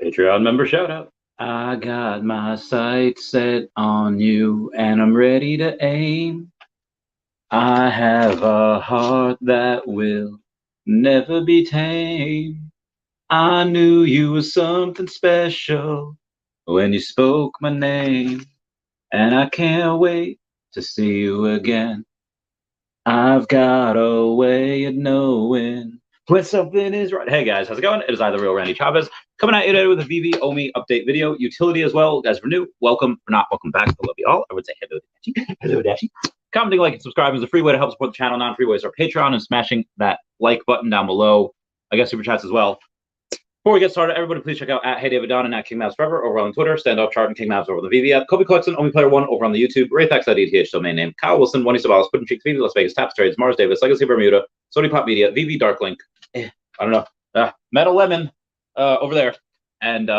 Patreon member shout out. I got my sights set on you and I'm ready to aim. I have a heart that will never be tamed. I knew you were something special when you spoke my name, and I can't wait to see you again. I've got a way of knowing when something is right. Hey guys, how's it going? It is I, the real Randy Chavez, coming at you today with a Veve Omi update video. Utility as well. Guys, for new, welcome. For not, welcome back. I love you all. I would say hello, Dashy. Hello, Dashy. Commenting, like, and subscribing is a free way to help support the channel. Non-free ways are Patreon and smashing that like button down below. I guess super chats as well. Before we get started, everybody please check out at Hey David Don and at King Mavs Forever over on Twitter, Standoff Chart and King Mavs over on the Veve app, Kobe Collection, Omi Player One over on the YouTube, Raythax.eth domain name, Kyle Willson, Wendy Stibalis, Pudding Cheeks, Veve, Las Vegas, Taps Trades, Mars Davis, Legacy Bermuda, Sony Pop Media, Veve Darklink, I don't know, Metal Lemon over there, and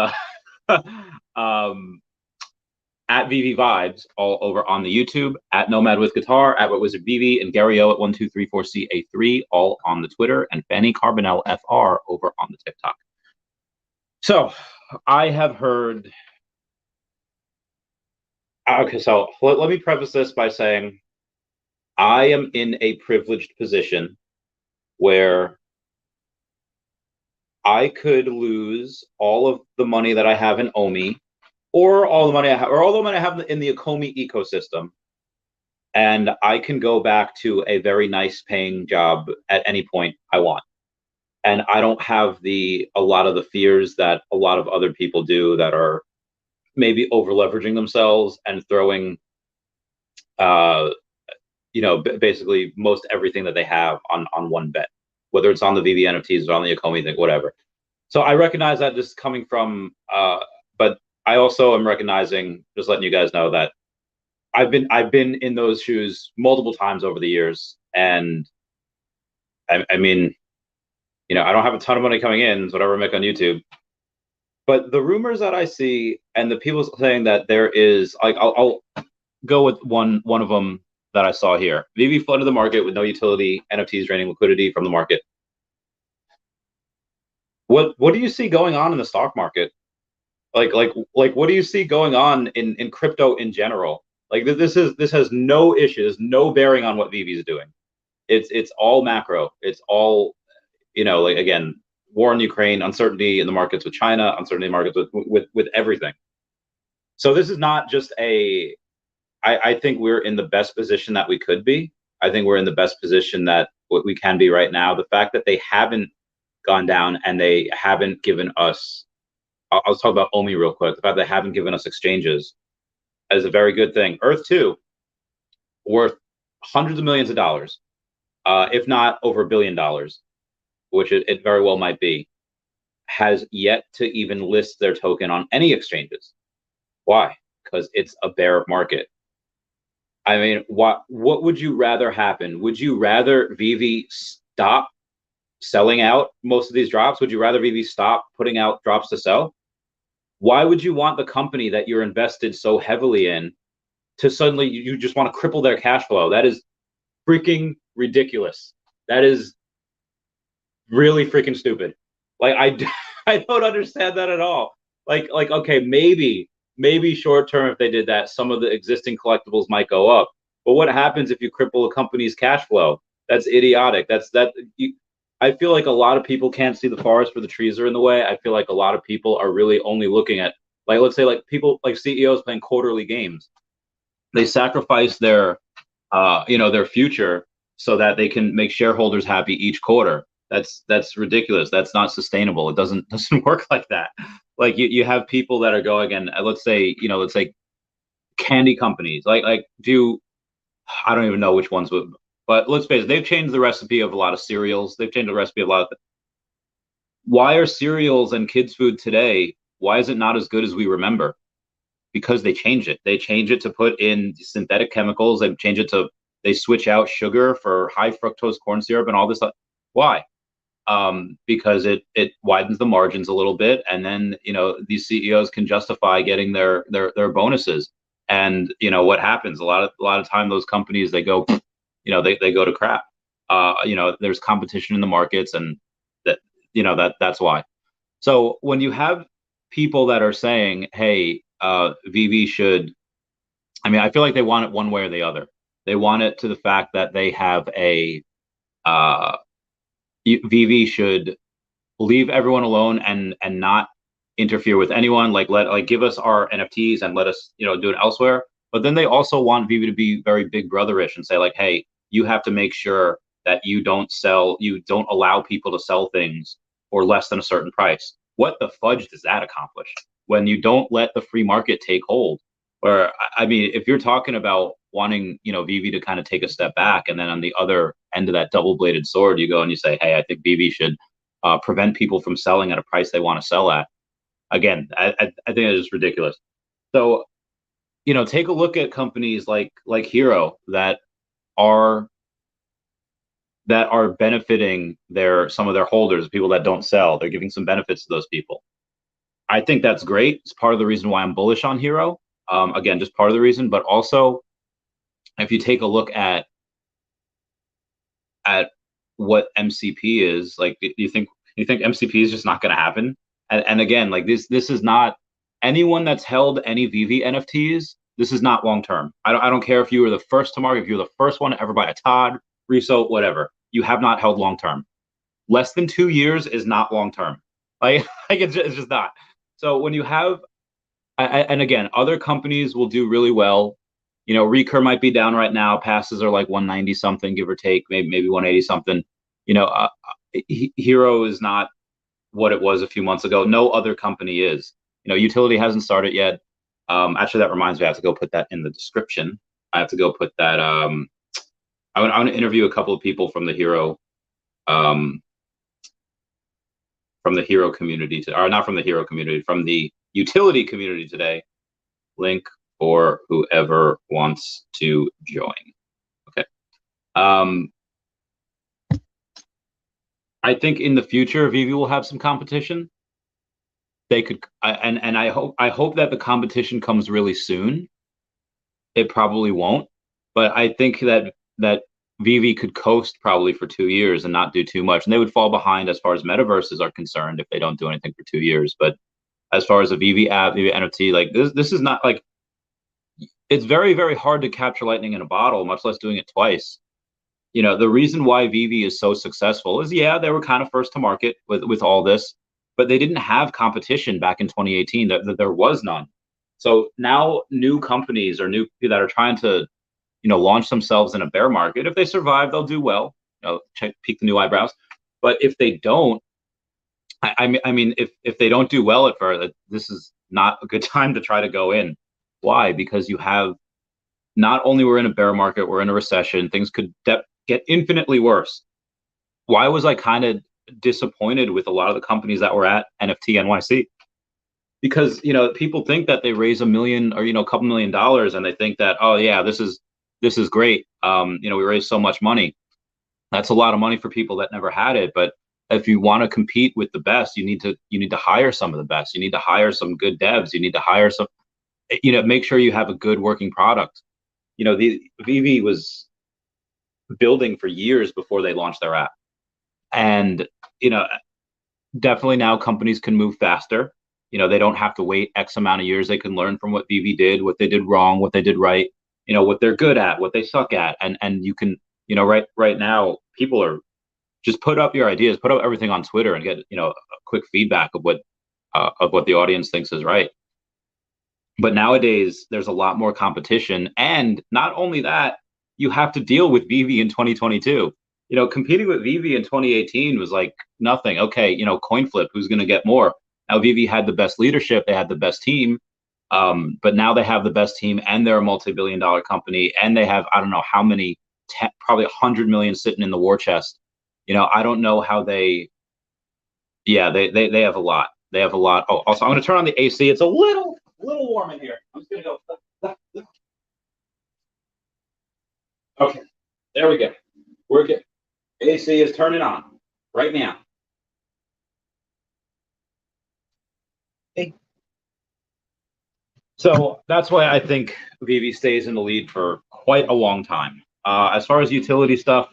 at Veve Vibes all over on the YouTube, at Nomad with Guitar, at What Wizard Veve, and Gary O at 1234CA3 all on the Twitter, and Fanny Carbonell FR over on the TikTok. So I have heard. Okay, so let me preface this by saying I am in a privileged position where I could lose all of the money that I have in Omi, or all the money I have, or all the money I have in the Omi ecosystem, and I can go back to a very nice paying job at any point I want. And I don't have a lot of the fears that a lot of other people do that are maybe over leveraging themselves and throwing, basically most everything that they have on one bet, whether it's on the Veve NFTs or on the Omi thing, whatever. So I recognize that this is coming from, but I also am recognizing, just letting you guys know that I've been in those shoes multiple times over the years, and I mean, I don't have a ton of money coming in, whatever I make on YouTube. But the rumors that I see and the people saying that there is, like, I'll go with one of them that I saw here. Veve flooded the market with no utility, NFTs draining liquidity from the market. What do you see going on in the stock market? Like what do you see going on in crypto in general? Like this has no issues, no bearing on what Veve is doing. It's all macro. It's all, like, again, war in Ukraine, uncertainty in the markets with China, uncertainty in the markets with everything. So this is not just I think we're in the best position that we could be. I think we're in the best position that we can be right now. The fact that they haven't gone down and they haven't given us, I'll talk about Omi real quick. The fact that they haven't given us exchanges is a very good thing. Earth 2, worth hundreds of millions of dollars, if not over $1 billion, which it very well might be, has yet to even list their token on any exchanges. Why? Because it's a bear market. I mean, what would you rather happen? Would you rather Veve stop selling out most of these drops? Would you rather Veve stop putting out drops to sell? Why would you want the company that you're invested so heavily in to suddenly, you just want to cripple their cash flow? That is freaking ridiculous. That is really freaking stupid. Like, I don't understand that at all. Like, okay, maybe short term, if they did that, some of the existing collectibles might go up. But what happens if you cripple a company's cash flow? That's idiotic. I feel like a lot of people can't see the forest for the trees are in the way. I feel like a lot of people are really only looking at, like, let's say, like, people like CEOs playing quarterly games. They sacrifice their their future so that they can make shareholders happy each quarter. That's ridiculous. That's not sustainable. It doesn't work like that. Like, you have people that are going, and let's say candy companies, like I don't even know which ones would, but let's face it, they've changed the recipe of a lot of cereals. They've changed the recipe of a lot of. Why are cereals and kids food today? Why is it not as good as we remember? Because they change it. They change it to put in synthetic chemicals. They switch out sugar for high fructose corn syrup and all this stuff. Why? Because it widens the margins a little bit, and then these CEOs can justify getting their bonuses. And what happens a lot of time, those companies, they go, they go to crap. There's competition in the markets, and that's why. So when you have people that are saying, hey, Veve should, I mean, I feel like they want it one way or the other. They want it to the fact that they have uh, Veve should leave everyone alone and not interfere with anyone. Like give us our NFTs and let us do it elsewhere. But then they also want Veve to be very big brotherish and say like, hey, you have to make sure that you don't allow people to sell things for less than a certain price. What the fudge does that accomplish when you don't let the free market take hold? Or I mean, if you're talking about wanting Veve to kind of take a step back, and then on the other end of that double-bladed sword, you go and you say, hey, I think Veve should prevent people from selling at a price they want to sell at. Again, I think that is ridiculous. So, take a look at companies like Hero are that are benefiting some of their holders, people that don't sell. They're giving some benefits to those people. I think that's great. It's part of the reason why I'm bullish on Hero. Again, just part of the reason, but also if you take a look at what MCP is, like, do you think MCP is just not going to happen? And again, like this is not anyone that's held any Veve NFTs. This is not long term. I don't care if you were the first to market, if you're the first one to ever buy a Todd, Reso, whatever. You have not held long term. Less than 2 years is not long term. Like it's just not. So when you have, and again, other companies will do really well. Recur might be down right now. Passes are like 190 something, give or take, maybe 180 something. Hero is not what it was a few months ago. No other company is. Utility hasn't started yet. Actually, that reminds me, I have to go put that in the description. I have to go put that. I want to interview a couple of people from the Hero, community, or not from the Hero community, from the utility community today. Link for whoever wants to join. Okay. I think in the future, Veve will have some competition. They could, and I hope that the competition comes really soon. It probably won't, but I think that Veve could coast probably for 2 years and not do too much, and they would fall behind as far as metaverses are concerned if they don't do anything for 2 years. But as far as a Veve app, Veve NFT, like this is not like, it's very, very hard to capture lightning in a bottle, much less doing it twice. The reason why Veve is so successful is, yeah, they were kind of first to market with all this, but they didn't have competition back in 2018. There was none. So now new companies or new people that are trying to, launch themselves in a bear market, if they survive, they'll do well. Peak the new eyebrows. But if they don't, I mean, if they don't do well at first, this is not a good time to try to go in. Why? Because you have, not only we're in a bear market, we're in a recession. Things could get infinitely worse. Why was I kind of disappointed with a lot of the companies that were at NFT NYC? Because people think that they raise $1 million or a couple $1 million, and they think that, oh yeah, this is great. We raised so much money. That's a lot of money for people that never had it. But if you want to compete with the best, you need to hire some of the best. You need to hire some good devs. You need to hire some, make sure you have a good working product. The Veve was building for years before they launched their app. And, definitely now companies can move faster. They don't have to wait X amount of years. They can learn from what Veve did, what they did wrong, what they did right, what they're good at, what they suck at. And you can, right now, people are just put up your ideas, put up everything on Twitter and get, a quick feedback of what the audience thinks is right. But nowadays, there's a lot more competition. And not only that, you have to deal with Veve in 2022. Competing with Veve in 2018 was like nothing. Okay, coin flip, who's going to get more? Now, Veve had the best leadership. They had the best team. But now they have the best team, and they're a multi-billion-dollar company, and they have, I don't know how many, probably 100 million sitting in the war chest. I don't know how they have a lot. They have a lot. Oh, also, I'm going to turn on the AC. It's a little warm in here. I'm just going to go. Okay, there we go. We're good. AC is turning on right now. Hey. So that's why I think Veve stays in the lead for quite a long time. As far as utility stuff,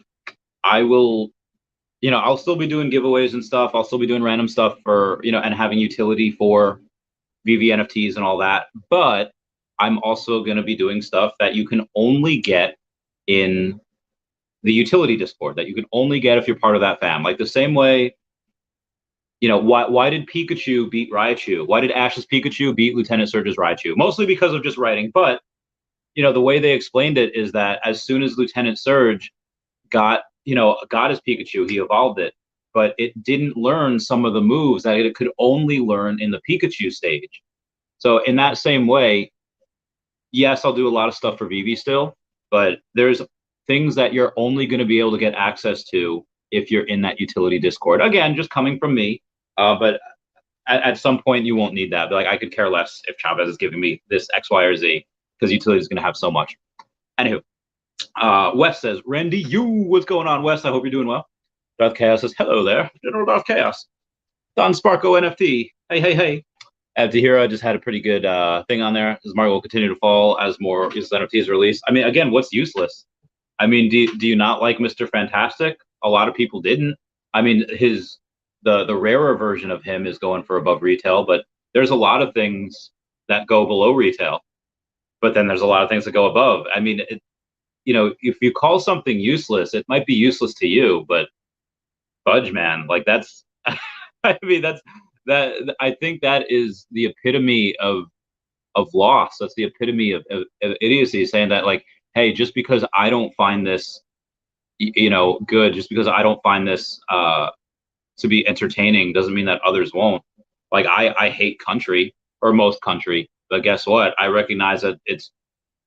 I will, I'll still be doing giveaways and stuff. I'll still be doing random stuff for, and having utility for Veve NFTs and all that, but I'm also going to be doing stuff that you can only get in the utility Discord, that you can only get if you're part of that fam. Like the same way, why did Pikachu beat Raichu? Why did Ash's Pikachu beat Lieutenant Surge's Raichu? Mostly because of just writing, but the way they explained it is that as soon as Lieutenant Surge got his Pikachu, he evolved it, but it didn't learn some of the moves that it could only learn in the Pikachu stage. So in that same way, yes, I'll do a lot of stuff for Veve still, but there's things that you're only going to be able to get access to if you're in that utility Discord. Again, just coming from me, but at some point you won't need that. But like, I could care less if Chavez is giving me this X, Y, or Z, because utility is going to have so much. Anywho, Wes says, Randy, what's going on, Wes? I hope you're doing well. Darth Chaos says, hello there, General Darth Chaos. Don Sparko NFT. Hey. Hero just had a pretty good thing on there. His market will continue to fall as more useless NFTs are released. I mean, again, what's useless? I mean, do you not like Mr. Fantastic? A lot of people didn't. I mean, the rarer version of him is going for above retail, but there's a lot of things that go below retail. But then there's a lot of things that go above. I mean, if you call something useless, it might be useless to you, but fudge, man, like that's, I mean, I think that is the epitome of loss. That's the epitome of idiocy, saying that, like, hey, just because I don't find this, good, just because I don't find this to be entertaining doesn't mean that others won't. Like, I hate country, or most country, but guess what? I recognize that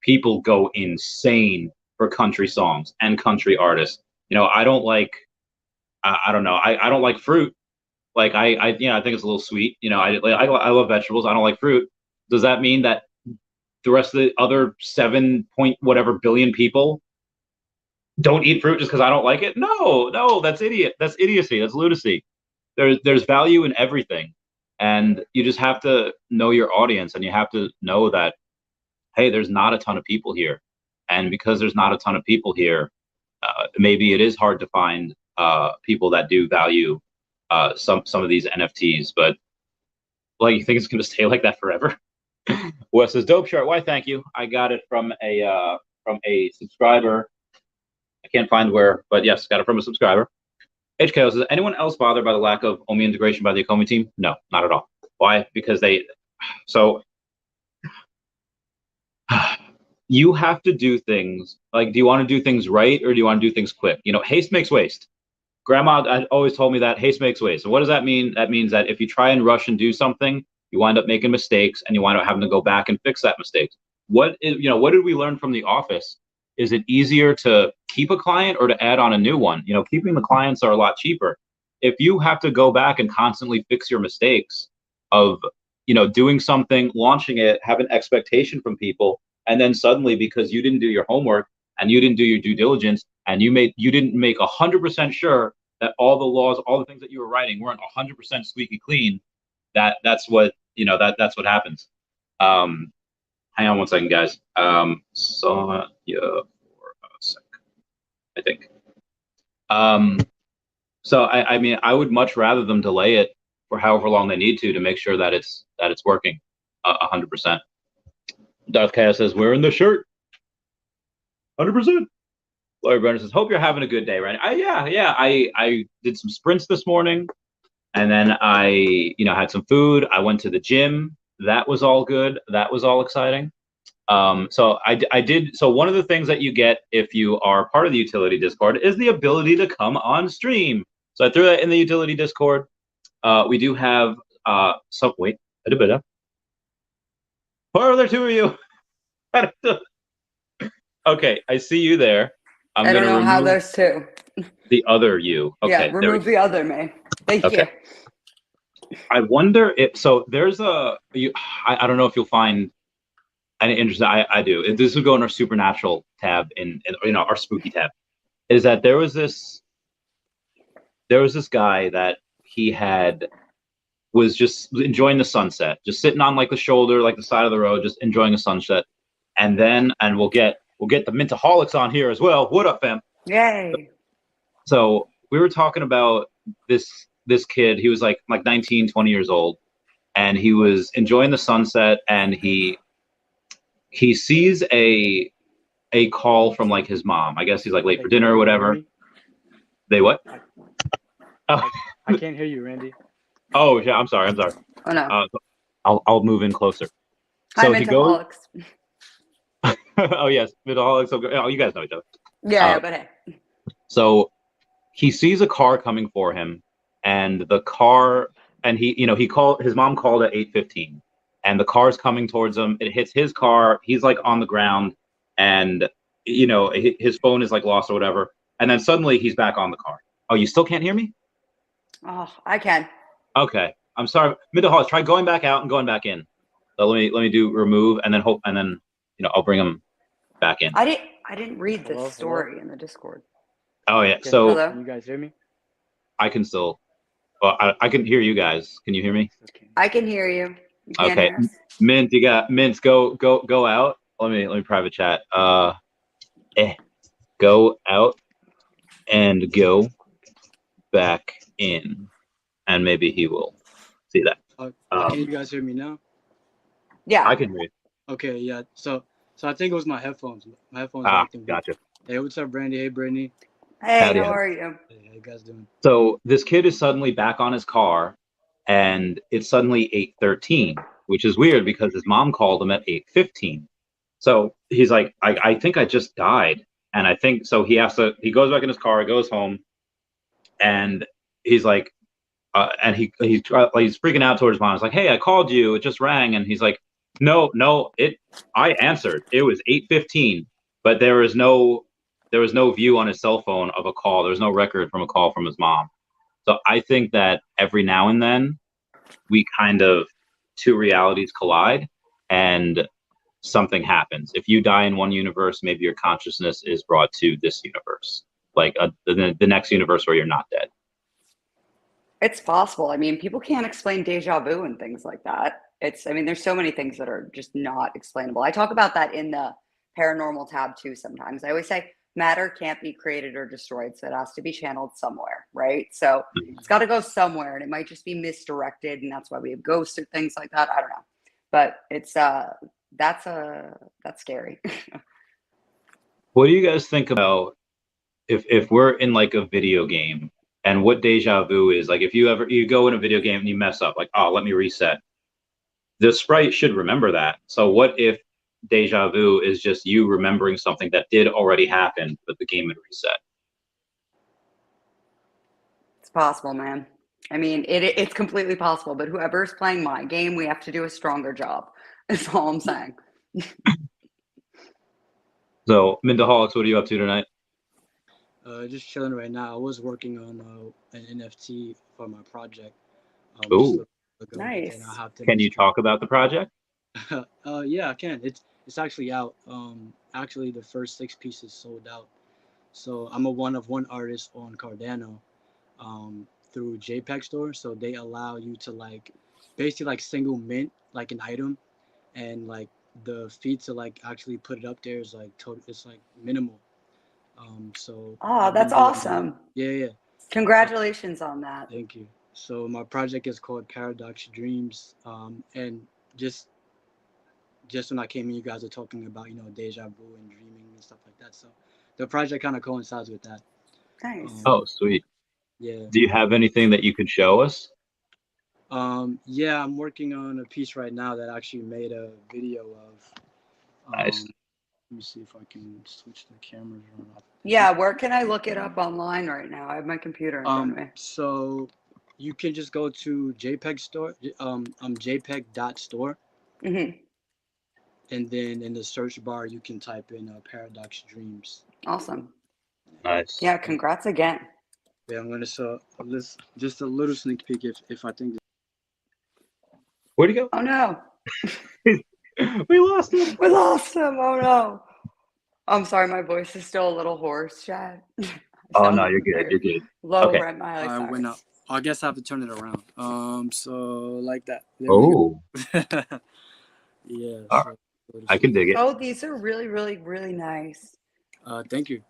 people go insane for country songs and country artists. I don't like, I don't know, I don't like fruit. Like I think it's a little sweet. I love vegetables. I don't like fruit. Does that mean that the rest of the other 7 point whatever billion people don't eat fruit just because I don't like it? No, that's idiocy. That's lunacy. There's value in everything, and you just have to know your audience, and you have to know that, hey, there's not a ton of people here, and because there's not a ton of people here, maybe it is hard to find people that do value some of these NFTs, but like, you think it's going to stay like that forever? Wes says, dope shirt. Why, thank you. I got it from a subscriber. I can't find where, but yes, got it from a subscriber. HKO says, anyone else bothered by the lack of OMI integration by the Akomi team? No, not at all. Why? Because you have to do things, like, do you want to do things right, or do you want to do things quick? Haste makes waste. Grandma always told me that haste makes waste. And what does that mean? That means that if you try and rush and do something, you wind up making mistakes, and you wind up having to go back and fix that mistake. What did we learn from The Office? Is it easier to keep a client or to add on a new one? Keeping the clients are a lot cheaper. If you have to go back and constantly fix your mistakes of, doing something, launching it, have an expectation from people, and then suddenly, because you didn't do your homework and you didn't do your due diligence, and you didn't make 100% sure that all the laws, all the things that you were writing weren't 100% squeaky clean, that's what happens. Hang on one second, guys. Saw you for a sec, I think. So I mean, I would much rather them delay it for however long they need to make sure that it's working 100%. Darth Chaos says, wearing the shirt 100%. Larry Brenner says, hope you're having a good day, right? I did some sprints this morning, and then I had some food. I went to the gym. That was all good. That was all exciting. So I did. So one of the things that you get if you are part of the utility Discord is the ability to come on stream. So I threw that in the utility Discord. We do have wait a bit. Where are there two of you? Okay, I see you there. I don't know how there's two. The other you. Okay, yeah, remove the other me. Thank you. I wonder if there's I don't know if you'll find any interesting. I do. This would go in our supernatural tab in our spooky tab. Is that there was this guy that he was just enjoying the sunset, just sitting on like the shoulder, like the side of the road, just enjoying the sunset, and we'll get the Mintaholics on here as well. What up, fam? Yay! So we were talking about this kid. He was like 19, 20 years old, and he was enjoying the sunset, and he sees a call from like his mom. I guess he's like late for dinner or whatever. They what? I can't hear you, Randy. Oh yeah, I'm sorry. Oh no. I'll move in closer. Hi, So he goes. Mentaholics. Oh yes, Mandela. Oh, you guys know each other. Yeah, but hey. So he sees a car coming for him, and the car, and his mom called at 8:15, and the car's coming towards him. It hits his car. He's like on the ground, and his phone is like lost or whatever. And then suddenly he's back on the car. Oh, you still can't hear me? Oh, I can. Okay, I'm sorry. Mandela, try going back out and going back in. So let me do remove, and then I'll bring him back in. I didn't read the Hello? story in the Discord. Oh yeah. Can, So Hello? can you guys hear me? I can still. Well, I can hear you guys. Can you hear me? I can hear you. You can't Okay. hear us? Mint, you got Mint. Go out. Let me private chat. Go out and go back in, and maybe he will see that. Can you guys hear me now? Yeah. I can hear you. Okay, yeah. So I think it was my headphones. My headphones are acting weird. Gotcha. Hey, what's up, Brandy? Hey, Brittany. Hey, Howdy, how are you? Hey, how you guys doing? So this kid is suddenly back on his car, and it's suddenly 8:13, which is weird because his mom called him at 8:15. So he's like, I think I just died. And I think so he goes back in his car, goes home, and he's like, and he's freaking out towards his mom. He's like, hey, I called you, it just rang. And he's like, no, I answered. It was 8:15, but there was no view on his cell phone of a call. There was no record from a call from his mom. So I think that every now and then we kind of two realities collide, and something happens. If you die in one universe, maybe your consciousness is brought to this universe, like the next universe where you're not dead. It's possible. I mean, people can't explain deja vu and things like that. There's so many things that are just not explainable. I talk about that in the paranormal tab too sometimes. I always say matter can't be created or destroyed, so it has to be channeled somewhere, right? So it's got to go somewhere, and it might just be misdirected, and that's why we have ghosts or things like that. I don't know, but it's that's scary. What do you guys think about if we're in like a video game, and what deja vu is? Like if you go in a video game and you mess up, like, oh, let me reset. The sprite should remember that. So what if deja vu is just you remembering something that did already happen, but the game had reset? It's possible, man. I mean, it's completely possible, but whoever's playing my game, we have to do a stronger job. That's all I'm saying. So, Mintaholics, what are you up to tonight? Just chilling right now. I was working on an NFT for my project. Ooh, nice. Can you talk about the project? Yeah, I can. It's actually out. Actually, the first 6 pieces sold out. So I'm a one of one artist on Cardano, through JPEG store. So they allow you to basically single mint like an item, and the fee to actually put it up there is it's minimal. So that's awesome. Yeah. Congratulations on that. Thank you. So my project is called Paradox Dreams, and just when I came in, you guys are talking about deja vu and dreaming and stuff like that. So the project kind of coincides with that. Nice. Oh, sweet. Yeah. Do you have anything that you could show us? Yeah, I'm working on a piece right now that I actually made a video of. Nice. Let me see if I can switch the cameras around. Yeah, where can I look it up online right now? I have my computer in front of me. So you can just go to JPEG store, JPEG.store. Mm-hmm. And then in the search bar, you can type in Paradox Dreams. Awesome. Nice. Yeah, congrats again. Yeah, I'm gonna show just a little sneak peek if I think. Where'd he go? Oh no. We lost him. We lost him. Oh no. I'm sorry, my voice is still a little hoarse, Chad. Oh no, you're good. You're good. Low Okay. red Miley Went up. I guess I have to turn it around. So like that. There Oh. Yeah. So I can dig it. Oh, these are really, really, really nice. Thank you.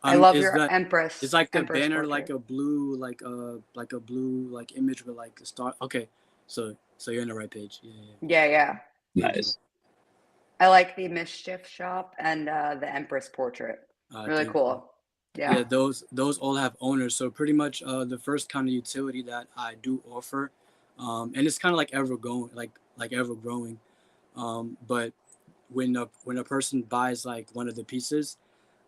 I love your Empress. It's like the Empress banner, portrait. like a blue, like a blue image with a star. Okay, So you're on the right page. Yeah. Yeah. Thank you. Nice. I like the Mischief Shop and the Empress Portrait. Really Thank you. cool. Yeah. Those all have owners. So pretty much the first kind of utility that I do offer, and it's kind of like ever going, like ever growing. But when a person buys like one of the pieces,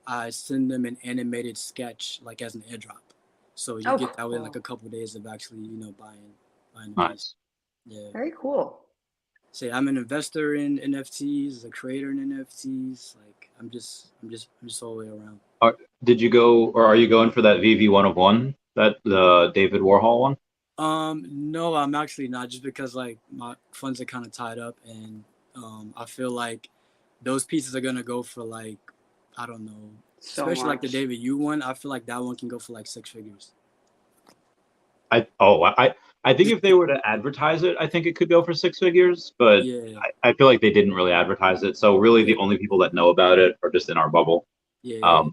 I send them an animated sketch like as an airdrop. So you get that within like a couple of days of actually buying the piece. Nice. Yeah. Very cool. Say I'm an investor in NFTs, a creator in NFTs. Like I'm just all the way around. Did you go, or are you going for that VV 1 of 1, that the David Warhol one? No, I'm actually not, just because like my funds are kind of tied up, and I feel like those pieces are gonna go for like, I don't know, especially like the David Yu one. I feel like that one can go for like 6 figures. I think if they were to advertise it, I think it could go for 6 figures, but Yeah. I feel like they didn't really advertise it. So really the only people that know about it are just in our bubble. Yeah.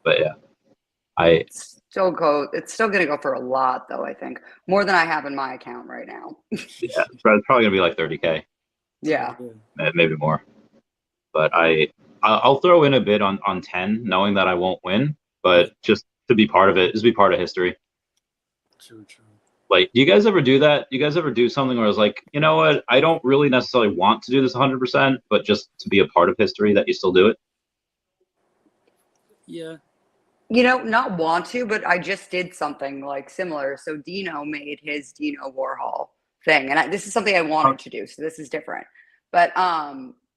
But yeah, it's still going to go for a lot though. I think more than I have in my account right now. yeah, it's probably going to be like 30K. Yeah. Maybe more. But I'll throw in a bid on 10, knowing that I won't win, but just to be part of it, just be part of history. True. Like, do you guys ever do that? Do you guys ever do something where it's like, you know what, I don't really necessarily want to do this 100%, but just to be a part of history, that you still do it? Yeah. Not want to, but I just did something like similar. So Dino made his Dino Warhol thing, and this is something I wanted to do. So this is different. But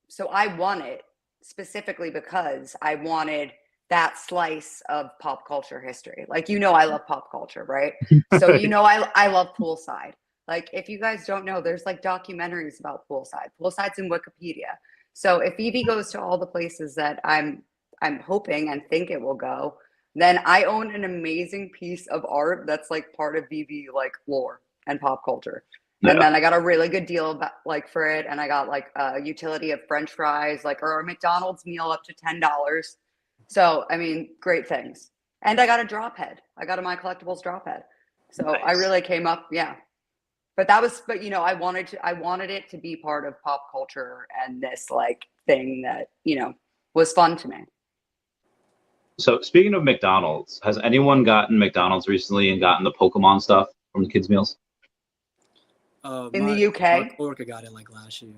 so I won it specifically because I wanted that slice of pop culture history. Like, I love pop culture, right? So I love poolside. Like, if you guys don't know, there's like documentaries about poolside. Poolside's in Wikipedia. So if Veve goes to all the places that I'm hoping and think it will go, then I own an amazing piece of art that's like part of Veve like lore and pop culture. And then I got a really good deal for it, and I got like a utility of French fries, or a McDonald's meal up to $10. So I mean, great things. And I got a drop head. I got a My Collectibles drop head. So nice. I really came up, yeah. But I wanted it to be part of pop culture and this like thing that was fun to me. So speaking of McDonald's, has anyone gotten McDonald's recently and gotten the Pokemon stuff from the kids' meals? In the UK? My coworker got it like last year.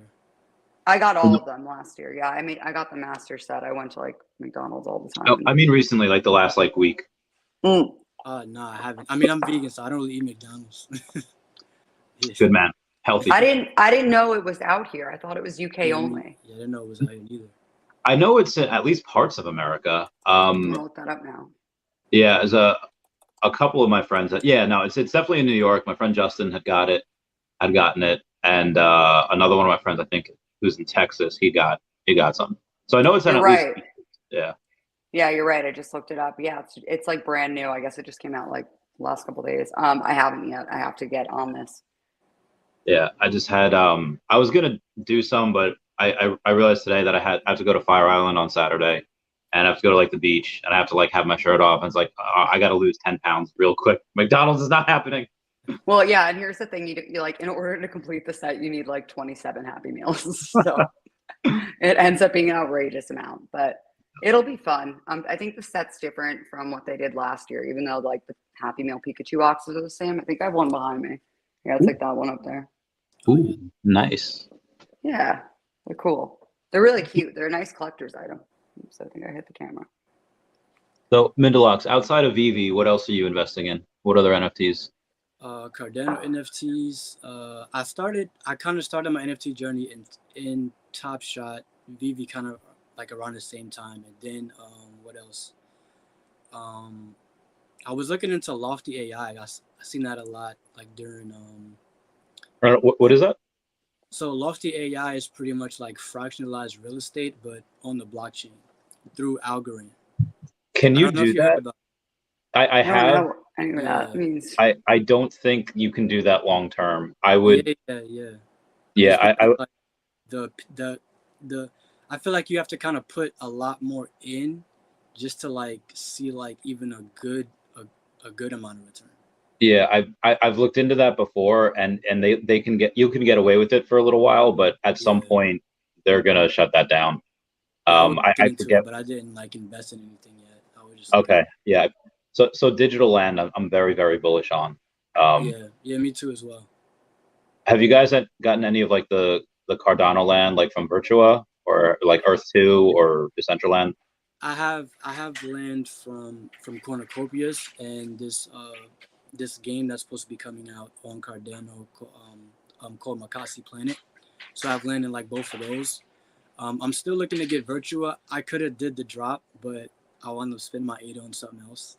I got all of them last year. Yeah, I mean, I got the master set. I went to like McDonald's all the time. Oh, I mean, recently, like the last like week. No, I haven't. I mean, I'm vegan, so I don't really eat McDonald's. Good man, healthy. I didn't know it was out here. I thought it was UK only. Yeah, I didn't know it was out here either. I know it's in at least parts of America. I'm gonna look that up now. Yeah, as a couple of my friends. It's definitely in New York. My friend Justin had gotten it, and another one of my friends, I think, who's in Texas, he got some. So I know it's at least. Yeah. Yeah, you're right. I just looked it up. Yeah, it's like brand new. I guess it just came out like last couple of days. I haven't yet. I have to get on this. Yeah, I just had I was gonna do some, but I realized today that I have to go to Fire Island on Saturday, and I have to go to like the beach, and I have to like have my shirt off, and it's like I got to lose 10 pounds real quick. McDonald's is not happening. Well, yeah, and here's the thing: you like, in order to complete the set, you need like 27 Happy Meals. So it ends up being an outrageous amount, but it'll be fun. I think the set's different from what they did last year, even though like the Happy Meal Pikachu boxes are the same. I think I have one behind me. Yeah, it's like that one up there. Ooh, nice. Yeah, they're cool. They're really cute. They're a nice collector's item. So I think I hit the camera. So Mandela, outside of Veve, what else are you investing in? What other NFTs? Cardano NFTs. I kind of started my NFT journey in Top Shot, Veve kind of like around the same time, and then what else? I was looking into Lofty AI. I seen that a lot, like during What is that? So Lofty AI is pretty much like fractionalized real estate, but on the blockchain through algorithm. Can you do that? I have. I don't know what that means. I don't think you can do that long term. I would. Yeah. Like the I feel like you have to kind of put a lot more in just to like see like even a good amount of return. Yeah, I've looked into that before, and they can get you can get away with it for a little while, but at some Yeah, point they're gonna shut that down. yeah, I was looking I into forget. it, but I didn't like invest in anything yet. I was just looking. Okay, yeah. So digital land, I'm very very bullish on. Um, Yeah, yeah, me too as well. have you guys gotten any of like the Cardano land like from Virtua or like Earth 2 or Decentraland? I have land from Cornucopias and this game that's supposed to be coming out on Cardano called Makasi Planet. So I have land in like both of those. I'm still looking to get Virtua. I could have did the drop, but I wanted to spend my 8 on something else.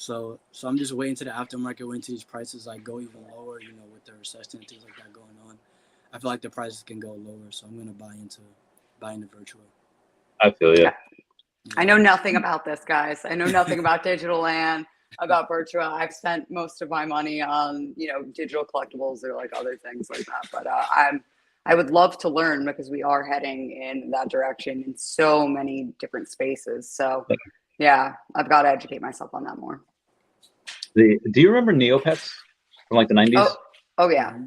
So I'm just waiting to the aftermarket, waiting to these prices like go even lower, with the recession and things like that going on. I feel like the prices can go lower, so I'm gonna buy into Virtua. I feel you. I know nothing about this, guys. I know nothing about digital land, about Virtua. I've spent most of my money on, digital collectibles or like other things like that. But I would love to learn because we are heading in that direction in so many different spaces. So yeah, I've got to educate myself on that more. Do you remember Neopets from like the 90s? Oh yeah.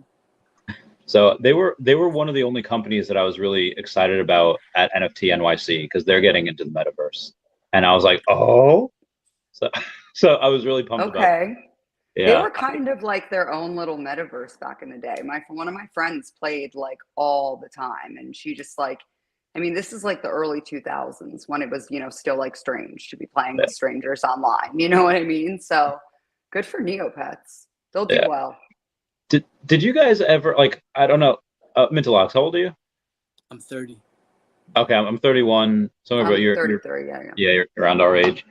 So they were one of the only companies that I was really excited about at NFT NYC because they're getting into the metaverse, and I was like, oh, so so I was really pumped about Okay. it. They Yeah, were kind of like their own little metaverse back in the day. One of my friends played like all the time, and she just like, I mean, this is like the early 2000s when it was, still like strange to be playing yeah, with strangers online. You know what I mean? So good for Neopets. They'll do yeah. well. Did you guys ever like I don't know, Mintalox, how old are you? I'm 30. Okay, I'm 31. Some of I'm you're 33. Yeah, yeah. yeah, you're around our age.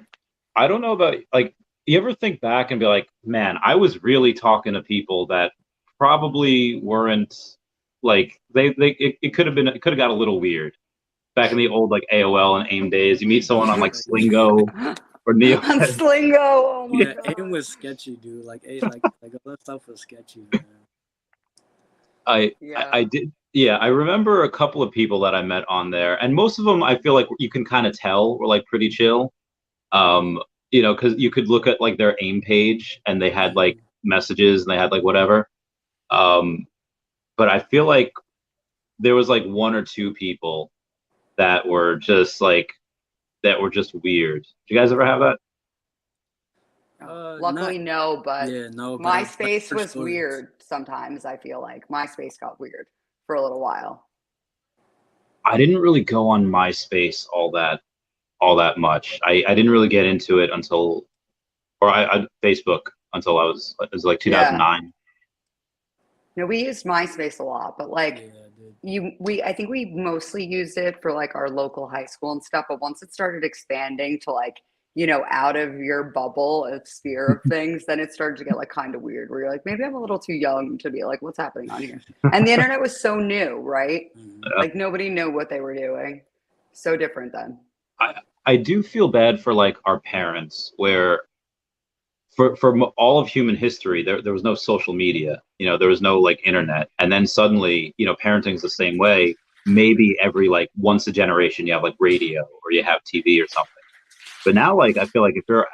I don't know about like you ever think back and be like, man, I was really talking to people that probably weren't like it could have been it could have got a little weird back in the old like AOL and AIM days. You meet someone on like Slingo or Neo. On Slingo. Oh my Yeah, god. AIM was sketchy, dude. Like all that stuff was sketchy, man. I did. Yeah, I remember a couple of people that I met on there, and most of them I feel like you can kind of tell were like pretty chill. Um, because you could look at like their AIM page and they had like messages and they had like whatever. Um, but I feel like there was like one or two people that were just like that were just weird. Did you guys ever have that? Luckily, Not no, but yeah, no, but I've MySpace heard was stories. weird sometimes. I feel like MySpace got weird for a little while. I didn't really go on MySpace all that much. I didn't really get into it until or I Facebook until it was like Yeah. 2009. No, we used MySpace a lot, but like Yeah, I think we mostly used it for like our local high school and stuff. But once it started expanding to like, out of your bubble of sphere of things, then it started to get like kind of weird where you're like, maybe I'm a little too young to be like, what's happening on here? And the internet was so new, right? Like nobody knew what they were doing. So different then. I do feel bad for like our parents where all of human history there was no social media, there was no like internet, and then suddenly parenting's the same way. Maybe every like once a generation you have like radio or you have TV or something, but now like I feel like if you're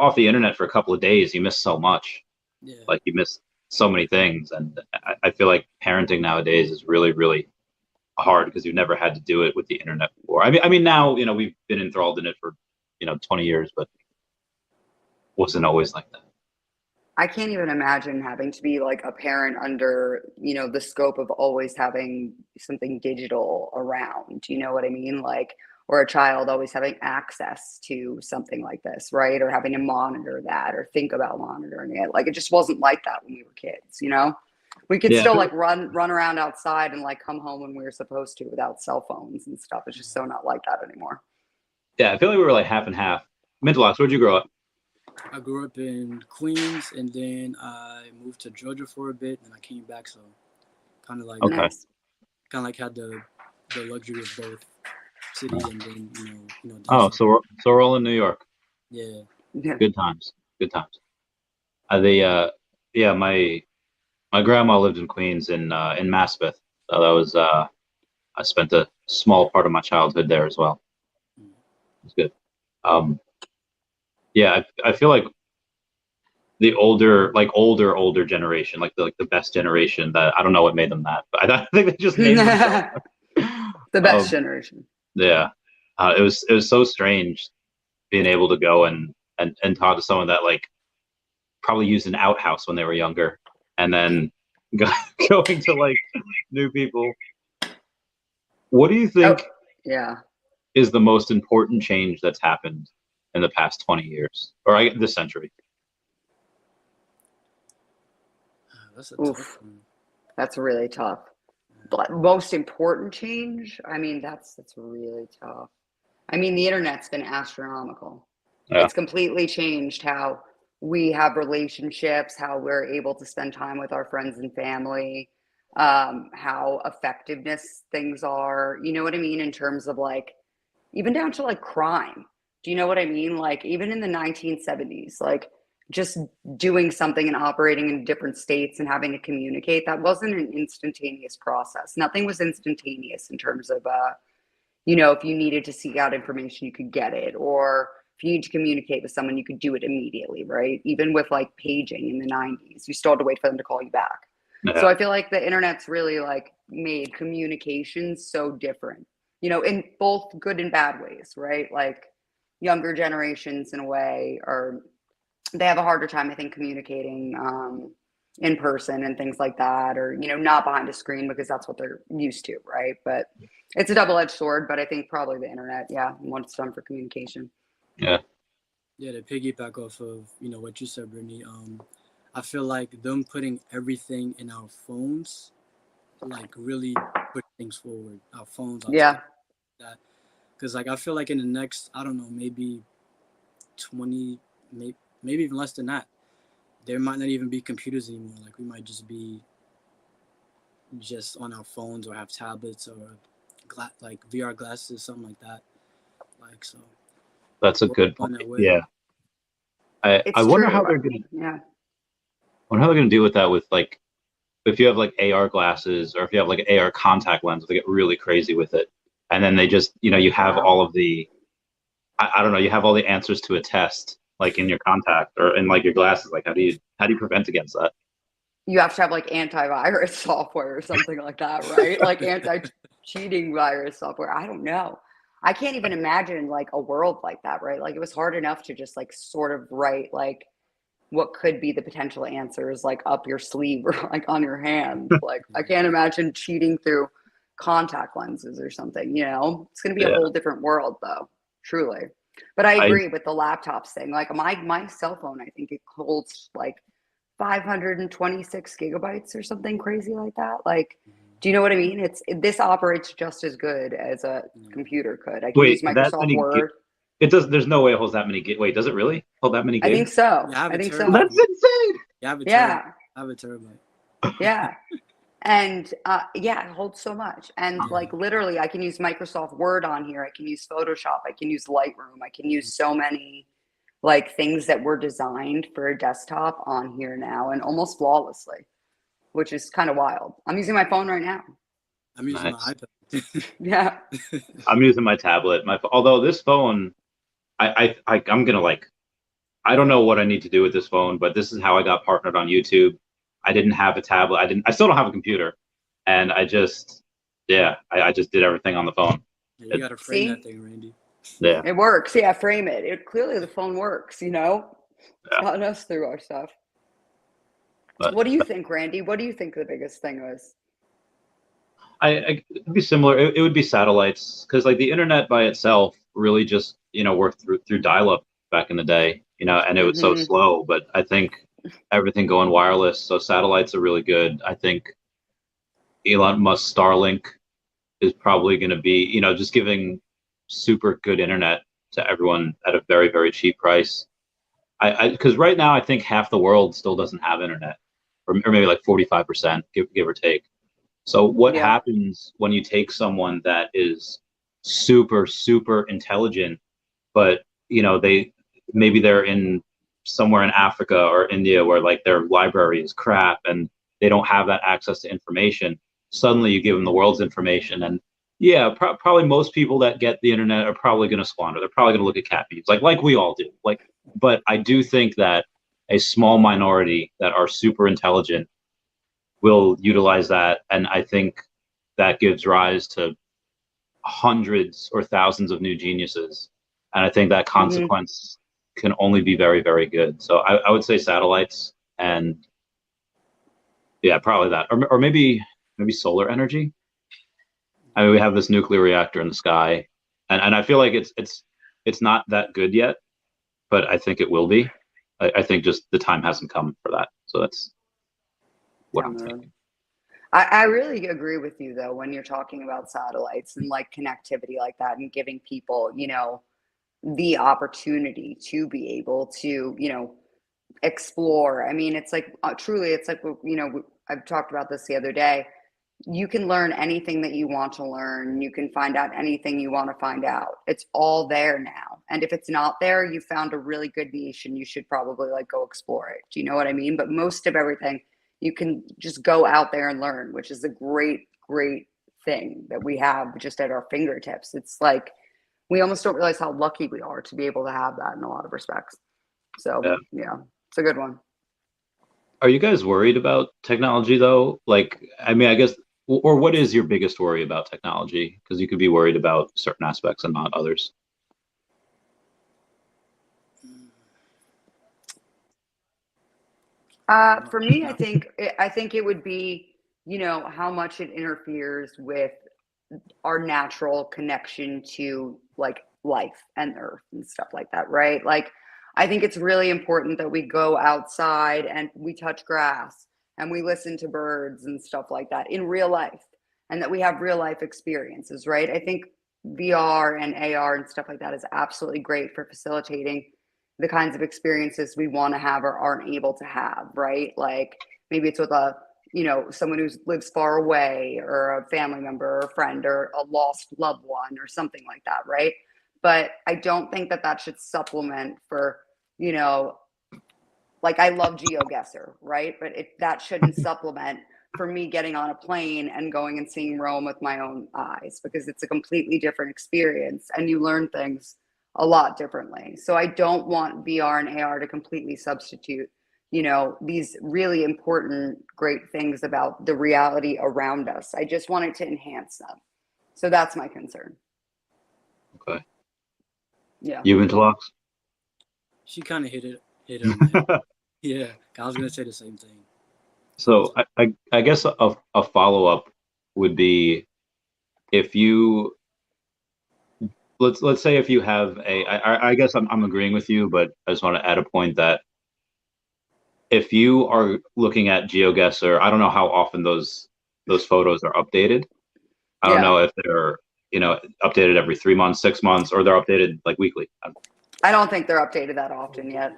off the internet for a couple of days you miss so much. yeah. Like you miss so many things, and I feel like parenting nowadays is really really hard because you've never had to do it with the internet before. I mean now we've been enthralled in it for 20 years, but wasn't always like that. I can't even imagine having to be like a parent under, the scope of always having something digital around. You know what I mean? Like, or a child always having access to something like this, right? Or having to monitor that or think about monitoring it. Like, it just wasn't like that when we were kids. We could Yeah, still like run around outside and like come home when we were supposed to without cell phones and stuff. It's just so not like that anymore. yeah, I feel like we were like half and half. Mintalox, where'd you grow up? I grew up in Queens, and then I moved to Georgia for a bit, and I came back. So kind of like Okay. Nice. kind of like had the luxury of both city and then Oh, down so we're all in New York. yeah. Yeah. Good times. Good times. Yeah, my grandma lived in Queens in Maspeth. So that was I spent a small part of my childhood there as well. It was good. Yeah, I feel like the older generation, like the best generation. That I don't know what made them that, but I think they just named themselves. The best generation. Yeah, it was so strange being able to go and talk to someone that like probably used an outhouse when they were younger, and then going to like new people. What do you think Yeah. is the most important change that's happened in the past 20 years, or this century? That's a Oof. tough one. That's really tough. But most important change? I mean, that's really tough. I mean, the internet's been astronomical. Yeah. It's completely changed how we have relationships, how we're able to spend time with our friends and family, how effectiveness things are. You know what I mean? In terms of like, even down to like crime. Do you know what I mean? Like, even in the 1970s, like just doing something and operating in different states and having to communicate, that wasn't an instantaneous process. Nothing was instantaneous in terms of, you know, if you needed to seek out information, you could get it. Or if you need to communicate with someone, you could do it immediately, right? Even with like paging in the 90s, you still had to wait for them to call you back. Yeah. So I feel like the internet's really like made communications so different, you know, in both good and bad ways, right? Like younger generations in a way they have a harder time, I think, communicating in person and things like that, or, you know, not behind a screen because that's what they're used to, right? But it's a double-edged sword, but I think probably the internet, yeah, what it's done for communication. Yeah. Yeah, to piggyback off of, you know, what you said, Brittany, I feel like them putting everything in our phones, like really push things forward. Our phones, Yeah. that. Because like I feel like in the next, I don't know, maybe 20, maybe even less than that, there might not even be computers anymore. Like we might just be just on our phones or have tablets or like VR glasses, something like that. Like so. That's a good point. Yeah. I It's wonder true. how they're gonna. Yeah. I wonder how they're gonna deal with that with like if you have like AR glasses or if you have like an AR contact lens, they get really crazy with it, and then they just you have all of the I don't know, you have all the answers to a test like in your contact or in like your glasses. Like how do you prevent against that? You have to have like antivirus software or something like that, right? Like anti-cheating virus software. I don't know. I can't even imagine like a world like that, right? Like it was hard enough to just like sort of write like what could be the potential answers like up your sleeve or like on your hand. Like I can't imagine cheating through contact lenses or something, you know? It's going to be a whole different world though, truly. But I agree with the laptops thing. Like my cell phone, I think it holds like 526 gigabytes or something crazy like that. Like, do you know what I mean? This operates just as good as a computer could. I can use Microsoft Word. It does. There's no way it holds that many gigs. Wait, does it really hold that many gigs? I think so. Yeah, I think so. That's insane. Yeah, I have a terabyte. Yeah. And yeah, it holds so much. And like literally, I can use Microsoft Word on here. I can use Photoshop. I can use Lightroom. I can use so many like things that were designed for a desktop on here now and almost flawlessly, which is kind of wild. I'm using my phone right now. I'm using my iPad. Yeah. I'm using my tablet. Although this phone, I'm gonna like, I don't know what I need to do with this phone, but this is how I got partnered on YouTube. I didn't have a tablet. I still don't have a computer, and I just did everything on the phone. Yeah, you gotta frame that thing, Randy. Yeah, it works. Yeah, frame it. Clearly the phone works. You know, it's gotten us through our stuff. But, what do you think, Randy? What do you think the biggest thing was? It'd be similar. It would be satellites, because like the internet by itself really just worked through dial-up back in the day, and it was so slow. But I think everything going wireless, so satellites are really good. I think Elon Musk's Starlink is probably going to be, just giving super good internet to everyone at a very, very cheap price. Because right now I think half the world still doesn't have internet, or maybe like 45%, give or take. So what happens when you take someone that is super, super intelligent, but they're in somewhere in Africa or India where like their library is crap and they don't have that access to information. Suddenly you give them the world's information, and probably most people that get the internet are probably going to squander. They're probably going to look at cat memes like we all do. But I do think that a small minority that are super intelligent will utilize that, and I think that gives rise to hundreds or thousands of new geniuses, and I think that consequence can only be very, very good. So I would say satellites, and yeah, probably that, or maybe solar energy. I mean, we have this nuclear reactor in the sky, and I feel like it's not that good yet, but I think it will be. I think just the time hasn't come for that. So that's what I'm thinking. I really agree with you though when you're talking about satellites and like connectivity like that and giving people, you know, the opportunity to be able to, you know, explore. I mean, it's like truly, it's like, you know, I've talked about this the other day. You can learn anything that you want to learn. You can find out anything you want to find out. It's all there now. And if it's not there, you found a really good niche and you should probably like go explore it. Do you know what I mean? But most of everything you can just go out there and learn, which is a great, great thing that we have just at our fingertips. It's like we almost don't realize how lucky we are to be able to have that in a lot of respects. So yeah, it's a good one. Are you guys worried about technology though? Like, I mean, I guess, or what is your biggest worry about technology? Because you could be worried about certain aspects and not others. For me, I think it would be, you know, how much it interferes with our natural connection to like life and earth and stuff like that, right? Like, I think it's really important that we go outside and we touch grass and we listen to birds and stuff like that in real life, and that we have real life experiences, right? I think VR and AR and stuff like that is absolutely great for facilitating the kinds of experiences we want to have or aren't able to have, right? Like maybe it's with a, you know, someone who lives far away or a family member or a friend or a lost loved one or something like that, right? But I don't think that that should supplement for, you know, like I love GeoGuessr, right? But that shouldn't supplement for me getting on a plane and going and seeing Rome with my own eyes, because it's a completely different experience and you learn things a lot differently. So I don't want VR and AR to completely substitute, you know, these really important, great things about the reality around us. I just want it to enhance them. So that's my concern. Okay. Yeah. You interlocks? She kind of hit it on there. Yeah, I was gonna say the same thing. So I guess a follow-up would be, if you let's say if you have I guess I'm agreeing with you, but I just want to add a point that if you are looking at GeoGuessr, I don't know how often those photos are updated. I don't know if they're, you know, updated every 3 months, 6 months, or they're updated like weekly. I don't think they're updated that often yet.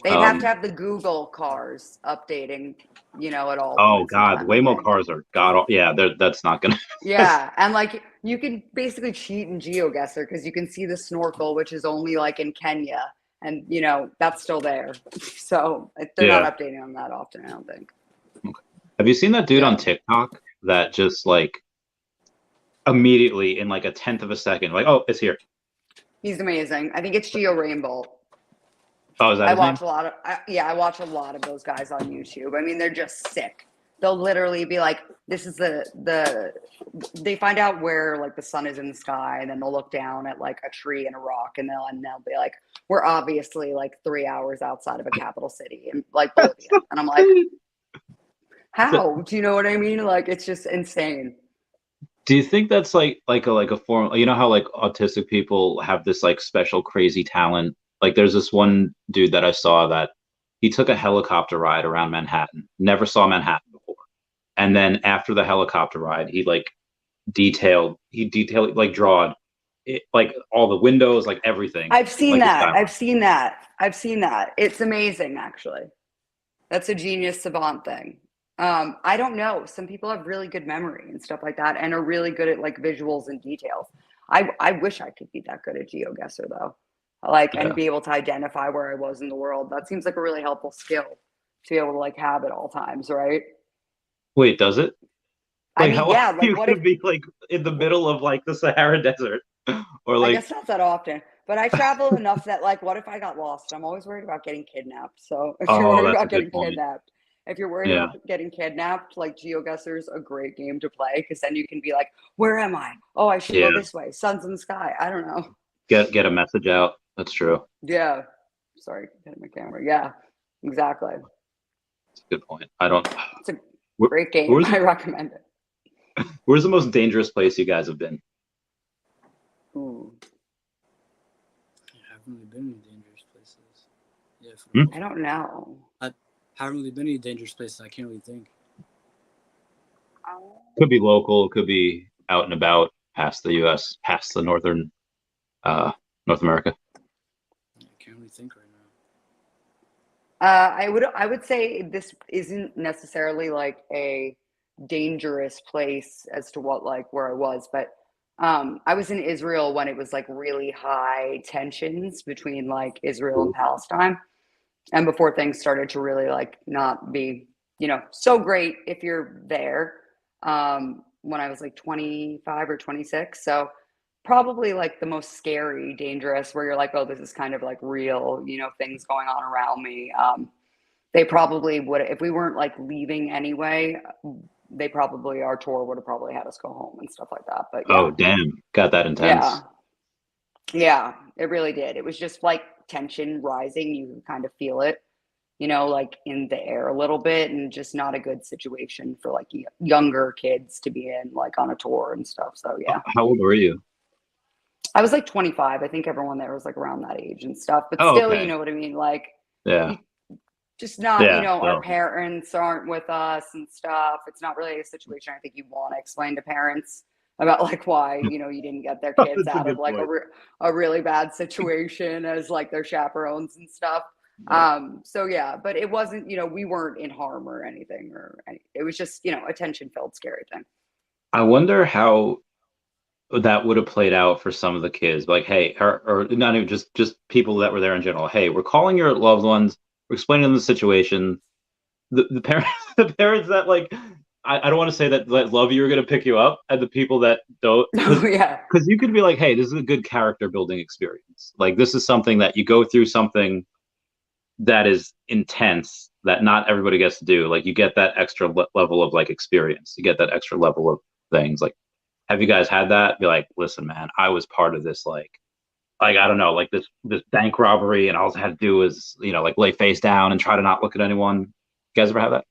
They'd have to have the Google cars updating, you know, at all. Oh God, Waymo cars are yeah, that's not gonna. Yeah, and like you can basically cheat in GeoGuessr because you can see the snorkel, which is only like in Kenya, and you know that's still there. So they're not updating them that often, I don't think. Okay. Have you seen that dude on TikTok that just like immediately in like a tenth of a second, like, oh, it's here? He's amazing. I think it's Geo Rainbow. Oh, is that his name? I watch a lot of those guys on YouTube. I mean, they're just sick. They'll literally be like, this is they find out where like the sun is in the sky, and then they'll look down at like a tree and a rock, and they'll be like, we're obviously like 3 hours outside of a capital city and like Bolivia. And I'm like, how? Do you know what I mean? Like, it's just insane. Do you think that's like a form, you know how like autistic people have this like special crazy talent? Like there's this one dude that I saw that he took a helicopter ride around Manhattan, never saw Manhattan before. And then after the helicopter ride, he detailed like drawed it, like all the windows, like everything. I've seen that. It's amazing, actually. That's a genius savant thing. I don't know. Some people have really good memory and stuff like that and are really good at like visuals and details. I wish I could be that good at GeoGuessr though. And be able to identify where I was in the world. That seems like a really helpful skill to be able to like have at all times, right? Wait, does it? Like, I mean, yeah. Like, you could be like in the middle of like the Sahara Desert, or like. I guess not that often, But I travel enough that, like, what if I got lost? I'm always worried about getting kidnapped. So if you're Oh, worried that's a about good getting point. kidnapped, if you're worried Yeah. about getting kidnapped, like GeoGuessr's a great game to play because then you can be like, where am I? Oh, I should Yeah. go this way. Sun's in the sky. I don't know. Get a message out. That's true. Yeah. Sorry, hitting my camera. Yeah, exactly. That's a good point. I don't. It's a Where, great game. where's I recommend it. where's the most dangerous place you guys have been? Ooh. I haven't really been in dangerous places. Yeah, I don't know. I haven't really been in dangerous places. I can't really think. Could be local. Could be out and about past the U.S., past the northern North America. I can't really think right now. I would say this isn't necessarily like a dangerous place as to what like where I was, but I was in Israel when it was like really high tensions between like Israel and Palestine, and before things started to really like not be, so great if you're there. When I was like 25 or 26, so probably like the most scary, dangerous, where you're like, oh, this is kind of like real, things going on around me. They probably would, if we weren't like leaving anyway, they probably, our tour would have probably had us go home and stuff like that. But yeah. Oh, damn. Got that intense. Yeah, it really did. It was just like tension rising. You could kind of feel it, like in the air a little bit, and just not a good situation for like younger kids to be in, like on a tour and stuff. So yeah. How old were you? I was like 25. I think everyone there was like around that age and stuff, but Oh, still, okay. you know what I mean? Like, Yeah. just not, Yeah, our parents aren't with us and stuff. It's not really a situation I think you want to explain to parents about like why, you didn't get their kids That's a out of good like point. a really bad situation as like their chaperones and stuff. So yeah, but it wasn't, we weren't in harm or anything it was just, a tension filled, scary thing. I wonder how that would have played out for some of the kids. Like, hey, or not even just people that were there in general. Hey, we're calling your loved ones. We're explaining them the situation. The parents, the parents that like, I don't want to say that love you are going to pick you up, and the people that don't. Yeah. Because you could be like, hey, this is a good character building experience. Like, this is something that you go through something that is intense that not everybody gets to do. Like, you get that extra level of like experience. You get that extra level of things. Like, have you guys had that? Be like, listen, man, I was part of this. Like I don't know, like this bank robbery, and all I had to do was, like lay face down and try to not look at anyone. You guys ever have that?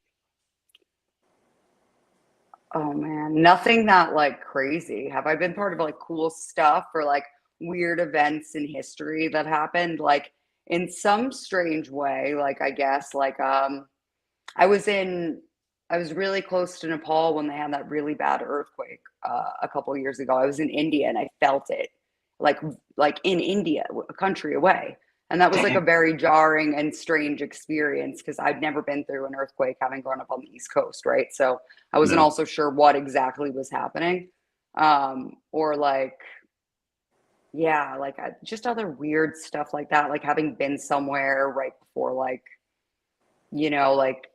Oh man, nothing that like crazy. Have I been part of like cool stuff or like weird events in history that happened? Like in some strange way, like I guess like I was in I was really close to Nepal when they had that really bad earthquake a couple years ago. I was in India and I felt it like in India, a country away. And that was like a very jarring and strange experience because I'd never been through an earthquake having grown up on the East Coast, right? So I wasn't No. also sure what exactly was happening. Or like, yeah, like just other weird stuff like that, like having been somewhere right before like, like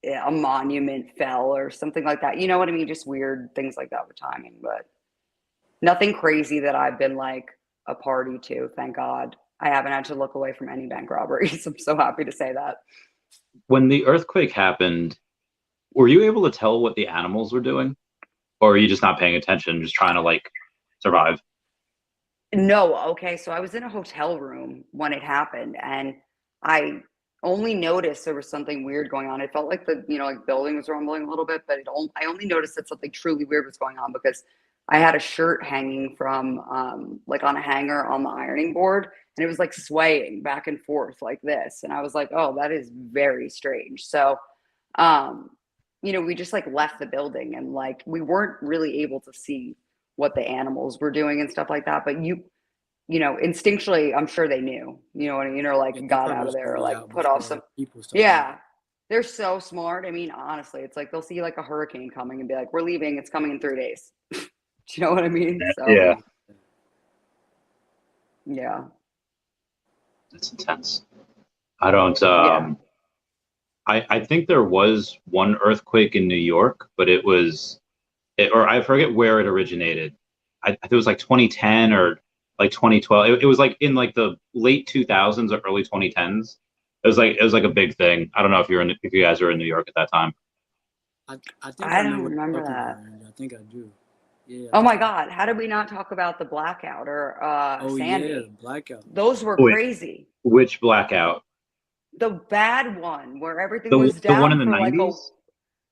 a monument fell or something like that. You know what I mean? Just weird things like that with timing, but nothing crazy that I've been like a party to, thank God. I haven't had to look away from any bank robberies. I'm so happy to say that. When the earthquake happened, were you able to tell what the animals were doing? Or are you just not paying attention, just trying to like survive? No, okay. So I was in a hotel room when it happened and I only noticed there was something weird going on. It felt like the, like building was rumbling a little bit, but I only noticed that something truly weird was going on because I had a shirt hanging from like on a hanger on the ironing board and it was like swaying back and forth like this. And I was like, oh, that is very strange. So, we just like left the building and like we weren't really able to see what the animals were doing and stuff like that. But instinctually, I'm sure they knew, what I mean, or like got out of there or like put off some. Yeah, they're so smart. I mean, honestly, it's like they'll see like a hurricane coming and be like, "We're leaving. It's coming in 3 days." Do you know what I mean? So, Yeah. Yeah. It's intense. I don't. Yeah. I think there was one earthquake in New York, but it was, or I forget where it originated. I think it was like 2010 or like 2012. It was like in like the late 2000s or early 2010s. It was like a big thing. I don't know if if you guys were in New York at that time. I think I I know don't what you're remember talking that. about, Randy. I think I do. Yeah. Oh my God, how did we not talk about the blackout or Oh yeah, Sandy? blackout. Those were Wait, crazy. which blackout? The bad one where everything was The one in down the for like a 90s?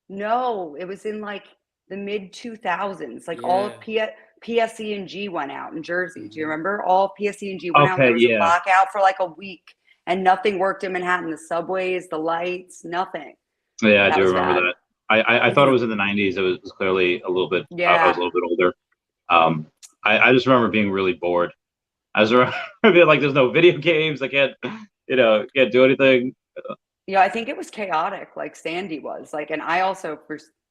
no, it was in like the mid 2000s. Like all Yeah. of PSE&G went out in Jersey. Do you Mhm. remember? All of PSE&G went out. And Okay, there was a yeah. blackout for like a week and nothing worked in Manhattan. The subways, the lights, nothing. Yeah, I That do was remember bad. that. I thought it was in the 90s. It was clearly a little bit, I was Yeah. a little bit older. Um, I just remember being really bored. I just remember being like, there's no video games. I can't, can't do anything. Yeah, I think it was chaotic, like Sandy was. Like, and I also,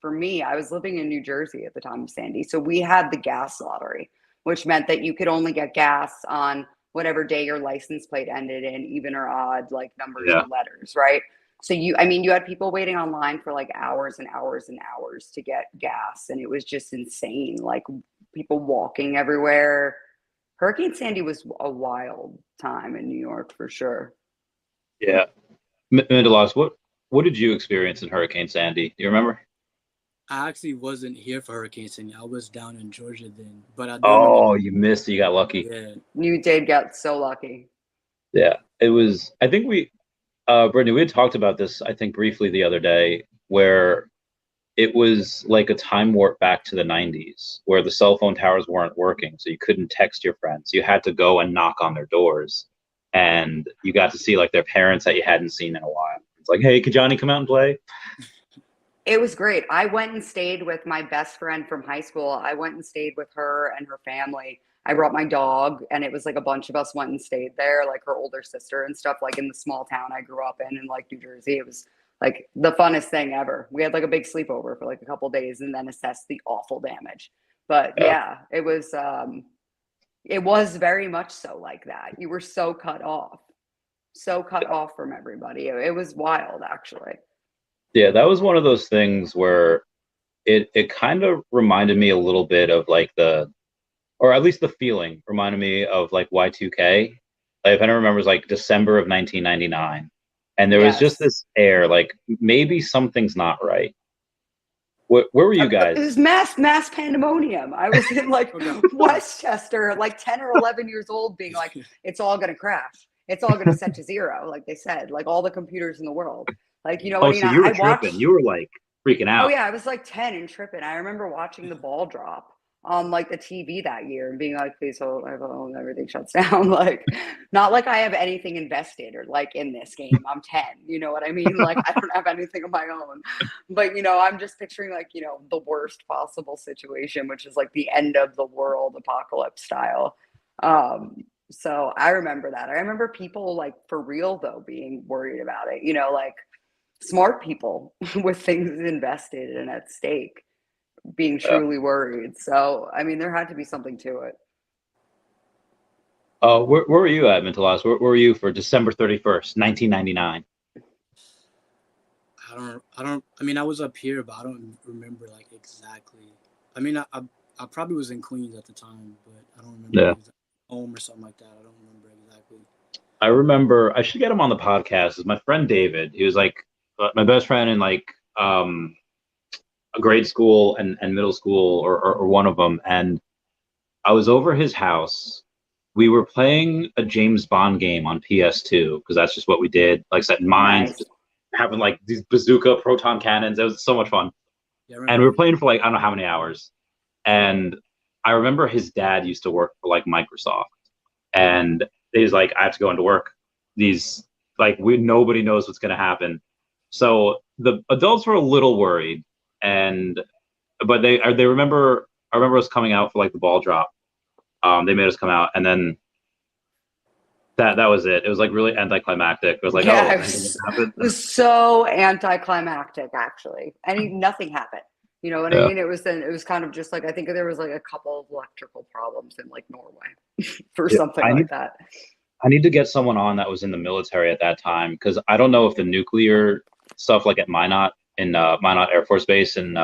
for me, I was living in New Jersey at the time of Sandy, so we had the gas lottery, which meant that you could only get gas on whatever day your license plate ended in, even or odd, like numbers Yeah. or letters, right? So I mean, you had people waiting online for like hours and hours and hours to get gas, and it was just insane. Like people walking everywhere. Hurricane Sandy was a wild time in New York for sure. Yeah. Mandela, what did you experience in Hurricane Sandy? Do you remember? I actually wasn't here for Hurricane Sandy. I was down in Georgia then, but I do remember. Oh, you missed. You got lucky. Yeah. You did get so lucky. Yeah. It was, I think Brittany, we had talked about this, I think, briefly the other day, where it was like a time warp back to the 90s, where the cell phone towers weren't working. So you couldn't text your friends. You had to go and knock on their doors. And you got to see like their parents that you hadn't seen in a while. It's like, hey, could Johnny come out and play? It was great. I went and stayed with my best friend from high school. I went and stayed with her and her family. I brought my dog, and it was like a bunch of us went and stayed there, like her older sister and stuff, like in the small town I grew up in like New Jersey. It was like the funnest thing ever. We had like a big sleepover for like a couple days and then assessed the awful damage. But Yeah. yeah, it was very much so like that. You were so cut off from everybody. It was wild, actually. Yeah, that was one of those things where it kind of reminded me a little bit of like or at least the feeling reminded me of like Y2K. Like if anyone remembers, like December of 1999, and there was just Yes. this air, like maybe something's not right. Where were you It guys? was mass pandemonium. I was in like Okay. Westchester, like 10 or 11 years old, being like, it's all going to crash. It's all going to set to zero, like they said, like all the computers in the world. Like, you know what Oh, I mean? so you were I tripping. watched, You were like freaking oh out. yeah, I was like 10 and tripping. I remember watching the ball drop on like the TV that year and being like, please hold, everything shuts down. Like, not like I have anything invested or like in this game. I'm 10, you know what I mean? Like, I don't have anything of my own. But, I'm just picturing like, the worst possible situation, which is like the end of the world apocalypse style. So I remember that. I remember people like for real though being worried about it, like smart people with things invested and at stake being Yeah. truly worried. So, I mean, there had to be something to it. Where were you at, Mentalaz? Where were you for December 31st, 1999? I mean, I was up here, but I don't remember like exactly. I mean, I probably was in Queens at the time, but I don't remember. Yeah. Home or something like that. I don't remember exactly. I remember, I should get him on the podcast. Is my friend David. He was like my best friend in like a grade school and middle school, or one of them. And I was over his house. We were playing a James Bond game on PS2 because that's just what we did. Like setting mines, Nice. just having like these bazooka proton cannons. It was so much fun. Yeah, And we were playing for like I don't know how many hours. And I remember his dad used to work for like Microsoft, and he's like, I have to go into work. These like nobody knows what's going to happen. So the adults were a little worried, but they remember. I remember us coming out for like the ball drop. They made us come out, and then that was it. It was like really anticlimactic. It was like, Yeah, happened. it was so anticlimactic actually. Nothing happened. You know what I mean? It was kind of just like, I think there was like a couple of electrical problems in like Norway for something like that. I need to get someone on that was in the military at that time, because I don't know if the nuclear stuff like at Minot Air Force Base in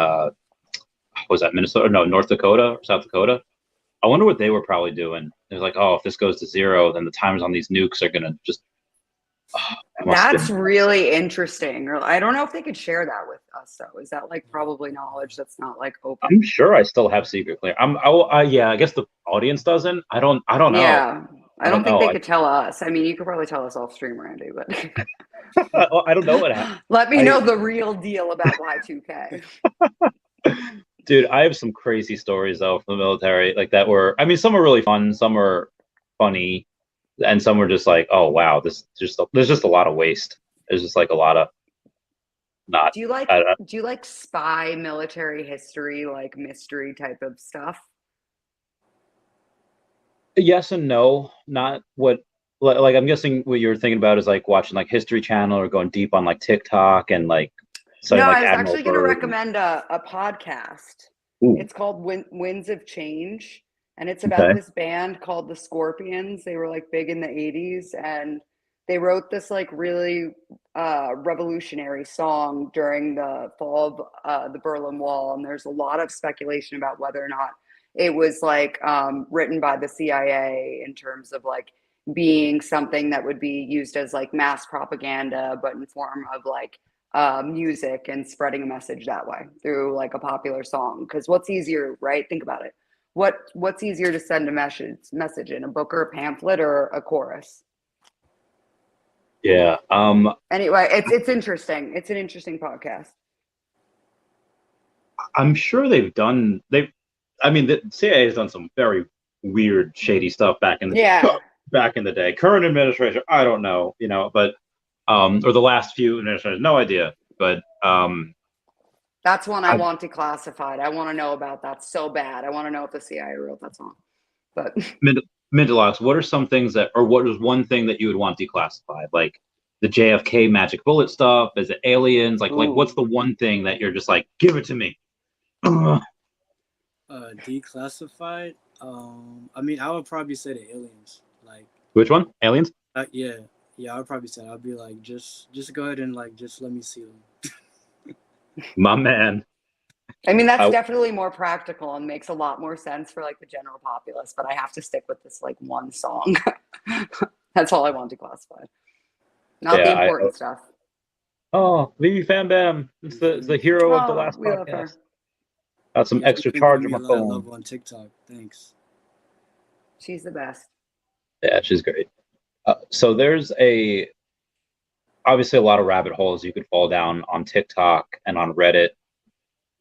was that Minnesota? No, North Dakota or South Dakota. I wonder what they were probably doing They're like, oh, if this goes to 0, then the timers on these nukes are gonna just. That's really interesting. Or I don't know if they could share that with us though. Is that like probably knowledge that's not like open? I'm sure I still have secret clear. Yeah, I guess the audience doesn't. I don't know. Yeah. I don't think know. they could tell us. I mean, you could probably tell us off stream, Randy, but I don't know what happened. Let me know the real deal about Y2K. Dude, I have some crazy stories though from the military, like that were. I mean, some are really fun, some are funny, and some were just like, oh wow, there's just a lot of waste. There's just like a lot of not. Do you like spy military history, like mystery type of stuff? Yes and no. Not what like I'm guessing what you're thinking about is like watching like History Channel or going deep on like TikTok and like. No, like I was Admiral actually going to Byrd. recommend a podcast. Ooh. It's called Winds of Change, and it's about this band called the Scorpions. They were like big in the 80s, and they wrote this like really revolutionary song during the fall of the Berlin Wall. And there's a lot of speculation about whether or not it was like written by the CIA in terms of like being something that would be used as like mass propaganda, but in form of like music and spreading a message that way through like a popular song. Because what's easier, right? Think about it. What's easier to send a message in, a book or a pamphlet or a chorus? Yeah. Anyway, it's interesting. It's an interesting podcast. I'm sure I mean, the CIA has done some very weird, shady stuff back in the day. Current administration, I don't know, but or the last few administrations, no idea. But that's one I want declassified. I want to know about that so bad. I want to know if the CIA wrote that song. But Mandela, what are some things what is one thing that you would want declassified? Like the JFK magic bullet stuff? Is it aliens? Like what's the one thing that you're just like, give it to me? Declassified. I mean, I would probably say the aliens. Like which one? Aliens? Yeah, I would probably say I'd be like, just go ahead and like just let me see them. My man. I mean, that's definitely more practical and makes a lot more sense for like the general populace. But I have to stick with this like one song. That's all I want declassified. Not the important stuff. Oh, Veve Fam Bam. It's the hero of the last podcast. Got some extra charge on my phone. Love on TikTok. Thanks. She's the best. Yeah, she's great. So there's obviously a lot of rabbit holes you could fall down on TikTok and on Reddit.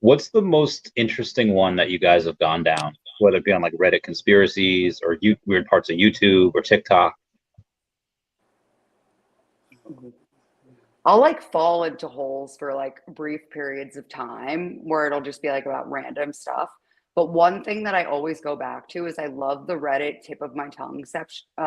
What's the most interesting one that you guys have gone down? Whether it be on like Reddit conspiracies or weird parts of YouTube or TikTok? I'll like fall into holes for like brief periods of time where it'll just be like about random stuff. But one thing that I always go back to is I love the Reddit tip of my tongue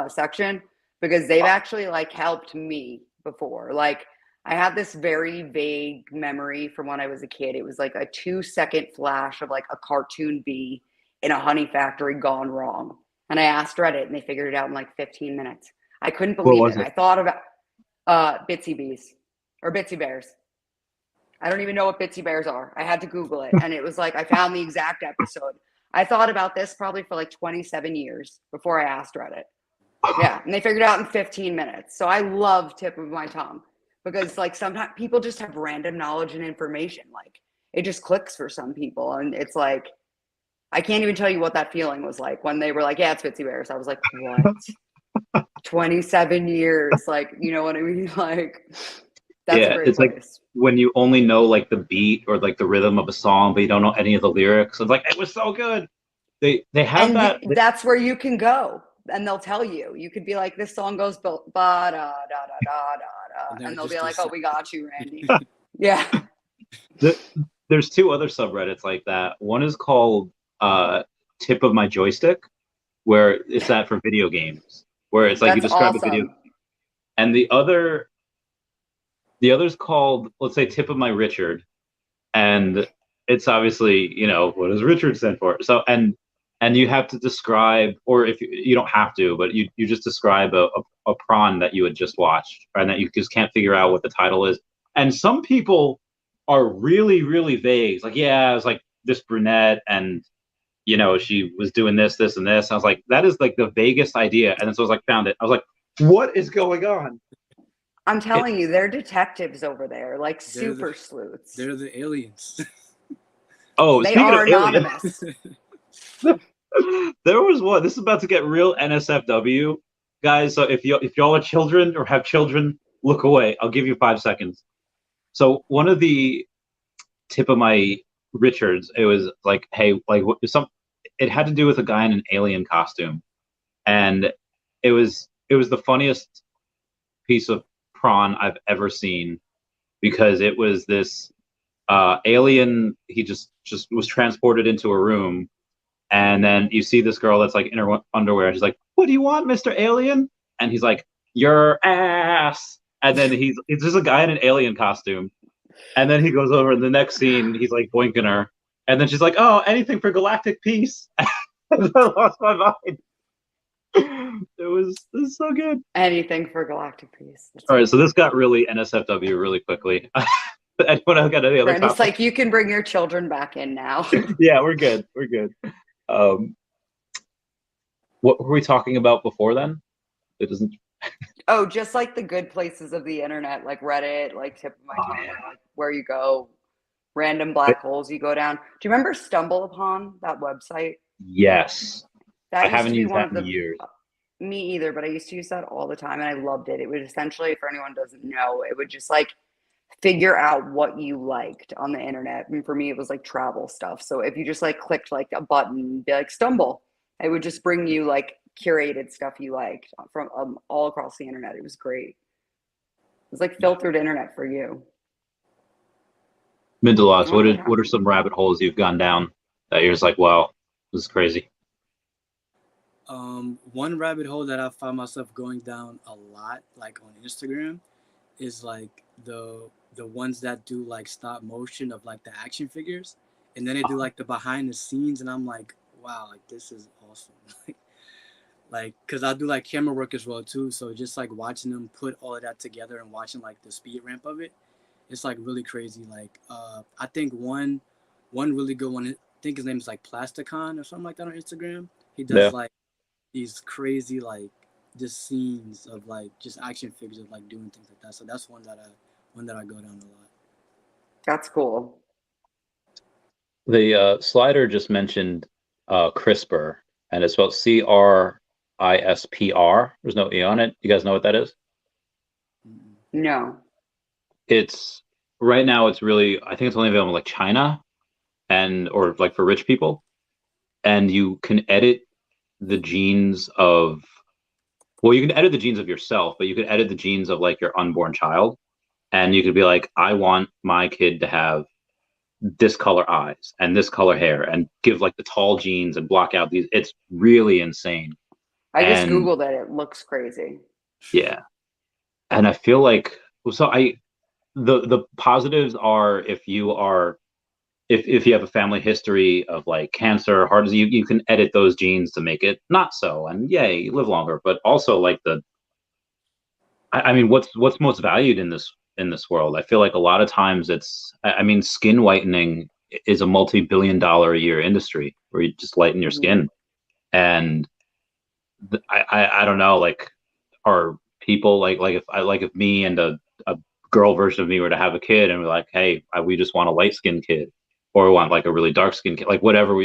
section because they've actually like helped me before. Like I have this very vague memory from when I was a kid. It was like a 2-second flash of like a cartoon bee in a honey factory gone wrong. And I asked Reddit and they figured it out in like 15 minutes. I couldn't believe it. I thought about Bitsy Bees or Bitsy Bears. I don't even know what Bitsy Bears are. I had to Google it. And it was like, I found the exact episode. I thought about this probably for like 27 years before I asked Reddit. Yeah. And they figured it out in 15 minutes. So I love tip of my tongue because like sometimes people just have random knowledge and information. Like it just clicks for some people. And it's like, I can't even tell you what that feeling was like when they were like, yeah, it's Bitsy Bears. I was like, what? 27 years. Like, you know what I mean? Like, that's a great place. Like when you only know like the beat or like the rhythm of a song, but you don't know any of the lyrics. It's like, it was so good. They have that. That's where you can go and they'll tell you. You could be like, this song goes ba da da da da da, and they'll be like, oh, we got you, Randy. Yeah. There's 2 other subreddits like that. One is called Tip of My Joystick, where it's that for video games, where it's like you describe a video. And the other's called, let's say, Tip of My Richard, and it's obviously, what does Richard stand for? So and you have to describe, or if you don't have to, but you just describe a prawn that you had just watched and that you just can't figure out what the title is. And some people are really, really vague. It's like, yeah, it was like this brunette and you know, she was doing this, this, and this. I was like, that is like the vaguest idea. And then so I was like, found it. I was like, what is going on? I'm telling you, they're detectives over there, like They're super sleuths. They're the aliens. Oh, They speaking are of aliens, anonymous. there was one. This is about to get real NSFW, guys. So if y'all are children or have children, look away. I'll give you 5 seconds. So one of the tip of my Richards, it was like, hey, like it had to do with a guy in an alien costume, and it was the funniest piece of prawn I've ever seen, because it was this alien. He just was transported into a room, and then you see this girl that's like in her underwear, and she's like, "What do you want, Mr. Alien?" And he's like, "Your ass." And then it's just a guy in an alien costume. And then he goes over in the next scene, he's like boinking her. And then she's like, "Oh, anything for galactic peace." And I lost my mind. It was so good. Anything for galactic peace. That's All right, so this got really NSFW really quickly. Anyone else got any other Brandy's topics? like, you can bring your children back in now. Yeah, we're good. We're good. What were we talking about before then? It doesn't. Oh, just like the good places of the internet, like Reddit, like tip of my tongue, Yeah. like where you go, random black holes you go down. Do you remember Stumble Upon, that website? Yes, That I used haven't to be used one that of in the years. me either, but I used to use that all the time and I loved it. It would essentially, for anyone who doesn't know, it would just like figure out what you liked on the internet. And for me, it was like travel stuff. So if you just like clicked like a button, be like stumble, it would just bring you like curated stuff you liked from all across the internet. It was great. It was like filtered internet for you. I Mandela, don't know what are some rabbit holes you've gone down that you're just like, wow, this is crazy? One rabbit hole that I found myself going down a lot, like on Instagram, is like the ones that do like stop motion of like the action figures, and then they do like the behind the scenes, and I'm like, wow, like this is awesome. Like, cause I do like camera work as well too, so just like watching them put all of that together and watching like the speed ramp of it, it's like really crazy. Like, I think one really good one, I think his name is like Plasticon or something like that on Instagram. He does Yeah. like these crazy like just scenes of like just action figures of like doing things like that. So that's one that I go down a lot. That's cool. The slider just mentioned CRISPR, and it's spelled CRISPR. There's no E on it. You guys know what that is? No. It's right now. It's really. I think it's only available in like China, or like for rich people, and you can edit the genes of. Well, you can edit the genes of yourself, but you can edit the genes of like your unborn child, and you could be like, I want my kid to have this color eyes and this color hair, and give like the tall genes and block out these. It's really insane. I just And Googled it. It looks crazy. yeah, and I feel like the positives are if you have a family history of like cancer, heart disease, you can edit those genes to make it not so, and yay, you live longer. But also like I mean, what's most valued in this world? I feel like a lot of times I mean, skin whitening is a multi-billion-dollar a year industry where you just lighten your skin. And I don't know, like, are people if me and a girl version of me were to have a kid, and we're like, hey, we just want a light-skinned kid, or we want like a really dark-skinned kid, like whatever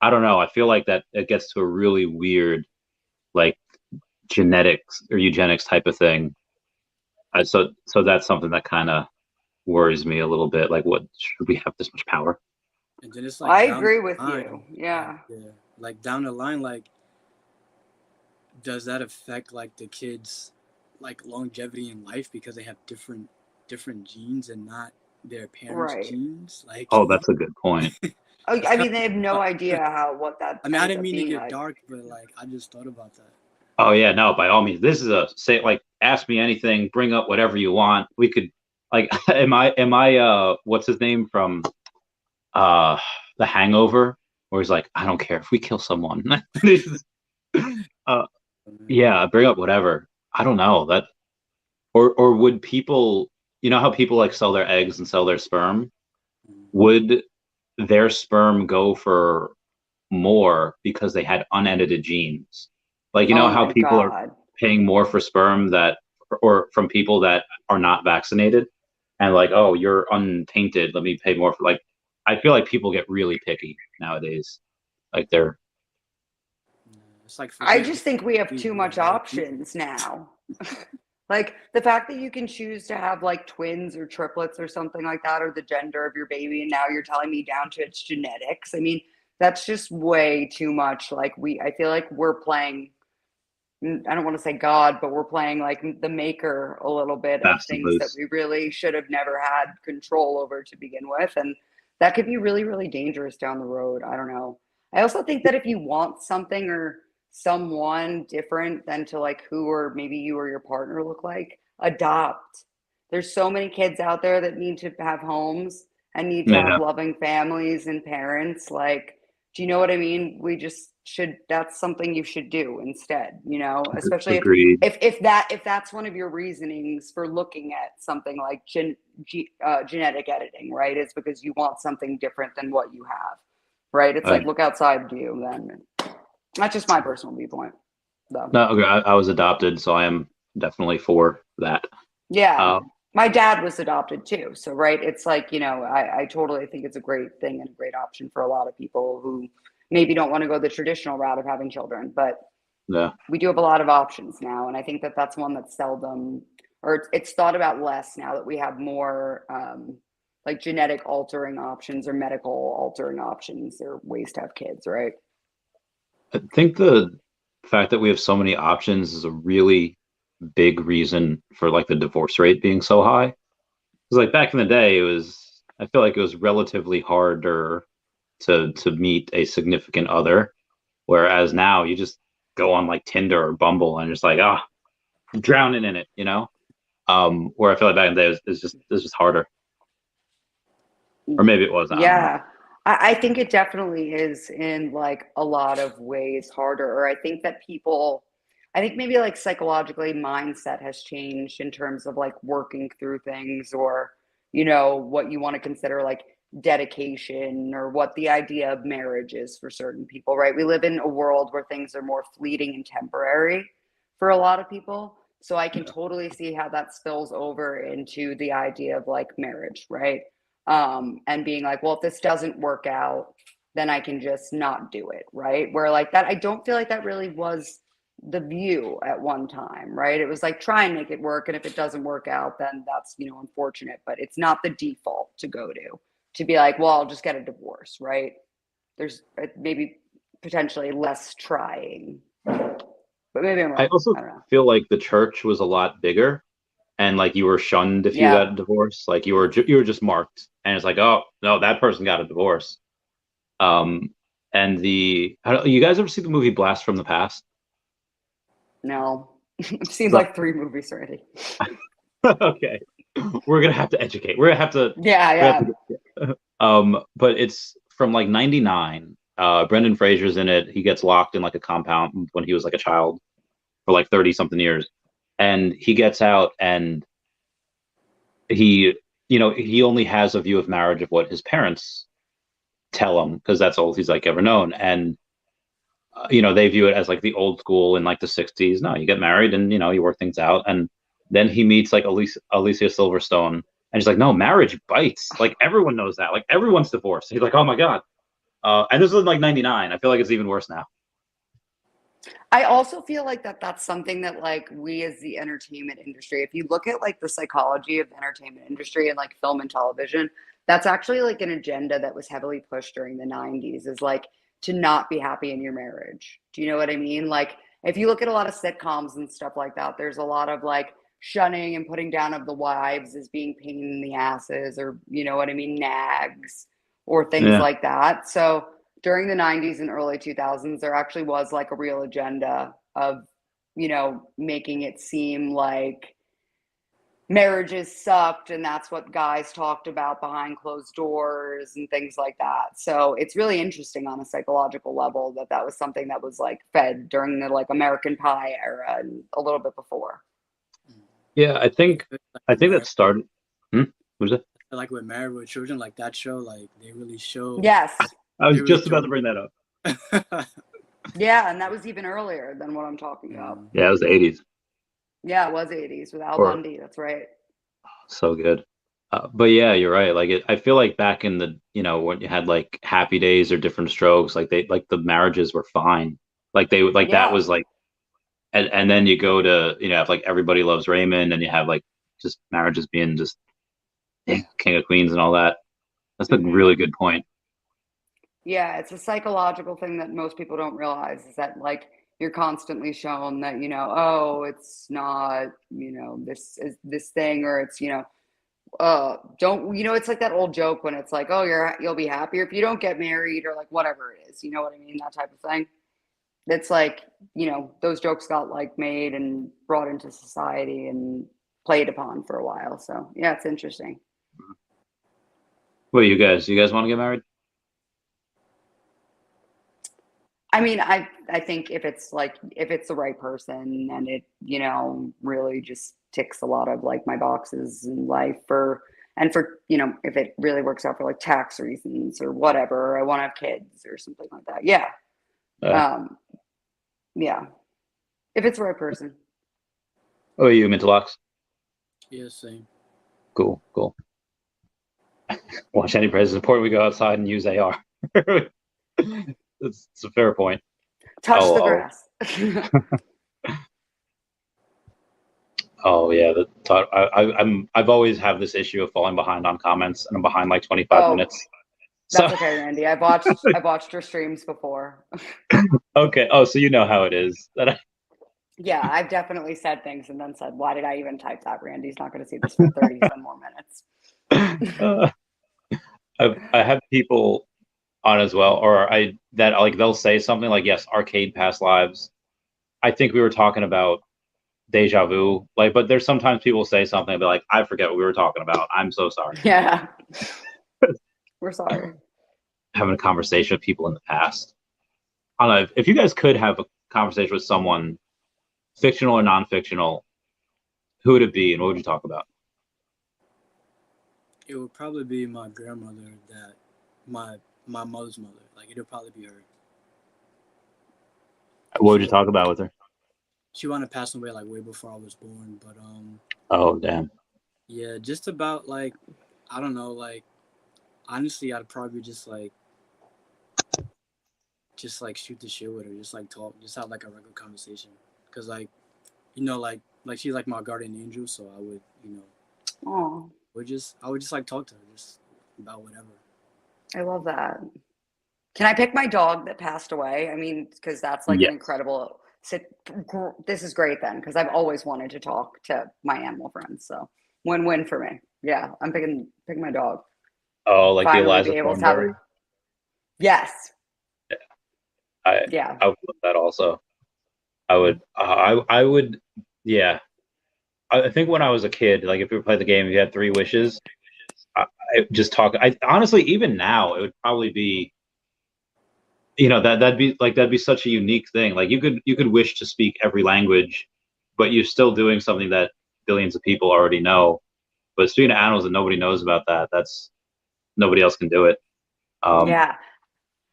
I don't know. I feel like that it gets to a really weird like genetics or eugenics type of thing. So that's something that kind of worries me a little bit. Like, what should we have this much power? And then it's like I down agree the with line, you. Yeah. like down the line, like does that affect like the kids like longevity in life because they have different genes and not their parents' Right. genes? Like, Oh, that's a good point. I mean, they have no idea what that I mean, I ends didn't up mean to being get like. dark, but like I just thought about that. Oh yeah, no, by all means. This is ask me anything, bring up whatever you want. We could like am I what's his name from uh The Hangover, where he's like, I don't care if we kill someone. uh yeah, bring up whatever. I don't know. That or would people, you know how people like sell their eggs and sell their sperm? Would their sperm go for more because they had unedited genes. Like, you know Oh how my people are God. paying more for sperm that, or from people that are not vaccinated, and like, oh, you're untainted, let me pay more for, like, I feel like people get really picky nowadays. Like they're It's like I forget just think we have too much like, options now. Like the fact that you can choose to have like twins or triplets or something like that, or the gender of your baby, and now you're telling me down to its genetics. I mean, that's just way too much. Like I feel like we're playing, I don't want to say God, but we're playing like the maker a little bit of fast and things that loose. we really should have never had control over to begin with. And that could be really, really dangerous down the road. I don't know. I also think that if you want something or someone different than to like who or maybe you or your partner look like, adopt. There's so many kids out there that need to have homes and need to have Yeah, loving families and parents. Like, do you know what I mean? We just should, that's something you should do instead, you know, especially agreed. if that's one of your reasonings for looking at something like genetic editing, right? It's because you want something different than what you have, right? It's I, like look outside you then. That's just my personal viewpoint, though. no, okay, I was adopted, so I am definitely for that. Yeah. Uh, My dad was adopted too. So, right. It's like, you know, I totally think it's a great thing and a great option for a lot of people who maybe don't want to go the traditional route of having children. But yeah, we do have a lot of options now. And I think that that's one that's seldom, or it's thought about less now that we have more like genetic altering options or medical altering options or ways to have kids, right? I think the fact that we have so many options is a really big reason for like the divorce rate being so high. Because like back in the day, it was, I feel like it was relatively harder to meet a significant other, whereas now you just go on like Tinder or Bumble and just like, ah, drowning in it, you know. Where I feel like back in the day it's just harder, or maybe it was, I don't know. Yeah, I think it definitely is in like a lot of ways harder. Or I think that people, I think maybe like psychologically, mindset has changed in terms of like working through things or, you know, what you want to consider like dedication or what the idea of marriage is for certain people, right? We live in a world where things are more fleeting and temporary for a lot of people. So I can Yeah. totally see how that spills over into the idea of like marriage, right? And being like, well, if this doesn't work out, then I can just not do it, right? Where like that, I don't feel like that really was the view at one time, right? It was like try and make it work, and if it doesn't work out, then that's, you know, unfortunate, but it's not the default to go to be like, well, I'll just get a divorce, right? There's maybe potentially less trying, but maybe I'm I wrong. also I don't know. feel like the church was a lot bigger, and like you were shunned if you Yeah. got a divorce. Like you were just marked, and it's like, oh no, that person got a divorce. Um, and I don't, you guys ever see the movie Blast from the Past? No, I've seen So, like 3 movies already. okay, we're gonna have to educate. We're gonna have to. Yeah, We're gonna yeah. have to but it's from like '99. Brendan Fraser's in it. He gets locked in like a compound when he was like a child for like 30 something years, and he gets out, and he, you know, he only has a view of marriage of what his parents tell him, because that's all he's like ever known. And you know, they view it as like the old school in like the '60s. No, you get married and you know you work things out. And then he meets like Alicia Silverstone, and he's like, no, marriage bites. Like everyone knows that. Like everyone's divorced. He's like, oh my god. And this was like '99. I feel like it's even worse now. I also feel like that's something that like we as the entertainment industry, if you look at like the psychology of the entertainment industry and like film and television, that's actually like an agenda that was heavily pushed during the 90s is like to not be happy in your marriage. Do you know what I mean? Like if you look at a lot of sitcoms and stuff like that, there's a lot of like shunning and putting down of the wives as being pain in the asses or you know what I mean, nags or things Yeah. like that. So during the 90s and early 2000s, there actually was like a real agenda of, you know, making it seem like marriages sucked and that's what guys talked about behind closed doors and things like that. So it's really interesting on a psychological level that that was something that was like fed during the like American Pie era and a little bit before. Yeah, I Like think that Married, started. Hmm? What was it? like with Married with Children, like that show, like they really showed, Yes. I they was really just about showed to bring that up. Yeah, and that was even earlier than what I'm talking about. Yeah, it was the 80s. Yeah, it was 80s with Al Or Bundy. That's right. so good. But yeah, you're right. Like I feel like back in the, when you had like Happy Days or Different Strokes, like the marriages were fine. Like they like that Yeah. was like, and then you go to, have like Everybody Loves Raymond, and you have like just marriages being just King of Queens and all that. That's a really good point. Yeah, it's a psychological thing that most people don't realize is that like you're constantly shown that, oh, it's not, this is this thing, or it's, don't, it's like that old joke when it's like, oh, you'll be happier if you don't get married, or like whatever it is, you know what I mean? That type of thing. It's like, those jokes got like made and brought into society and played upon for a while. So yeah, it's interesting. What do you guys want to get married? I mean, I think if it's the right person and it, really just ticks a lot of like my boxes in life if it really works out for like tax reasons or whatever, I want to have kids or something like that. Yeah. Yeah. If it's the right person. Oh, you Mintalocks? Yeah, same. Cool. Watch any president report. We go outside and use AR. It's a fair point. Touch the grass. Oh yeah, I've always have this issue of falling behind on comments, and I'm behind like 25 minutes. That's okay, Randy. I've watched your streams before. Okay. Oh, so you know how it is. Yeah, I've definitely said things and then said, "Why did I even type that?" Randy's not going to see this for 30 some more minutes. I have people on as well, or they'll say something like, "Yes, arcade past lives." I think we were talking about deja vu, but there's sometimes people say something and be like, "I forget what we were talking about. I'm so sorry." Yeah, we're sorry. Having a conversation with people in the past. I don't know if you guys could have a conversation with someone, fictional or non-fictional, who would it be, and what would you talk about? It would probably be my grandmother, my mother's mother. Like it'll probably be her. What would you talk about with her? She wanted to pass away like way before I was born, but Oh damn. Yeah, just about like, I don't know, like honestly, I'd probably just like shoot the shit with her, just like talk, just have like a regular conversation, cause like, like she's like my guardian angel, so I would, Oh. I would just like talk to her just about whatever. I love that. Can I pick my dog that passed away? I mean, because that's like an incredible. This is great then, because I've always wanted to talk to my animal friends. So win-win for me. Yeah, I'm picking my dog. Oh, like finally the Eliza be able Thornberry? to Yes. Yeah. I would love that also. I would. Yeah. I think when I was a kid, like if we played the game, you had 3 wishes. I just talk. I honestly, even now, it would probably be, that'd be such a unique thing. Like you could wish to speak every language, but you're still doing something that billions of people already know. But speaking of animals that nobody knows about, that's nobody else can do it. Yeah.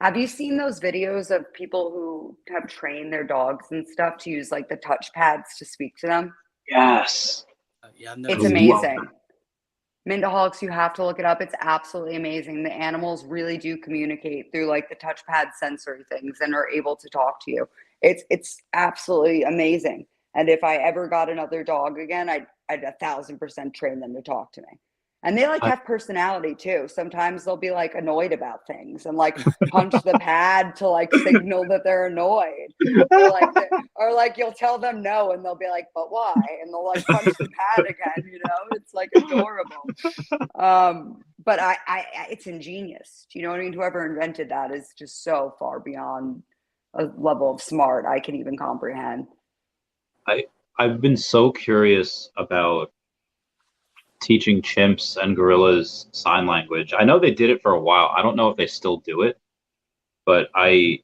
Have you seen those videos of people who have trained their dogs and stuff to use like the touch pads to speak to them? Yes. Yeah, I've never It's amazing. Mintaholics, you have to look it up. It's absolutely amazing. The animals really do communicate through like the touchpad sensory things and are able to talk to you. It's absolutely amazing. And if I ever got another dog again, I'd 1,000% train them to talk to me. And they like have personality too. Sometimes they'll be like annoyed about things and like punch the pad to like signal that they're annoyed. Or like you'll tell them no and they'll be like, but why? And they'll like punch the pad again, It's like adorable. But I it's ingenious. Do you know what I mean? Whoever invented that is just so far beyond a level of smart I can even comprehend. I've been so curious about teaching chimps and gorillas sign language. I know they did it for a while. I don't know if they still do it, but I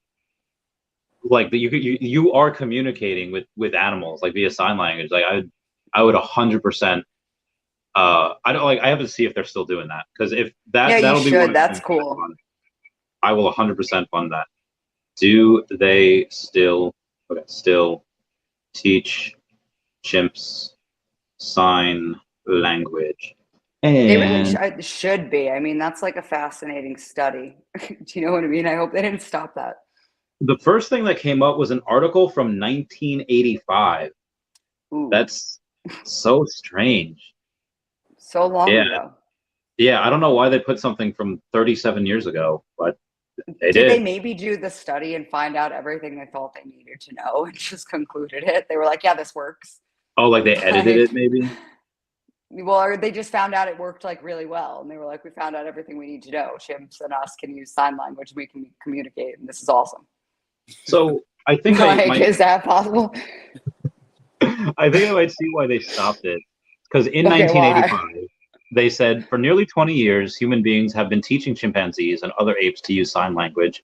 like that you are communicating with animals like via sign language. Like I would 100%. I don't like. I have to see if they're still doing that, because if that yeah, that'll you be should. That's cool. I will 100% fund that. Do they still teach chimps sign language? They really And should be. I mean, that's like a fascinating study. Do you know what I mean? I hope they didn't stop that. the first thing that came up was an article from 1985. Ooh, That's so strange. so long Yeah, ago. yeah. I don't know why they put something from 37 years ago, but they Did they did. maybe do the study and find out everything they thought they needed to know and just concluded it? They were like, yeah, this works. Oh, like they edited Like, it, maybe? well, or they just found out it worked like really well. And they were like, we found out everything we need to know. Chimps and us can use sign language. We can communicate. And this is awesome. So I think I Like, might, is that possible? I think I might see why they stopped it. Because in Okay, 1985, why? they said for nearly 20 years, human beings have been teaching chimpanzees and other apes to use sign language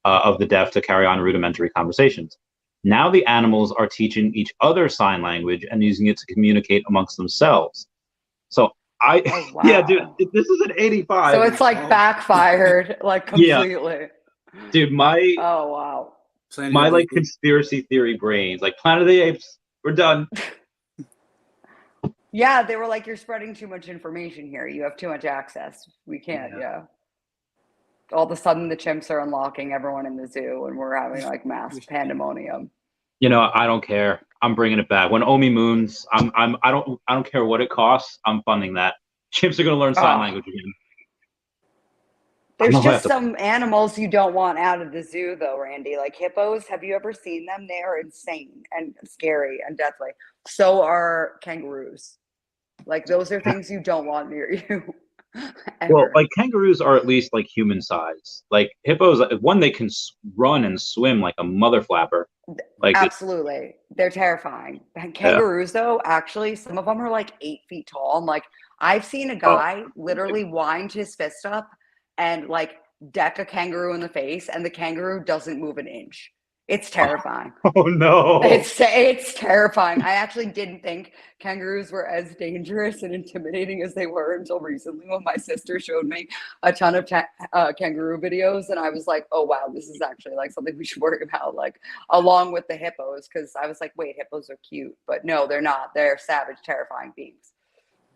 of the deaf to carry on rudimentary conversations. Now the animals are teaching each other sign language and using it to communicate amongst themselves. So Oh, yeah, dude, wow. this is an So 85. it's like backfired, like Yeah, completely. dude, my Oh, wow. Planet my of the like conspiracy theory brains, like Planet of the Apes, we're done. Yeah, they were like, you're spreading too much information here. You have too much access. We can't, Yeah. yeah. All of a sudden, the chimps are unlocking everyone in the zoo, and we're having like mass pandemonium. You know, I don't care. I'm bringing it back. When Omi moons, I don't care what it costs. I'm funding that. Chimps are gonna learn sign Oh, language again. I don't there's know if I have just to. some animals you don't want out of the zoo, though, Randy. Like hippos. Have you ever seen them? They are insane and scary and deathly. So are kangaroos. Like those are things you don't want near you Well, ever. like kangaroos are at least like human size. Like hippos, one they can run and swim like a mother flapper. Like Absolutely. They're terrifying. And yeah. kangaroos, though, actually, some of them are like 8 feet tall. And like, I've seen a Oh. guy literally wind his fist up and like deck a kangaroo in the face, and the kangaroo doesn't move an inch. It's terrifying. Oh no. It's terrifying. I actually didn't think kangaroos were as dangerous and intimidating as they were until recently when my sister showed me a ton of kangaroo videos, and I was like, oh wow, this is actually like something we should worry about, like along with the hippos, because I was like, wait, hippos are cute, but no, they're not. They're savage, terrifying beings.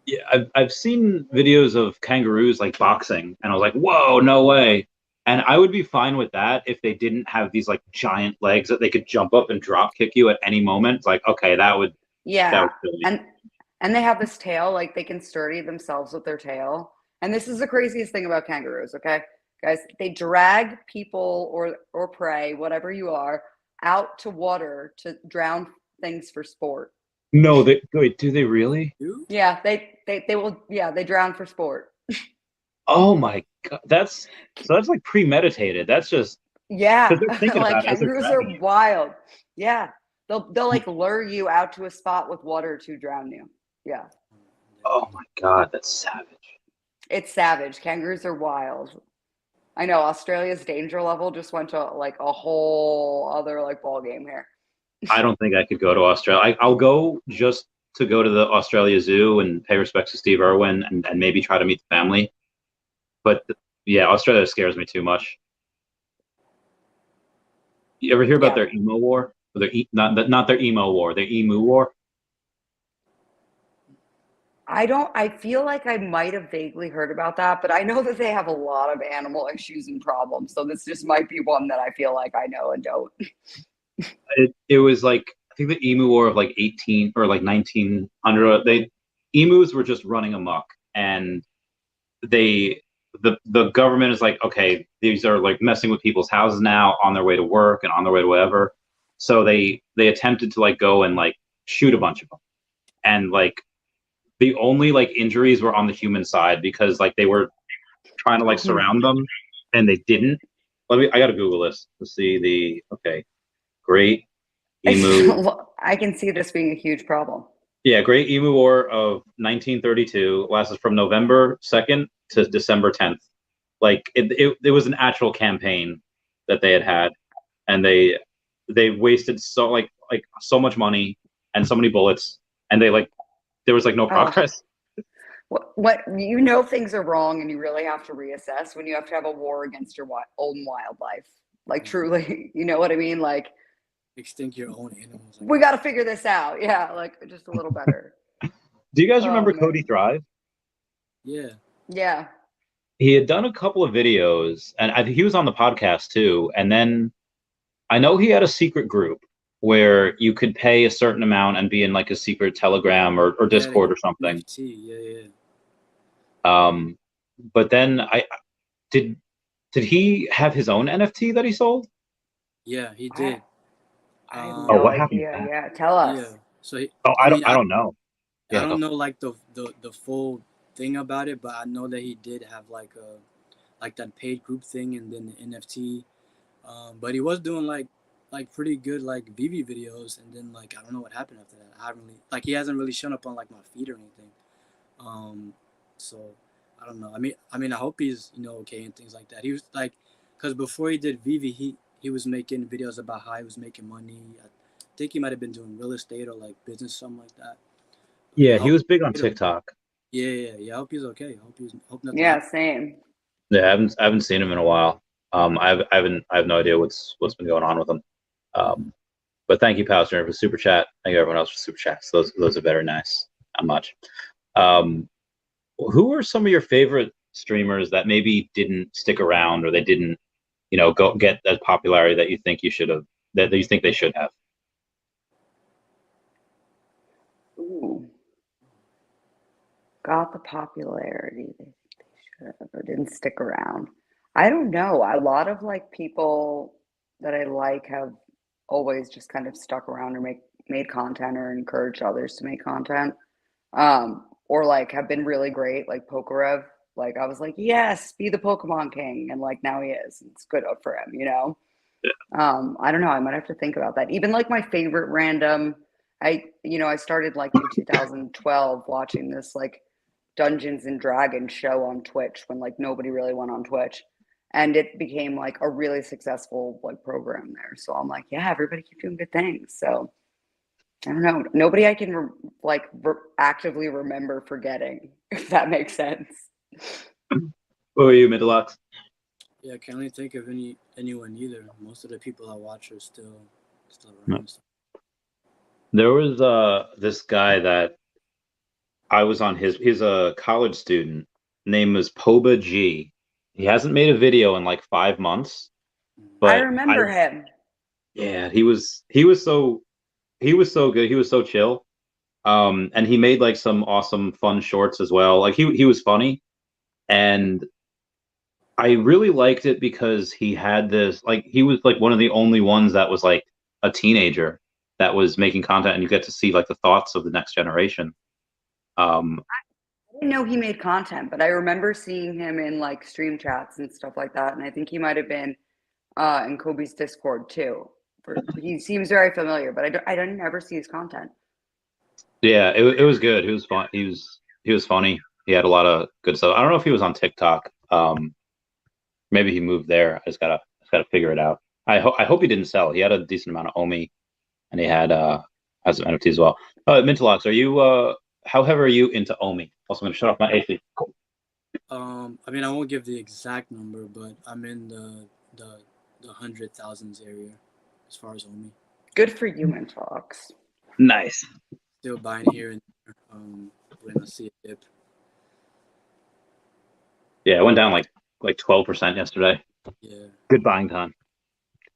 Yeah, I've seen videos of kangaroos like boxing, and I was like, whoa, no way. And I would be fine with that if they didn't have these like giant legs that they could jump up and drop kick you at any moment. It's like, okay, that Yeah, would kill me. and they have this tail, like they can sturdy themselves with their tail. And this is the craziest thing about kangaroos, okay? Guys, they drag people or prey, whatever you are, out to water to drown things for sport. No, they wait, do they really? zoo? Yeah, they will, yeah, they drown for sport. Oh my God, that's like premeditated. That's just because Yeah, they're thinking like about it as they're kangaroos are dragging wild. Yeah. They'll you. like lure you out to a spot with water to drown you. Yeah. Oh my God, that's savage. It's savage. Kangaroos are wild. I know Australia's danger level just went to like a whole other like ball game here. I don't think I could go to Australia. I'll go just to go to the Australia Zoo and pay respects to Steve Irwin and maybe try to meet the family. But yeah, Australia scares me too much. You ever hear about Yeah. their emo war? Or not their emo war, their emu war? I feel like I might have vaguely heard about that, but I know that they have a lot of animal issues and problems. So this just might be one that I feel like I know and don't. It was like I think the emu war of like 18 or like 1900. Emus were just running amok, and they the government is like, okay, these are like messing with people's houses now on their way to work and on their way to whatever. So they attempted to like go and like shoot a bunch of them, and like the only like injuries were on the human side because like they were trying to like surround them and they didn't. I gotta Google this to see okay. Great Emu. I can see this being a huge problem. Yeah, Great Emu War of 1932 lasted from November 2nd to December 10th. Like it was an actual campaign that they had, and they wasted so much money and so many bullets, and there was like no Oh, progress. what you know things are wrong and you really have to reassess when you have to have a war against your own wildlife. Like truly, you know what I mean? Like Extinct your own animals. we got to figure this out. Yeah, like just a little better. Do you guys Oh remember Cody man. Thrive? Yeah. Yeah. He had done a couple of videos, and he was on the podcast too. And then I know he had a secret group where you could pay a certain amount and be in like a secret Telegram or Yeah, Discord or something. NFT. Yeah. But then did did he have his own NFT that he sold? Yeah, he did. I have Oh, no what happened to idea. that? Yeah, tell us. Yeah. So he, Oh, I mean, I don't know. I Yeah, don't know like the full thing about it, but I know that he did have like that paid group thing and then the NFT. But he was doing like pretty good like Veve videos, and then like I don't know what happened after that. I haven't really he hasn't really shown up on like my feed or anything. So I don't know. I mean I hope he's okay and things like that. He was like, because before he did Veve, he was making videos about how he was making money. I think he might have been doing real estate or like business, something like that. yeah, he was big on TikTok. Yeah. I hope he's okay. Hope nothing. Yeah, same. Yeah, I haven't seen him in a while. I have no idea what's been going on with him. But thank you, Pastor, for super chat. Thank you, everyone else, for super chats. Those are very nice. Not much. Who are some of your favorite streamers that maybe didn't stick around, or they didn't, go get that popularity that you think you should have, that you think they should have? Ooh. Got the popularity they should have or didn't stick around. I don't know. A lot of like people that I like have always just kind of stuck around or made content or encouraged others to make content. Or like have been really great, like Pokerev. Like I was like, yes, be the Pokemon King, and like now he is. It's good for him, I don't know. I might have to think about that. Even like my favorite random, I started like in 2012 watching this like Dungeons and Dragons show on Twitch when like nobody really went on Twitch, and it became like a really successful like program there. So I'm like, yeah, everybody keep doing good things. So I don't know. Nobody I can actively remember forgetting, if that makes sense. Who are you, Middlelox? Yeah, I can't really think of anyone either. Most of the people I watch are still around. There was this guy that I was on he's a college student. Name is Poba G. He hasn't made a video in like 5 months, I but remember him. yeah, he was so good. He was so chill. And he made like some awesome fun shorts as well. Like he was funny, and I really liked it because he had this, like, he was like one of the only ones that was like a teenager that was making content, and you get to see like the thoughts of the next generation. I didn't know he made content, but I remember seeing him in like stream chats and stuff like that. And I think he might have been in Kobe's Discord too. He seems very familiar, but I didn't ever see his content. Yeah, it was good. He was fun. He was funny. He had a lot of good stuff. I don't know if he was on TikTok. Maybe he moved there. I just gotta figure it out. I hope he didn't sell. He had a decent amount of Omi, and he had has some NFTs as well. Mintalox, are you how heavy are you into Omi? Also, I'm gonna shut off my AC. Cool. I mean, I won't give the exact number, but I'm in the 100,000s area as far as Omi. Good for you, Mintalox. Nice. Still buying here and there when I see a dip. Yeah, it went down like 12% yesterday. Yeah. Good buying time.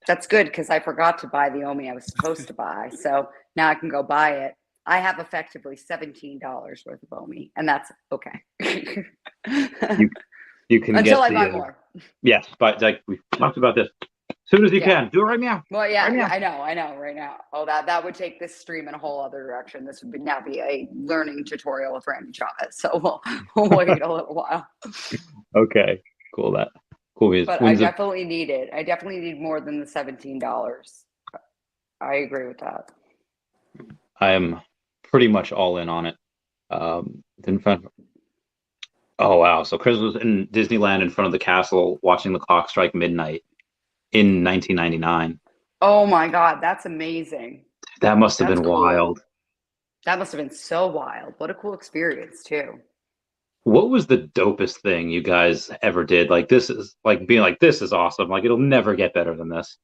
That's good because I forgot to buy the Omi I was supposed to buy. So now I can go buy it. I have effectively $17 worth of Omi, and that's okay. You can until get I buy more. Yes, but like we talked about this. As soon as you can, do it right now. Well, yeah, right now. I know, right now. Oh, that would take this stream in a whole other direction. This would now be a learning tutorial with Randy Chavez. So we'll wait a little while. Okay, cool. But I definitely need it. I definitely need more than the $17. I agree with that. I am pretty much all in on it. Didn't find. Oh wow! So Chris was in Disneyland in front of the castle, watching the clock strike midnight in 1999. Oh my God, that's amazing. That must have been cool. wild. That must have been so wild. What a cool experience too. What was the dopest thing you guys ever did? Like this is like being like this is awesome. Like it'll never get better than this.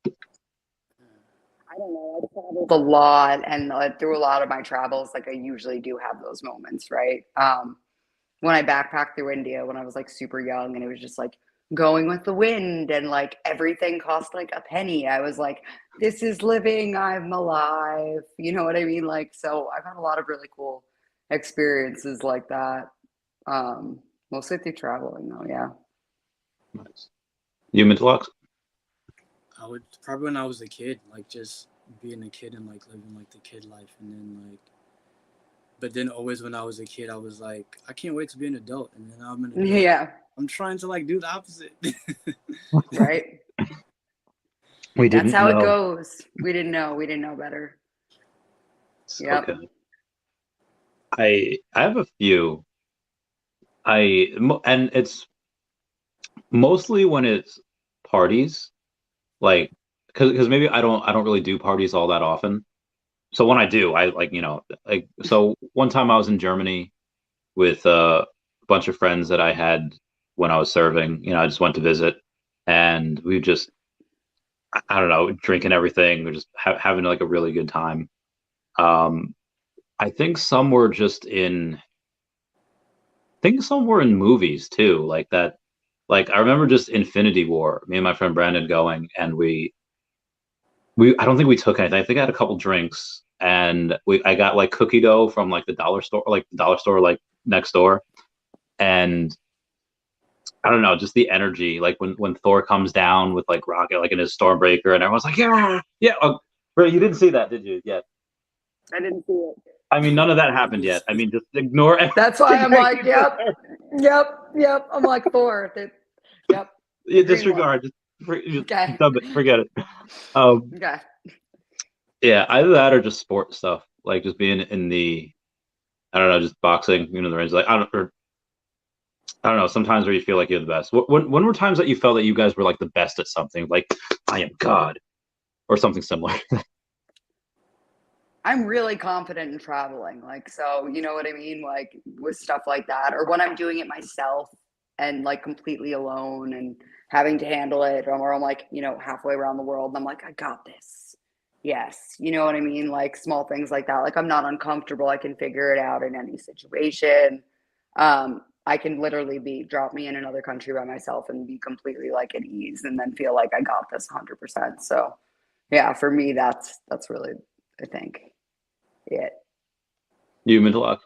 I don't know. I traveled a lot, and through a lot of my travels, like I usually do have those moments, right? When I backpacked through India when I was like super young, and it was just like going with the wind, and like everything cost like a penny. I was like, this is living, I'm alive. You know what I mean? Like, so I've had a lot of really cool experiences like that. Um, Mostly through traveling though, yeah. Nice. You Mintelux? I would probably when I was a kid, like just being a kid and like living like the kid life, and then like, but then always when I was a kid, I was like, I can't wait to be an adult, and then I'm an adult. Yeah, I'm trying to like do the opposite. right. We That's didn't how it know. goes. We didn't know. We didn't know better. Yep. Okay. I have a few. And it's mostly when it's parties, like because maybe I don't really do parties all that often. So when I do, I like like so one time I was in Germany with a bunch of friends that I had when I was serving. I just went to visit, and we just I don't know drinking everything. We're just having like a really good time. Um, I think some were just in. I think some were in movies too, like that. Like I remember just Infinity War. Me and my friend Brandon going, and we I don't think we took anything. I think I had a couple drinks, and I got like cookie dough from like the dollar store like next door, and I don't know, just the energy, like when Thor comes down with like Rocket like in his Stormbreaker, and everyone's like, yeah, yeah. Oh, bro, you didn't see that, did you? Yet? I didn't see it. I mean, none of that happened yet. I mean, just ignore That's why I'm everything. like, yep, yep. I'm like Thor. Yep. Yeah, The green one. disregard. Just Okay. dump it. Forget it. Um, Okay. yeah, either that or just sport stuff, like just being in the, I don't know, just boxing, the range. Like I don't know. Sometimes where you feel like you're the best. When were times that you felt that you guys were like the best at something, like I am God, or something similar? I'm really confident in traveling. Like, so, you know what I mean? Like, with stuff like that, or when I'm doing it myself and like completely alone and having to handle it, or I'm like, halfway around the world and I'm like, I got this. Yes. You know what I mean? Like, small things like that. Like, I'm not uncomfortable. I can figure it out in any situation. I can literally drop me in another country by myself and be completely like at ease and then feel like I got this 100%. So, yeah, for me, that's really, I think, it. You Mintalok.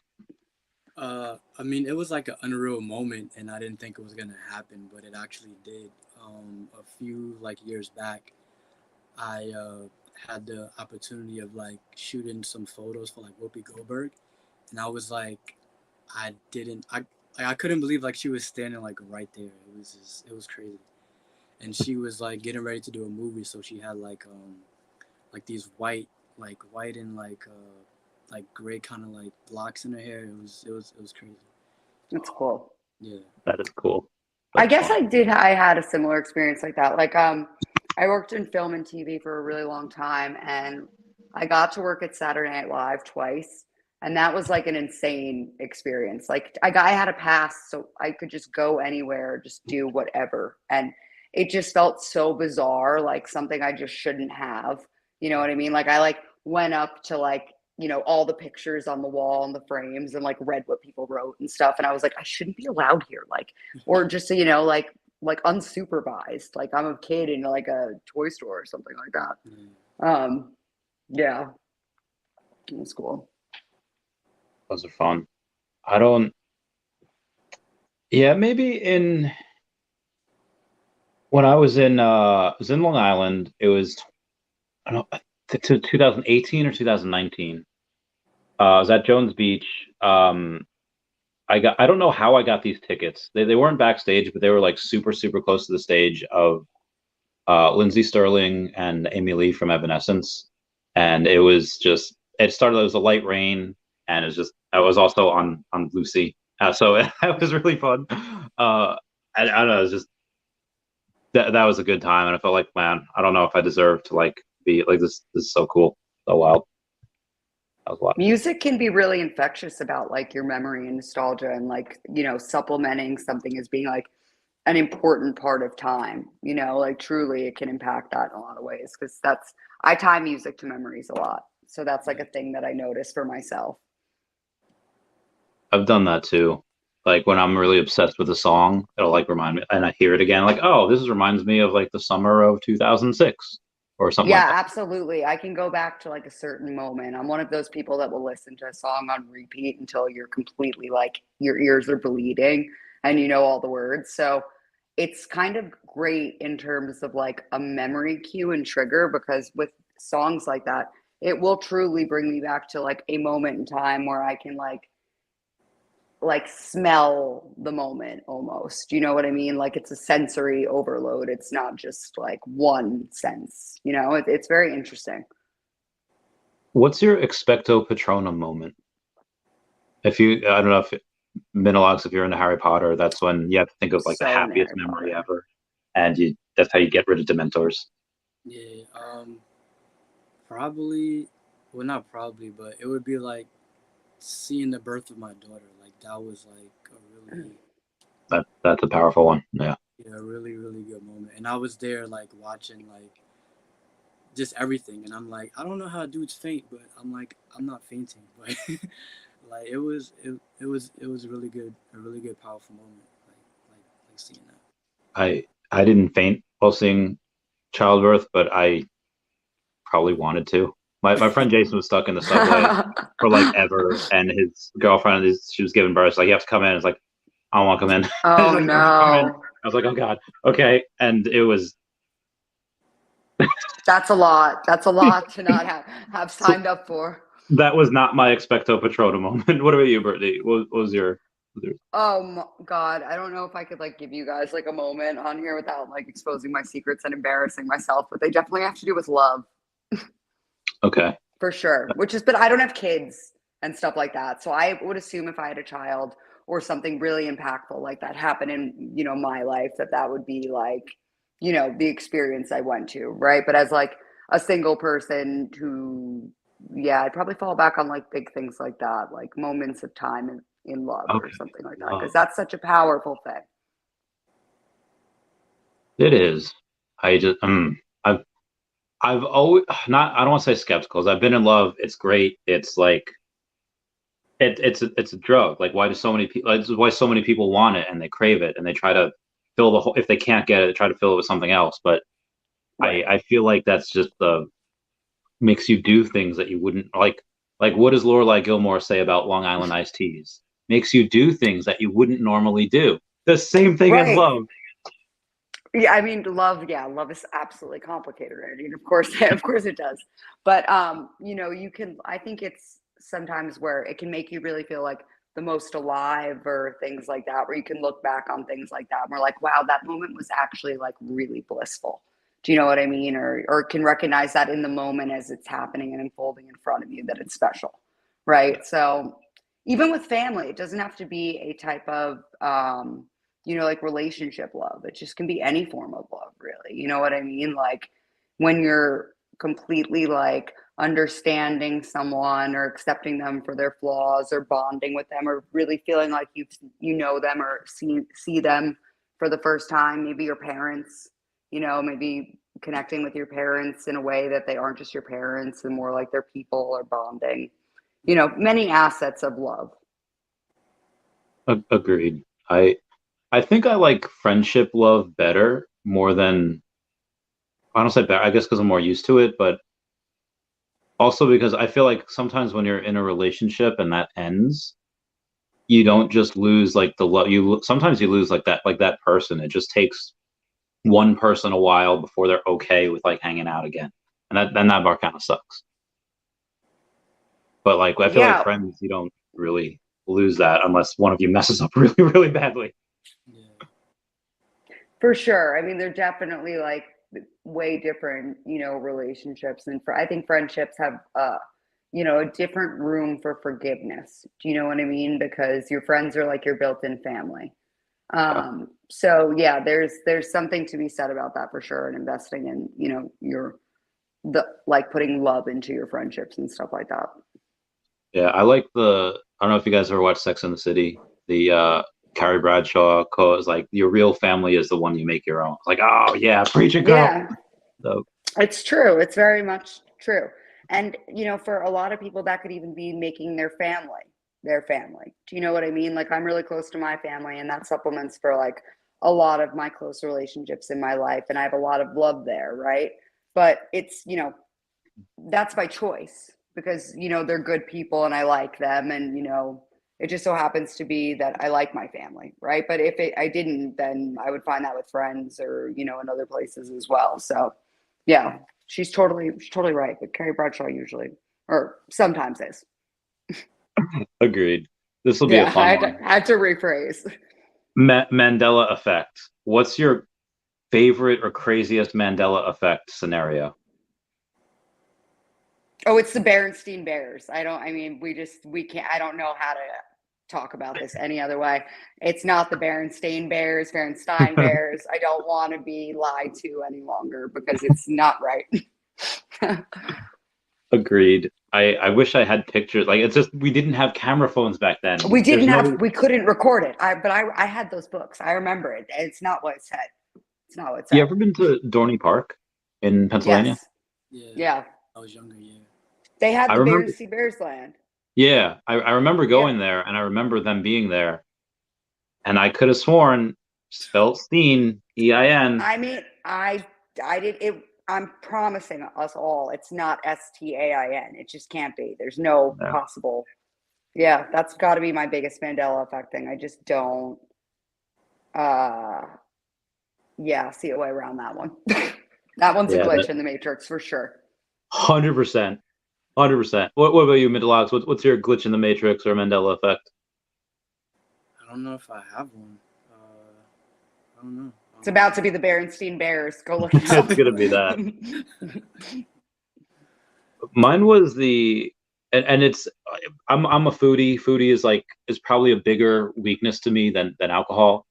I mean, it was like an unreal moment, and I didn't think it was gonna happen, but it actually did. A few like years back, I had the opportunity of like shooting some photos for like Whoopi Goldberg, and I was like, I couldn't believe like she was standing like right there. It was crazy, and she was like getting ready to do a movie, so she had like these white and like gray kind of like blocks in her hair. It was crazy. That's cool. Yeah. That is cool. I That's guess fun. I had a similar experience like that. Like, I worked in film and TV for a really long time, and I got to work at Saturday Night Live twice, and that was like an insane experience. Like, I had a pass, so I could just go anywhere, just do whatever, and it just felt so bizarre, like something I just shouldn't have. You know what I mean? Like, I like went up to like all the pictures on the wall and the frames and like read what people wrote and stuff, and I was like, I shouldn't be allowed here. Like, or just so like unsupervised, like I'm a kid in like a toy store or something like that. Yeah, it's cool. Those are fun. I don't. Yeah, maybe in when I was in Long Island. It was I don't know to 2018 or 2019. I was at Jones Beach. I don't know how I got these tickets. They weren't backstage, but they were like super super close to the stage of Lindsey Sterling and Amy Lee from Evanescence, and it started. It was a light rain, and I was also on Lucy, so it was really fun. I don't know, it was just that was a good time, and I felt like, man, I don't know if I deserve to like be like this. This is so cool, so wild. That was a lot of fun. Music can be really infectious about like your memory and nostalgia and like, supplementing something as being like an important part of time, like truly it can impact that in a lot of ways because I tie music to memories a lot. So that's like a thing that I notice for myself. I've done that too. Like when I'm really obsessed with a song, it'll like remind me, and I hear it again, like, oh, this reminds me of like the summer of 2006 or something like Yeah, that. absolutely. I can go back to like a certain moment. I'm one of those people that will listen to a song on repeat until you're completely like your ears are bleeding and you know all the words. So it's kind of great in terms of like a memory cue and trigger because with songs like that, it will truly bring me back to like a moment in time where I can like smell the moment almost. You know what I mean? Like it's a sensory overload. It's not just like one sense, it's very interesting. What's your expecto patronum moment? If you, I don't know if Minilogs, if you're into Harry Potter, that's when you have to think of like the So in happiest Harry memory Potter. ever, and that's how you get rid of Dementors. Yeah, probably, well, not probably, but it would be like seeing the birth of my daughter. Like that was like a really, That's a powerful one. Yeah. yeah, really, really good moment. And I was there like watching like just everything, and I'm like, I don't know how dudes faint, but I'm like, I'm not fainting, but like it was a really good, powerful moment, like seeing that. I didn't faint while seeing childbirth, but I probably wanted to. My friend Jason was stuck in the subway for like ever, and his girlfriend she was giving birth. She's like, you have to come in. It's like, I don't want to come in. She's Oh like, you have to come in. no. I was like, oh god, okay. And it was That's a lot. That's a lot to not have so signed up for. that was not my expecto patronum moment. What about you, Brittany? What was your? God, I don't know if I could like give you guys like a moment on here without like exposing my secrets and embarrassing myself, but they definitely have to do with love. Okay. For sure. But I don't have kids and stuff like that. So I would assume if I had a child or something really impactful like that happened in, my life, that would be like, the experience I went to. Right. But as like a single person who, yeah, I'd probably fall back on like big things like that, like moments of time in love or Okay. something like that. Love. Cause that's such a powerful thing. It is. I just I've always not. I don't want to say skeptical. 'Cause I've been in love. It's great. It's like it's a drug. Like why do so many people? Like, why so many people want it and they crave it and they try to fill the hole. If they can't get it, they try to fill it with something else. But Right. I feel like that's just the makes you do things that you wouldn't like. Like what does Lorelai Gilmore say about Long Island iced teas? Makes you do things that you wouldn't normally do. The same thing as Right. love. Yeah, I mean, love is absolutely complicated, right? And of course, of course it does. But I think it's sometimes where it can make you really feel like the most alive or things like that, where you can look back on things like that and we're like, wow, that moment was actually like really blissful. Do you know what I mean? Or can recognize that in the moment as it's happening and unfolding in front of you that it's special. Yeah. Right. So even with family, it doesn't have to be a type of like relationship love. It just can be any form of love, really. You know what I mean? Like when you're completely like understanding someone or accepting them for their flaws or bonding with them or really feeling like you know them or see them for the first time, maybe your parents, maybe connecting with your parents in a way that they aren't just your parents and more like they're people or bonding. Many assets of love. Agreed. I think I like friendship love better more than I don't say better. I guess because I'm more used to it, but also because I feel like sometimes when you're in a relationship and that ends, you don't just lose like the love. Sometimes you lose like that person. It just takes one person a while before they're okay with like hanging out again, and that part kind of sucks. But like I feel like Yeah, friends, you don't really lose that unless one of you messes up really really badly. Yeah. for sure. I mean, they're definitely like way different, relationships. And I think friendships have, a different room for forgiveness. Do you know what I mean? Because your friends are like your built-in family. Yeah. So yeah, there's something to be said about that for sure. And investing in, the like putting love into your friendships and stuff like that. Yeah, I like the. I don't know if you guys ever watched Sex and the City. The Carrie Bradshaw quote is like, "Your real family is the one you make your own." Like, oh yeah, preach it, girl. Yeah, So it's true. It's very much true. And, for a lot of people, that could even be making their family. Do you know what I mean? Like, I'm really close to my family, and that supplements for like a lot of my close relationships in my life. And I have a lot of love there, right? But it's, that's by choice because, they're good people and I like them. And, it just so happens to be that I like my family, right? But if I didn't, then I would find that with friends or, in other places as well. So, yeah, she's totally right. But Carrie Bradshaw usually, or sometimes is. agreed. This will be a Yeah, fun one. I had to rephrase. Mandela effect. What's your favorite or craziest Mandela effect scenario? Oh, it's the Berenstein Bears. We can't, I don't know how to talk about this any other way. It's not the Berenstein Bears, Berenstein Bears. I don't want to be lied to any longer because it's not right. Agreed. I wish I had pictures. Like, it's just we didn't have camera phones back then. We couldn't record it. I had those books. I remember it. It's not what it said. It's not what it said. You ever been to Dorney Park in Pennsylvania? Yes. Yeah. I was younger, yeah. They had the Berenstein Bears land. Yeah, I remember going there, and I remember them being there, and I could have sworn spelled Steen, E-I-N. I mean, I did it. I'm promising us all, it's not Stain. It just can't be. There's no possible. Yeah, that's got to be my biggest Mandela effect thing. I just don't. See a way around that one. That one's a glitch in the Matrix for sure. 100%. 100%. What about you, Middleox? What's your glitch in the Matrix or Mandela effect? I don't know if I have one. I don't know. It's about to be the Berenstein Bears. Go look it up. It's gonna be that. Mine was and it's I'm a foodie. Foodie is probably a bigger weakness to me than alcohol.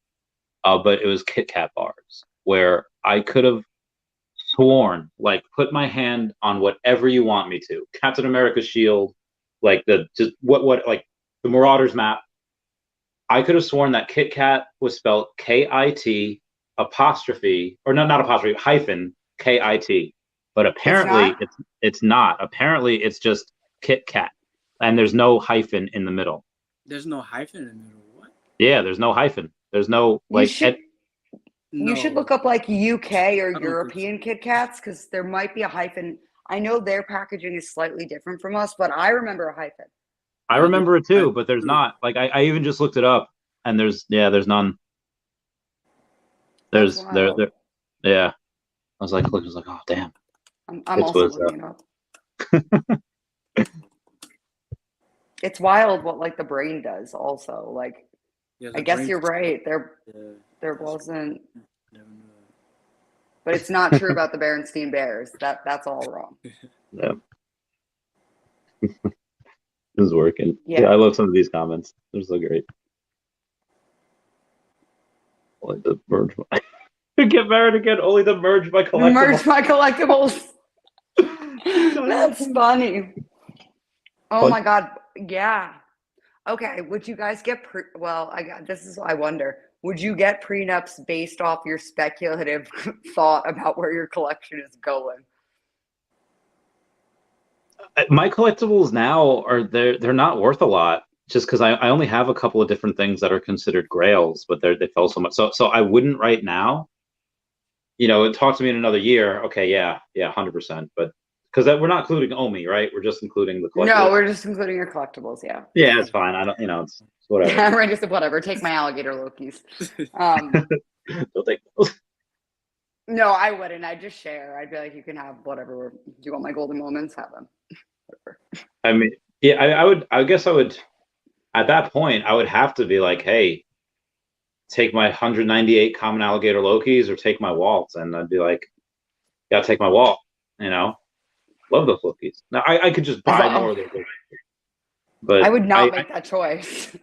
But it was Kit Kat bars where I could have sworn, like, put my hand on whatever you want me to. Captain America's shield, like the the Marauders map. I could have sworn that Kit Kat was spelled KIT apostrophe, or not apostrophe, hyphen KIT. But apparently it's not. Apparently it's just Kit Kat. And there's no hyphen in the middle. There's no hyphen in the middle. What? Yeah, there's no hyphen. There's no like. You should look up like UK or European Kit Kats because there might be a hyphen. I know their packaging is slightly different from us, but I remember a hyphen. I remember it too, but there's not. Like I even just looked it up, and there's none. There's there. Yeah, I was like, oh damn. I'm also looking it up. It's wild what like the brain does. Also, like I guess you're right. There wasn't, but it's not true about the Berenstein Bears. That's all wrong. Yeah. This is working. Yeah, I love some of these comments. They're so great. Only the merge get married again. Only the merge my collectibles. Merge my collectibles. That's funny. Oh my god. Yeah. Okay. Would you guys get I wonder. Would you get prenups based off your speculative thought about where your collection is going? My collectibles now they're not worth a lot just because I only have a couple of different things that are considered grails, but they fell so much. So I wouldn't right now. Talk to me in another year. Okay, yeah, 100%. But because we're not including Omi, right? We're just including the collectibles. No, we're just including your collectibles. Yeah. Yeah, it's fine. I don't. It's whatever. Yeah, right. Just whatever. Take my alligator Lokis. Don't take those. No, I wouldn't. I'd just share. I'd be like, you can have whatever. Do you want my golden moments? Have them. Whatever. I mean, yeah, I would. I guess I would. At that point, I would have to be like, hey, take my 198 common alligator Lokis or take my waltz, and I'd be like, yeah, take my walt. Love those Lokis. Now I could just buy more of those Lokis. But I would not make that choice.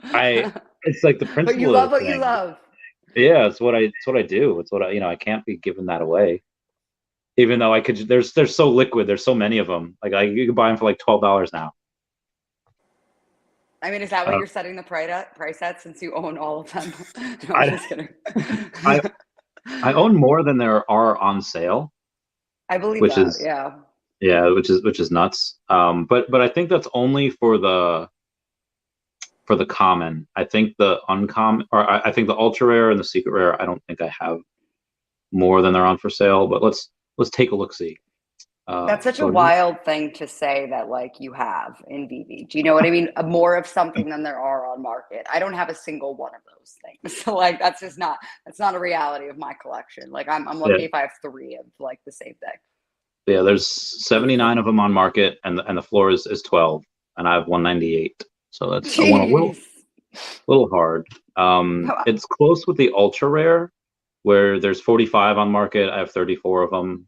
It's like the principle. But you love what you love. Yeah, it's what I do. It's what I can't be giving that away. Even though I could, they're so liquid. There's so many of them. Like you can buy them for like $12 now. I mean, is that what Uh, you're setting the price at since you own all of them? No, I'm I, just kidding. I I own more than there are on sale, I believe which that. is Yeah. yeah, which is nuts. But I think that's only for the common. I think the uncommon, or I think the ultra rare and the secret rare, I don't think I have more than they're on for sale. But let's take a look. See. That's such a Go to wild thing to say that like you have in Veve. Do you know what I mean? More of something than there are on market. I don't have a single one of those things. So like that's not a reality of my collection. Like I'm yeah, lucky if I have 3 of like the same thing. yeah. There's 79 of them on market, and the floor is 12, and I have 198. So that's I want a Jeez. little hard. No, It's close with the ultra rare, where there's 45 on market. I have 34 of them.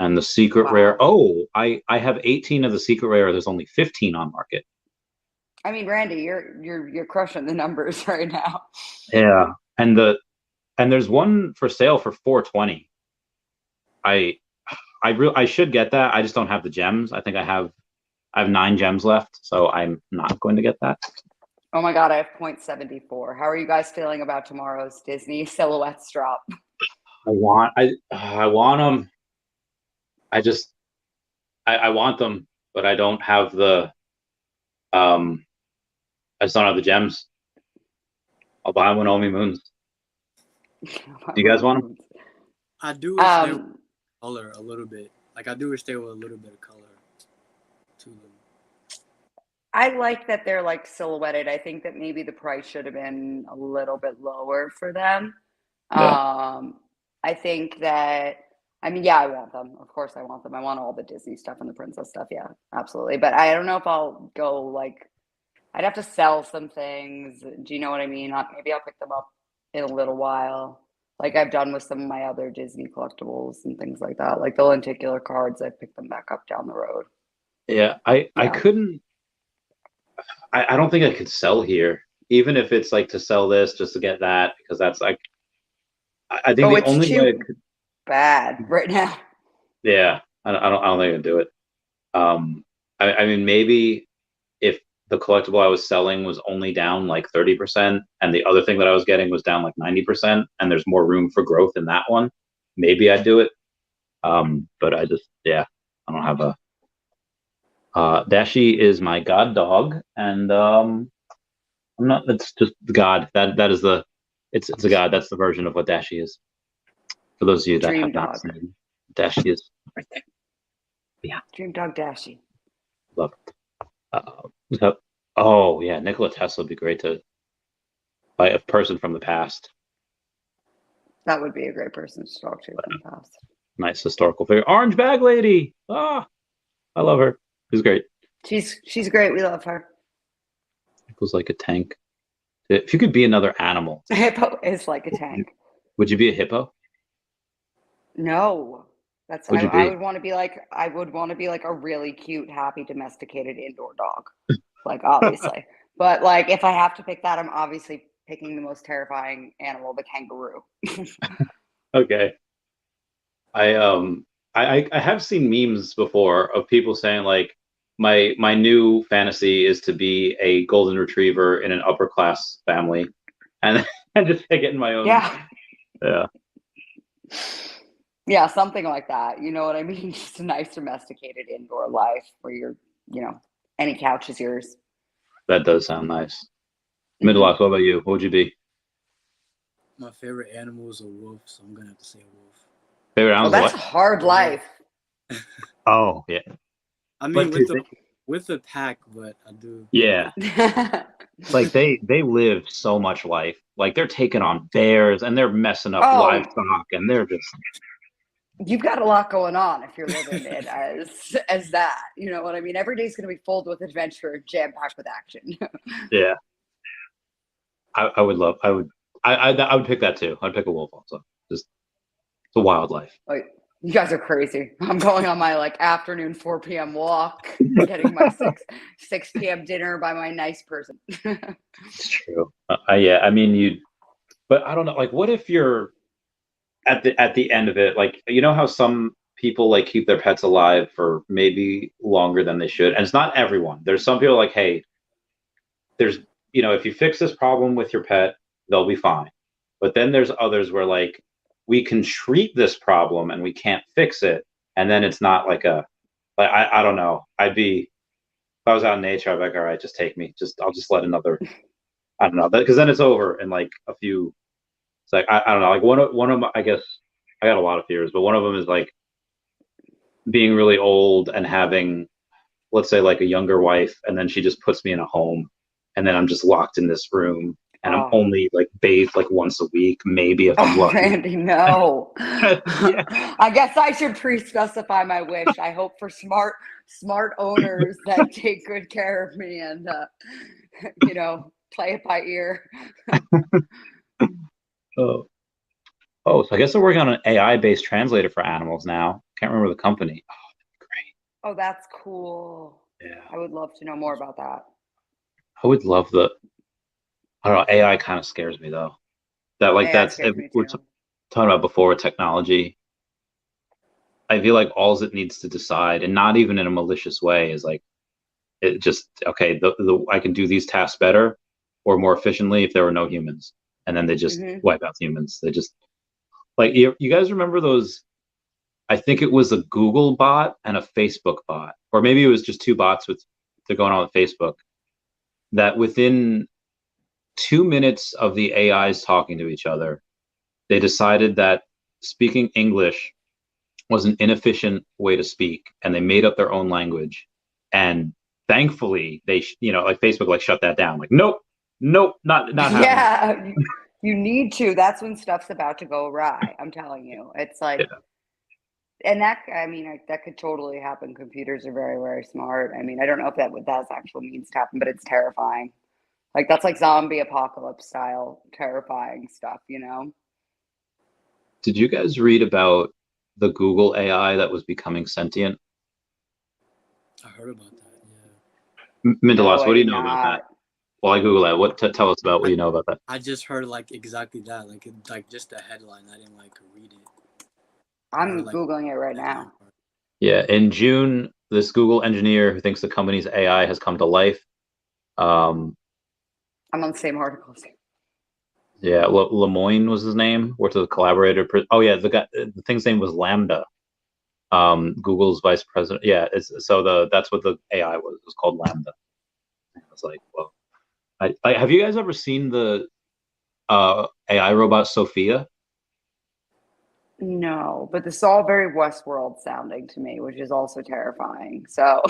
And the secret rare, wow. oh, I have 18 of the secret rare. There's only 15 on market. I mean, Randy, you're crushing the numbers right now. Yeah, and there's one for sale for 420. I I should get that. I just don't have the gems. I have 9 gems left, so I'm not going to get that. Oh my God, I have 0.74. How are you guys feeling about tomorrow's Disney silhouettes drop? I want them. I just I want them, but I don't have the um I just don't have the gems. I'll buy them when Omi Moons. Do you guys want them? I do wish they were Um, color a little bit. Like I do wish they were a little bit of color to them. I like that they're like silhouetted. I think that maybe the price should have been a little bit lower for them. Yeah. I think that, I mean, yeah, I want them. Of course, I want them. I want all the Disney stuff and the princess stuff. Yeah, absolutely. But I don't know if I'll go like, I'd have to sell some things. Do you know what I mean? Maybe I'll pick them up in a little while, like I've done with some of my other Disney collectibles and things like that. Like the lenticular cards, I picked them back up down the road. Yeah. I Yeah. couldn't I don't think I could sell here, even if it's like to sell this just to get that, because that's like I think Oh, the it's only way I too could, bad right now. yeah, I don't think I can do it. I mean maybe if the collectible I was selling was only down like 30% and the other thing that I was getting was down like 90% and there's more room for growth in that one, maybe I'd do it. But I just yeah, I don't have a Dashi is my god dog, and I'm not. It's just the god. That is the. It's a god. That's the version of what Dashi is. For those of you that Dream have not Dog. seen, Dashi is right there. Yeah, Dream Dog Dashy. love it. So, oh yeah, Nikola Tesla would be great to buy a person from the past. That would be a great person to talk to from the past. Nice historical figure. Orange bag lady. Ah, I love her. She's great. She's great. We love her. It was like a tank. If you could be another animal, A hippo is like a tank. would you be a hippo? No. That's Would you I be? would want to be like I would want to be like a really cute, happy, domesticated indoor dog. Like obviously. But like if I have to pick that, I'm obviously picking the most terrifying animal, the kangaroo. Okay. I have seen memes before of people saying like my new fantasy is to be a golden retriever in an upper class family and and just take it in my own Yeah. yeah. Yeah, something like that. You know what I mean? Just a nice domesticated indoor life where any couch is yours. That does sound nice. Mhm. Midlock, what about you? What would you be? My favorite animal is a wolf, so I'm gonna have to say a wolf. Favorite Well, animals that's a what? hard life. Oh yeah. I mean, But dude, with the pack, but I do. yeah. Like they live so much life. Like they're taking on bears and they're messing up Oh, livestock and they're just you've got a lot going on if you're living it as that. You know what I mean? Every day's going to be filled with adventure, jam packed with action. yeah. I would love I would pick that too. I'd pick a wolf also. Just it's a wildlife. Like, you guys are crazy. I'm going on my like afternoon 4 p.m. walk, getting my 6 p.m. dinner by my nice person. It's true. Yeah, I mean you but I don't know, like what if you're at the end of it, like you know how some people like keep their pets alive for maybe longer than they should. And it's not everyone. There's some people like, hey, there's, if you fix this problem with your pet, they'll be fine. But then there's others where like we can treat this problem and we can't fix it, and then it's not like I don't know. If I was out in nature, I'd be like, all right, just take me. I'll just let another. I don't know, because then it's over in like a few. It's like I don't know. Like one of my, I guess I got a lot of fears, but one of them is like being really old and having, let's say, like a younger wife, and then she just puts me in a home, and then I'm just locked in this room, and I'm only like bathed like once a week, maybe if I'm lucky. Randy, no. Yeah. I guess I should pre-specify my wish. I hope for smart owners that take good care of me and play it by ear. So I guess they're working on an AI-based translator for animals now. Can't remember the company. Oh, great. Oh, that's cool. Yeah. I would love to know more about that. I would love I don't know, AI kind of scares me though. That like AI scares me we're too. talking about before with technology. I feel like all it needs to decide, and not even in a malicious way, is like it just okay. I can do these tasks better or more efficiently if there were no humans, and then they just wipe out the humans. They just like you guys remember those? I think it was a Google bot and a Facebook bot, or maybe it was just two bots they're going on with Facebook. That within 2 minutes of the AIs talking to each other, they decided that speaking English was an inefficient way to speak, and they made up their own language. And thankfully, they, like Facebook, like shut that down. Like, nope, not happening. Yeah, you need to. That's when stuff's about to go awry. I'm telling you, it's like, and that could totally happen. Computers are very, very smart. I mean, I don't know if that's actual means to happen, but it's terrifying. Like that's like zombie apocalypse style terrifying stuff, Did you guys read about the Google AI that was becoming sentient? I heard about that. Yeah. Mandela, what do you know about that? Well, I Google that. Tell us about what you know about that. I just heard like exactly that, like just the headline. I didn't like read it. I'm Googling it right now. Yeah, in June, this Google engineer who thinks the company's AI has come to life. I'm on the same articles. Yeah, Lemoyne was his name. Worked as a collaborator. Oh yeah, the thing's name was Lambda. Google's vice president. Yeah, that's what the AI was. It was called Lambda. I was like, well, have you guys ever seen the AI robot Sophia? No, but this is all very Westworld sounding to me, which is also terrifying. So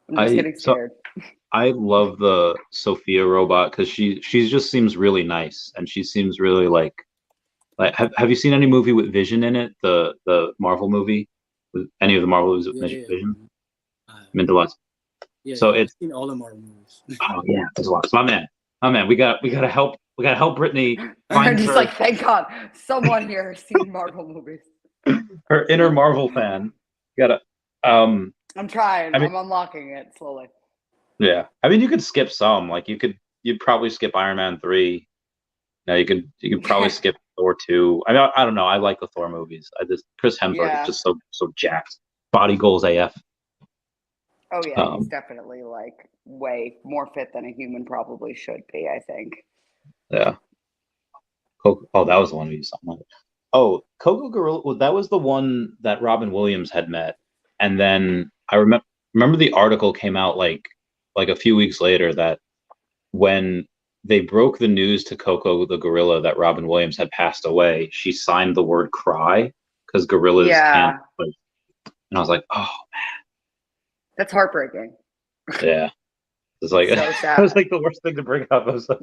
I'm just getting scared. I love the Sophia robot because she just seems really nice, and she seems really like have you seen any movie with Vision in it? The Marvel movie, with any of the Marvel movies with Vision? Mandela. Yeah, so I've seen all the Marvel movies. Oh yeah, there's lots. My man, we gotta help Brittany find just like, thank God someone here has seen Marvel movies. Her inner Marvel fan. Gotta I'm trying. I'm unlocking it slowly. Yeah. I mean, you could skip some. Like you'd probably skip Iron Man 3. No, you could probably skip Thor 2. I mean, I don't know. I like the Thor movies. Chris Hemsworth is just so jacked. Body goals AF. Oh yeah, he's definitely like way more fit than a human probably should be, I think. Yeah. Oh, that was the one we used something like that. Oh, Coco Gorilla. Well, that was the one that Robin Williams had met, and then I remember the article came out like a few weeks later that when they broke the news to Coco the gorilla that Robin Williams had passed away, she signed the word "cry" because gorillas can't. And I was like, oh man, that's heartbreaking. Yeah, it's like so sad. It was like the worst thing to bring up. I was like,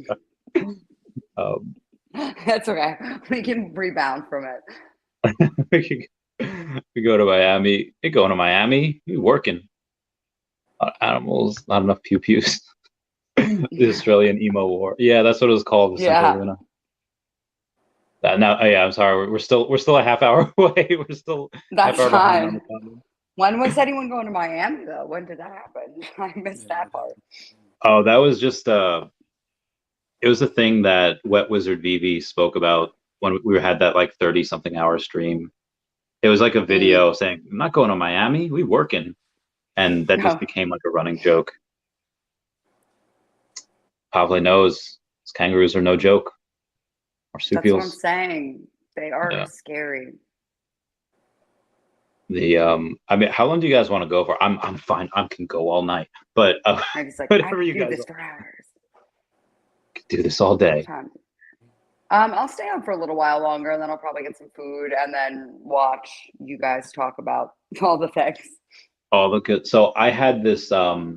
that's okay. We can rebound from it. we go to Miami. You're going to Miami. You're working. Animals, not enough pew pews. The Australian emo war. Yeah, that's what it was called. Yeah. Now, I'm sorry. We're still a half hour away. We're still. That's fine. When was anyone going to Miami though? When did that happen? I missed that part. Oh, that was just it was a thing that Wet Wizard Veve spoke about when we had that like 30-something hour stream. It was like a video saying, "I'm not going to Miami. We working," and that just became like a running joke. Pavle knows kangaroos are no joke. That's what I'm Marsupials. saying. They are Yeah. scary. I mean, how long do you guys want to go for? I'm fine. I can go all night, but I'm just like, I whatever could you do guys this for hours. could do this all day. Time. I'll stay on for a little while longer, and then I'll probably get some food, and then watch you guys talk about all the things. Oh, look good. So I had this not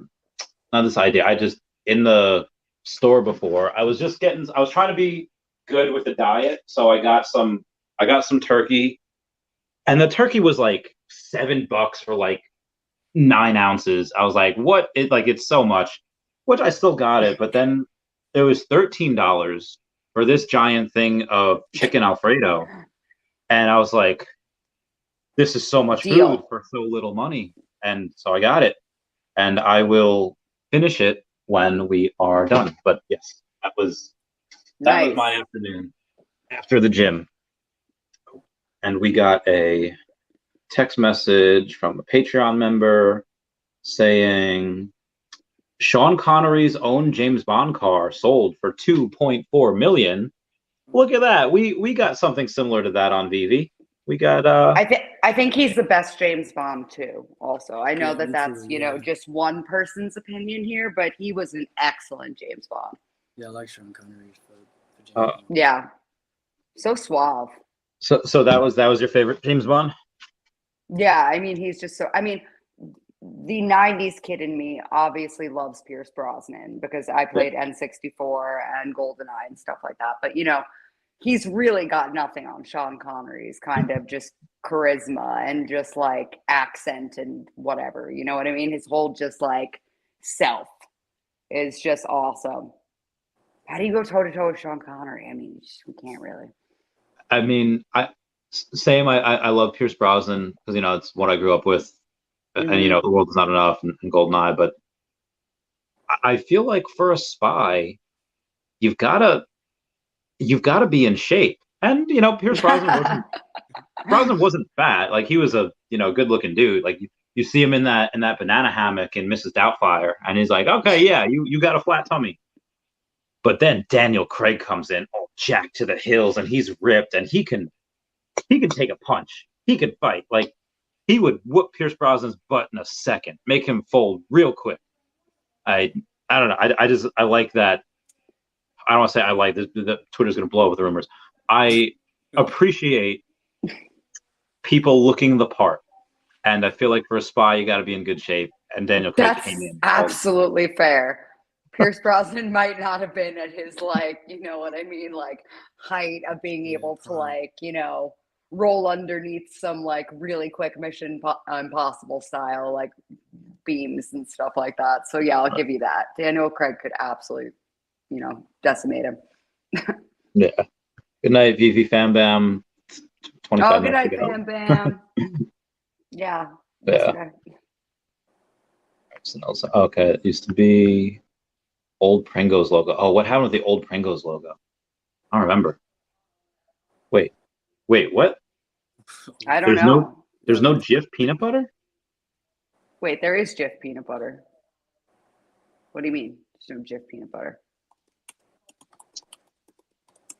this idea. I just in the store before. I was trying to be good with the diet, so I got some turkey, and the turkey was like $7 for like 9 ounces. I was like, what? It's so much, which I still got it, but then there was $13 for this giant thing of chicken Alfredo, and I was like, this is so much Deal. food for so little money, and so I got it, and I will finish it when we are done. But yes, that was Nice. my afternoon after the gym, and we got a text message from a Patreon member saying Sean Connery's own James Bond car sold for 2.4 million. Look at that. We got something similar to that on Veve. We got I think he's the best James Bond too. Also, I know Yeah, that me that's too, just one person's opinion here, but he was an excellent James Bond. Yeah, I like Sean Connery for James Bond. Yeah, so suave. so that was your favorite James Bond? Yeah, I mean, he's just so. I mean, the '90s kid in me obviously loves Pierce Brosnan because I played N64 and GoldenEye and stuff like that. But he's really got nothing on Sean Connery's kind of just charisma and just like accent and whatever. You know what I mean? His whole just like self is just awesome. How do you go toe to toe with Sean Connery? I mean, we can't really. I mean, I love Pierce Brosnan because it's what I grew up with, and The World Is Not Enough and GoldenEye. But I feel like for a spy, you've got to be in shape, and Pierce Brosnan wasn't fat. Like, he was a good looking dude. Like, you see him in that banana hammock in Mrs. Doubtfire, and he's like, okay, yeah, you got a flat tummy. But then Daniel Craig comes in, all jacked to the hills, and he's ripped, and he can take a punch. He could fight. Like, he would whoop Pierce Brosnan's butt in a second, make him fold real quick. I don't know. I like that. I don't want to say I like this. Twitter's going to blow up with the rumors. I appreciate people looking the part, and I feel like for a spy, you got to be in good shape. And Daniel Craig came in. Absolutely fair. Pierce Brosnan might not have been at his height of being able to roll underneath some really quick Mission Impossible style beams and stuff like that. So yeah, I'll give you that. Daniel Craig could absolutely decimate him. Yeah. Good night, Vivi Fam Bam. 25 good night, Fam Bam. Yeah. Yeah. Okay, it used to be old Pringles logo. Oh, what happened with the old Pringles logo? I don't remember. Wait, what? I don't know. There's no Jif peanut butter? Wait, there is Jif peanut butter. What do you mean? There's no Jif peanut butter.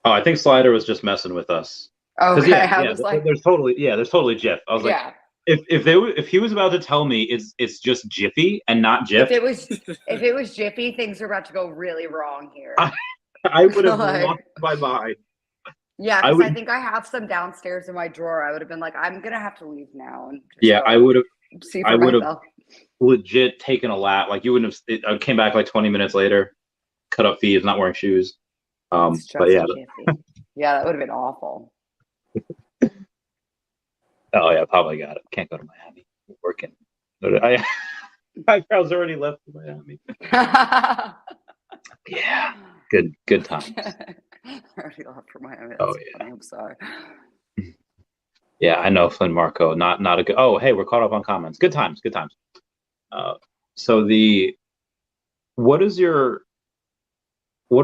Oh, I think Slider was just messing with us. Okay, there's totally Jif. I was like, if he was about to tell me it's just Jiffy and not Jif, if it was Jiffy, things are about to go really wrong here. I would have lost my mind. Yeah, because I think I have some downstairs in my drawer. I would have been like, I'm gonna have to leave now. And I would have. See for myself. Legit taken a lap. Like, you wouldn't have. I came back like 20 minutes later, cut up Feesh, not wearing shoes. But yeah, yeah, that would have been awful. Oh yeah, probably got it. Can't go to Miami. Working. My girl's already left for Miami. Yeah, good times. Already left for Miami. Oh yeah. I'm sorry. Yeah, I know, Flynn Marco. Not a good. Oh, hey, we're caught up on comments. Good times. So what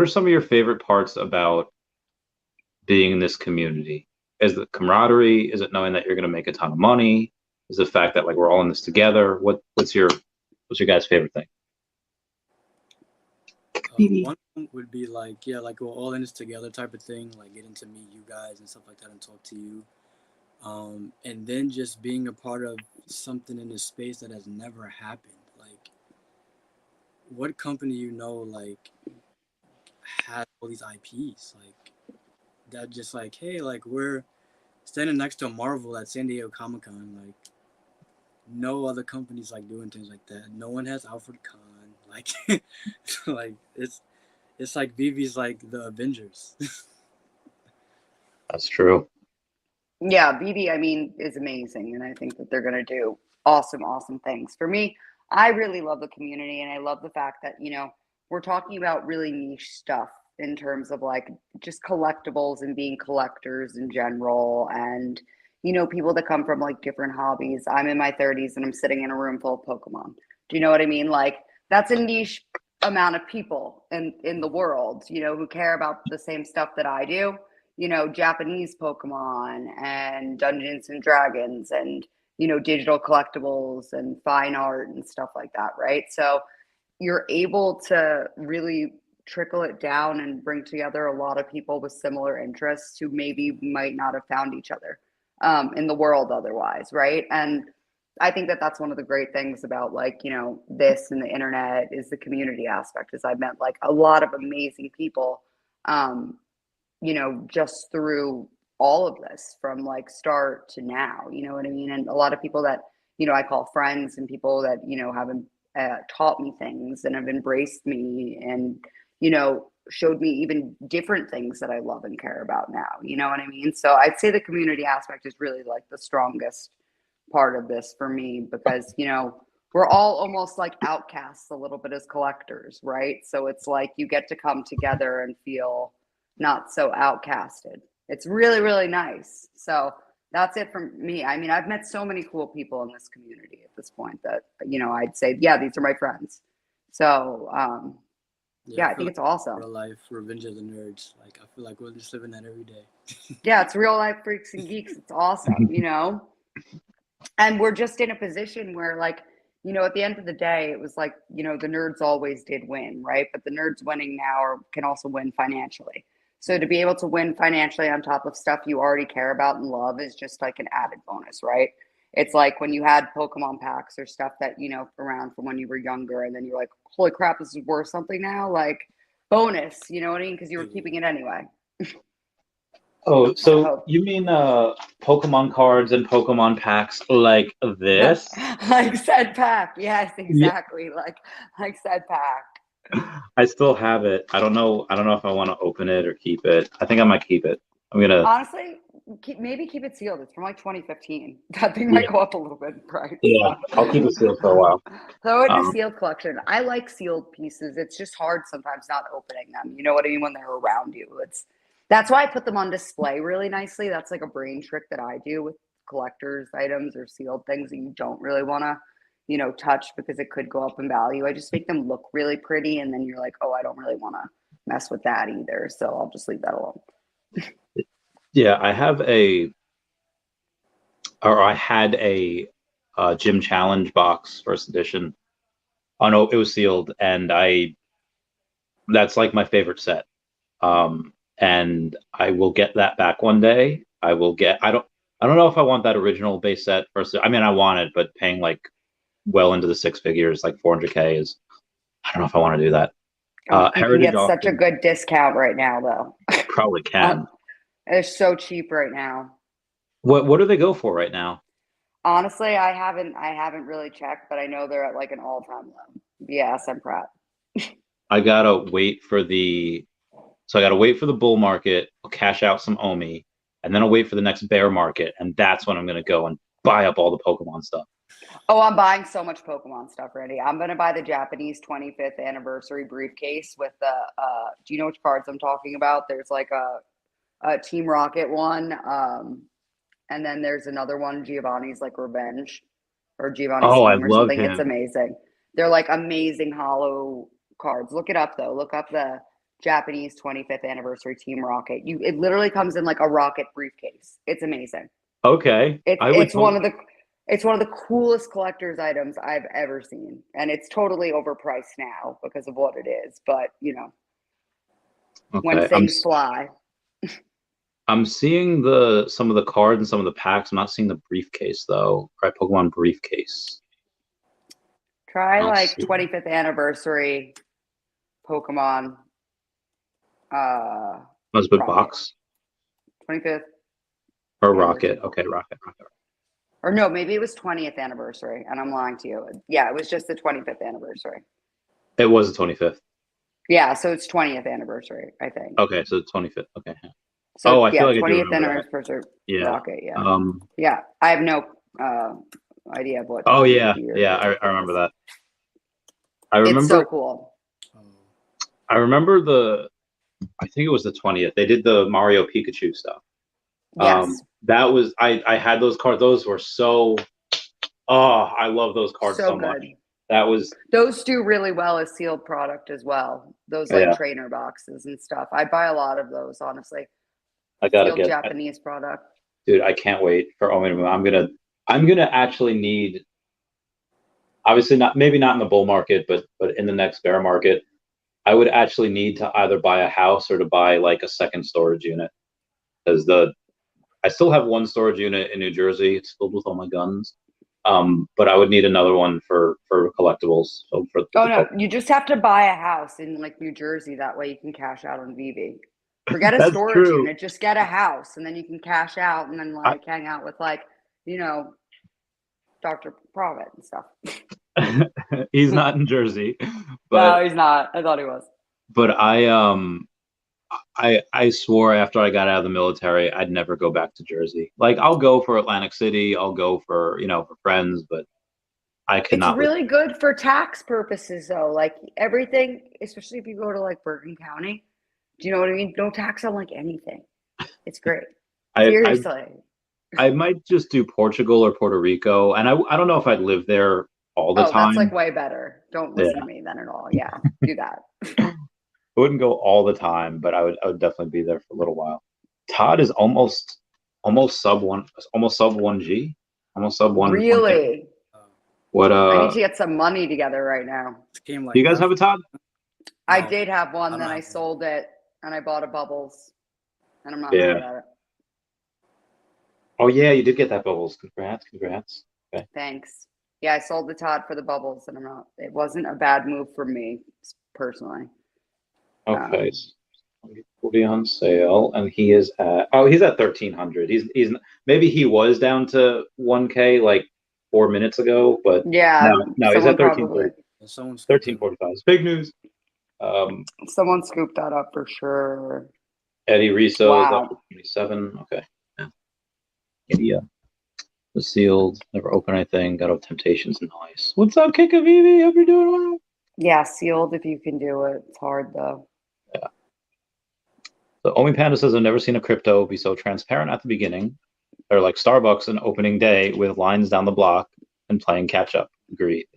are some of your favorite parts about being in this community? Is the camaraderie? Is it knowing that you're going to make a ton of money? Is the fact that we're all in this together? What's your guys' favorite thing? One would be like, yeah, like we're all in this together type of thing, like getting to meet you guys and stuff like that and talk to you. And then just being a part of something in this space that has never happened. Like, what company like has all these IPs like that? Just like, hey, like we're standing next to Marvel at San Diego Comic-Con. Like, no other companies like doing things like that. No one has Alfred Kahn. Like, like it's like Veve's like the Avengers. That's true. Yeah, Veve, I mean, is amazing, and I think that they're going to do awesome, awesome things. For me, I really love the community, and I love the fact that we're talking about really niche stuff in terms of like just collectibles and being collectors in general, and people that come from like different hobbies. I'm in my 30s and I'm sitting in a room full of Pokemon. Do you know what I mean? Like that's a niche amount of people in the world, who care about the same stuff that I do. Japanese Pokemon and Dungeons and Dragons and, digital collectibles and fine art and stuff like that, right? So you're able to really trickle it down and bring together a lot of people with similar interests who maybe might not have found each other in the world otherwise, right? And I think that that's one of the great things about like, this and the internet is the community aspect. Is I've met like a lot of amazing people just through all of this from like start to now, you know what I mean? And a lot of people that, I call friends and people that, have taught me things and have embraced me and, showed me even different things that I love and care about now. You know what I mean? So I'd say the community aspect is really like the strongest part of this for me because, we're all almost like outcasts a little bit as collectors, right? So it's like you get to come together and feel not so outcasted. It's really, really nice. So that's it from me. I mean, I've met so many cool people in this community at this point that, I'd say, yeah, these are my friends. So, yeah, I think like it's awesome. Real life Revenge of the Nerds. Like, I feel like we're just living that every day. Yeah, it's real life freaks and geeks. It's awesome, And we're just in a position where, like, at the end of the day, it was like, the nerds always did win, right? But the nerds winning now can also win financially. So to be able to win financially on top of stuff you already care about and love is just like an added bonus, right? It's like when you had Pokemon packs or stuff that, around from when you were younger and then you're like, holy crap, this is worth something now. Like bonus, you know what I mean? Because you were keeping it anyway. Oh, so you mean Pokemon cards and Pokemon packs like this? Like said pack. Yes, exactly. Yeah. Like said pack. I still have it. I don't know if I want to open it or keep it. I think I might keep it. I'm gonna honestly maybe keep it sealed. It's from like 2015. That thing might go up a little bit in price. Yeah, I'll keep it sealed for a while. So it's a sealed collection. I like sealed pieces. It's just hard sometimes not opening them. You know what I mean? When they're around you. That's why I put them on display really nicely. That's like a brain trick that I do with collector's items or sealed things that you don't really want to touch because it could go up in value. I just make them look really pretty and then you're like, oh, I don't really want to mess with that either. So I'll just leave that alone. Yeah, I had a Gym Challenge box, first edition. Oh no, it was sealed, and that's like my favorite set. And I will get that back one day. I don't know if I want that original base set first. I mean, I want it, but paying like well into the six figures, like 400K is, I don't know if I want to do that. You can get such a good discount right now, though. Probably can. They're so cheap right now. What do they go for right now? Honestly, I haven't really checked, but I know they're at like an all-time low. Yeah, I'm proud. I gotta wait for the bull market. I'll cash out some Omi, and then I'll wait for the next bear market, and that's when I'm gonna go and buy up all the Pokemon stuff. Oh, I'm buying so much Pokemon stuff, Randy. I'm gonna buy the Japanese 25th anniversary briefcase with the. Do you know which cards I'm talking about? There's like a Team Rocket one, and then there's another one, Giovanni's like Revenge, or Giovanni's Team or something. Him. It's amazing. They're like amazing hollow cards. Look it up though. Look up the Japanese 25th anniversary Team Rocket. It literally comes in like a rocket briefcase. It's amazing. Okay. It's one of the It's one of the coolest collector's items I've ever seen. And it's totally overpriced now because of what it is. But, you know, when Okay. things fly. I'm seeing some of the cards and some of the packs. I'm not seeing the briefcase though. Try Pokemon briefcase. Try I'll like see. 25th anniversary Pokemon That's a big Rocket. box. 25th Or anniversary. Rocket. Okay, Rocket. Or no, maybe it was 20th anniversary, and I'm lying to you. Yeah, it was just the 25th anniversary. It was the 25th. Yeah, so it's 20th anniversary, I think. Okay, so the 25th. Okay. So I feel like I do 20th remember that. anniversary Yeah. Rocket. Yeah. Yeah, I have no idea of what. Oh time yeah, of year yeah. it I is. remember that. It's so cool. I remember I think it was the 20th. They did the Mario Pikachu stuff. Yes. That was I had those cards. Those were so. Oh, I love those cards so much. That was. Those do really well as sealed product as well. Those like trainer boxes and stuff. I buy a lot of those, honestly. I gotta sealed get Japanese product. Dude, I can't wait for Omi to move. I'm gonna actually need. Obviously not, maybe not in the bull market, but in the next bear market, I would actually need to either buy a house or to buy like a second storage unit, because I still have one storage unit in New Jersey. It's filled with all my guns. But I would need another one for collectibles. So no, you just have to buy a house in like New Jersey. That way you can cash out on Veve. Forget a storage unit. Just get a house, and then you can cash out, and then like hang out with like, you know, Dr. Profit and stuff. He's not in Jersey, but no, he's not. I thought he was. But I swore after I got out of the military I'd never go back to Jersey. Like I'll go for Atlantic City, I'll go for for friends, but I cannot. It's really good for tax purposes though. Like everything, especially if you go to like Bergen County. Do you know what I mean? No tax on like anything. It's great. Seriously. I might just do Portugal or Puerto Rico, and I don't know if I'd live there all the time. That's like way better. Don't listen to me then at all. Yeah, do that. I wouldn't go all the time, but I would definitely be there for a little while. Todd is almost sub 1G, almost sub 1. Really? What I need to get some money together right now. Do you guys have a Todd? I did have one, then I sold it and I bought a Bubbles. And I'm not mad at it. Oh yeah, you did get that Bubbles. Congrats. Okay. Thanks. Yeah, I sold the Todd for the Bubbles, and it wasn't a bad move for me personally. Okay. Will be on sale, and he is he's at 1,300. He's maybe he was down to 1K like 4 minutes ago, but yeah, no, he's at 1340. 1345. It's big news. Someone scooped that up for sure. Eddie Riso is up to 27. Okay. Yeah. Was sealed. Never opened anything. Got off Temptations. Nice. What's up, Kika Veve? Hope you're doing well. Yeah, sealed if you can do it. It's hard though. Yeah. So Omi Panda says, I've never seen a crypto be so transparent at the beginning. They're like Starbucks on opening day with lines down the block and playing catch up. Agreed.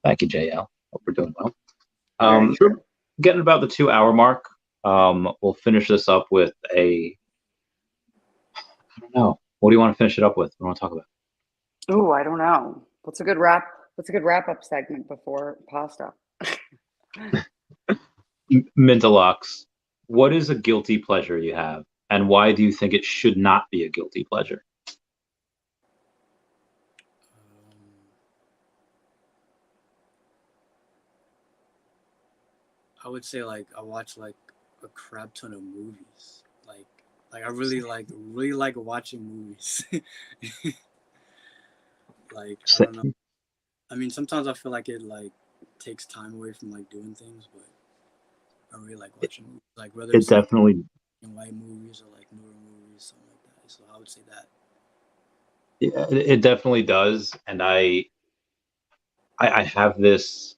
Thank you, JL. Hope we're doing well. Getting about the 2-hour mark. We'll finish this up with I don't know. What do you want to finish it up with? What do you want to talk about? Oh, I don't know. What's a good wrap up segment before pasta? Mintalox, what is a guilty pleasure you have, and why do you think it should not be a guilty pleasure? I would say like I watch like a crap ton of movies. Like I really like watching movies. Like I don't know. I mean, sometimes I feel like it like takes time away from like doing things, but I really like watching movies. Like whether it's definitely like white movies or like newer movies, something like that. So I would say that. Yeah, it definitely does, and I have this,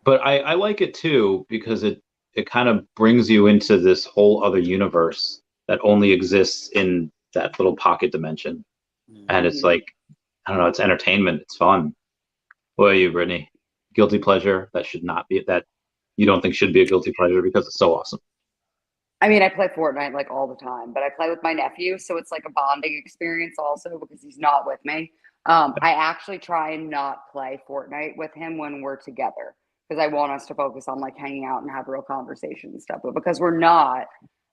but I like it too because it kind of brings you into this whole other universe that only exists in that little pocket dimension. Mm-hmm. And it's like, I don't know, it's entertainment. It's fun. What are you, Brittany? Guilty pleasure that should not be, that you don't think should be a guilty pleasure because it's so awesome. I mean, I play Fortnite like all the time, but I play with my nephew, so it's like a bonding experience also because he's not with me. I actually try and not play Fortnite with him when we're together because I want us to focus on like hanging out and have real conversation and stuff. But because we're not,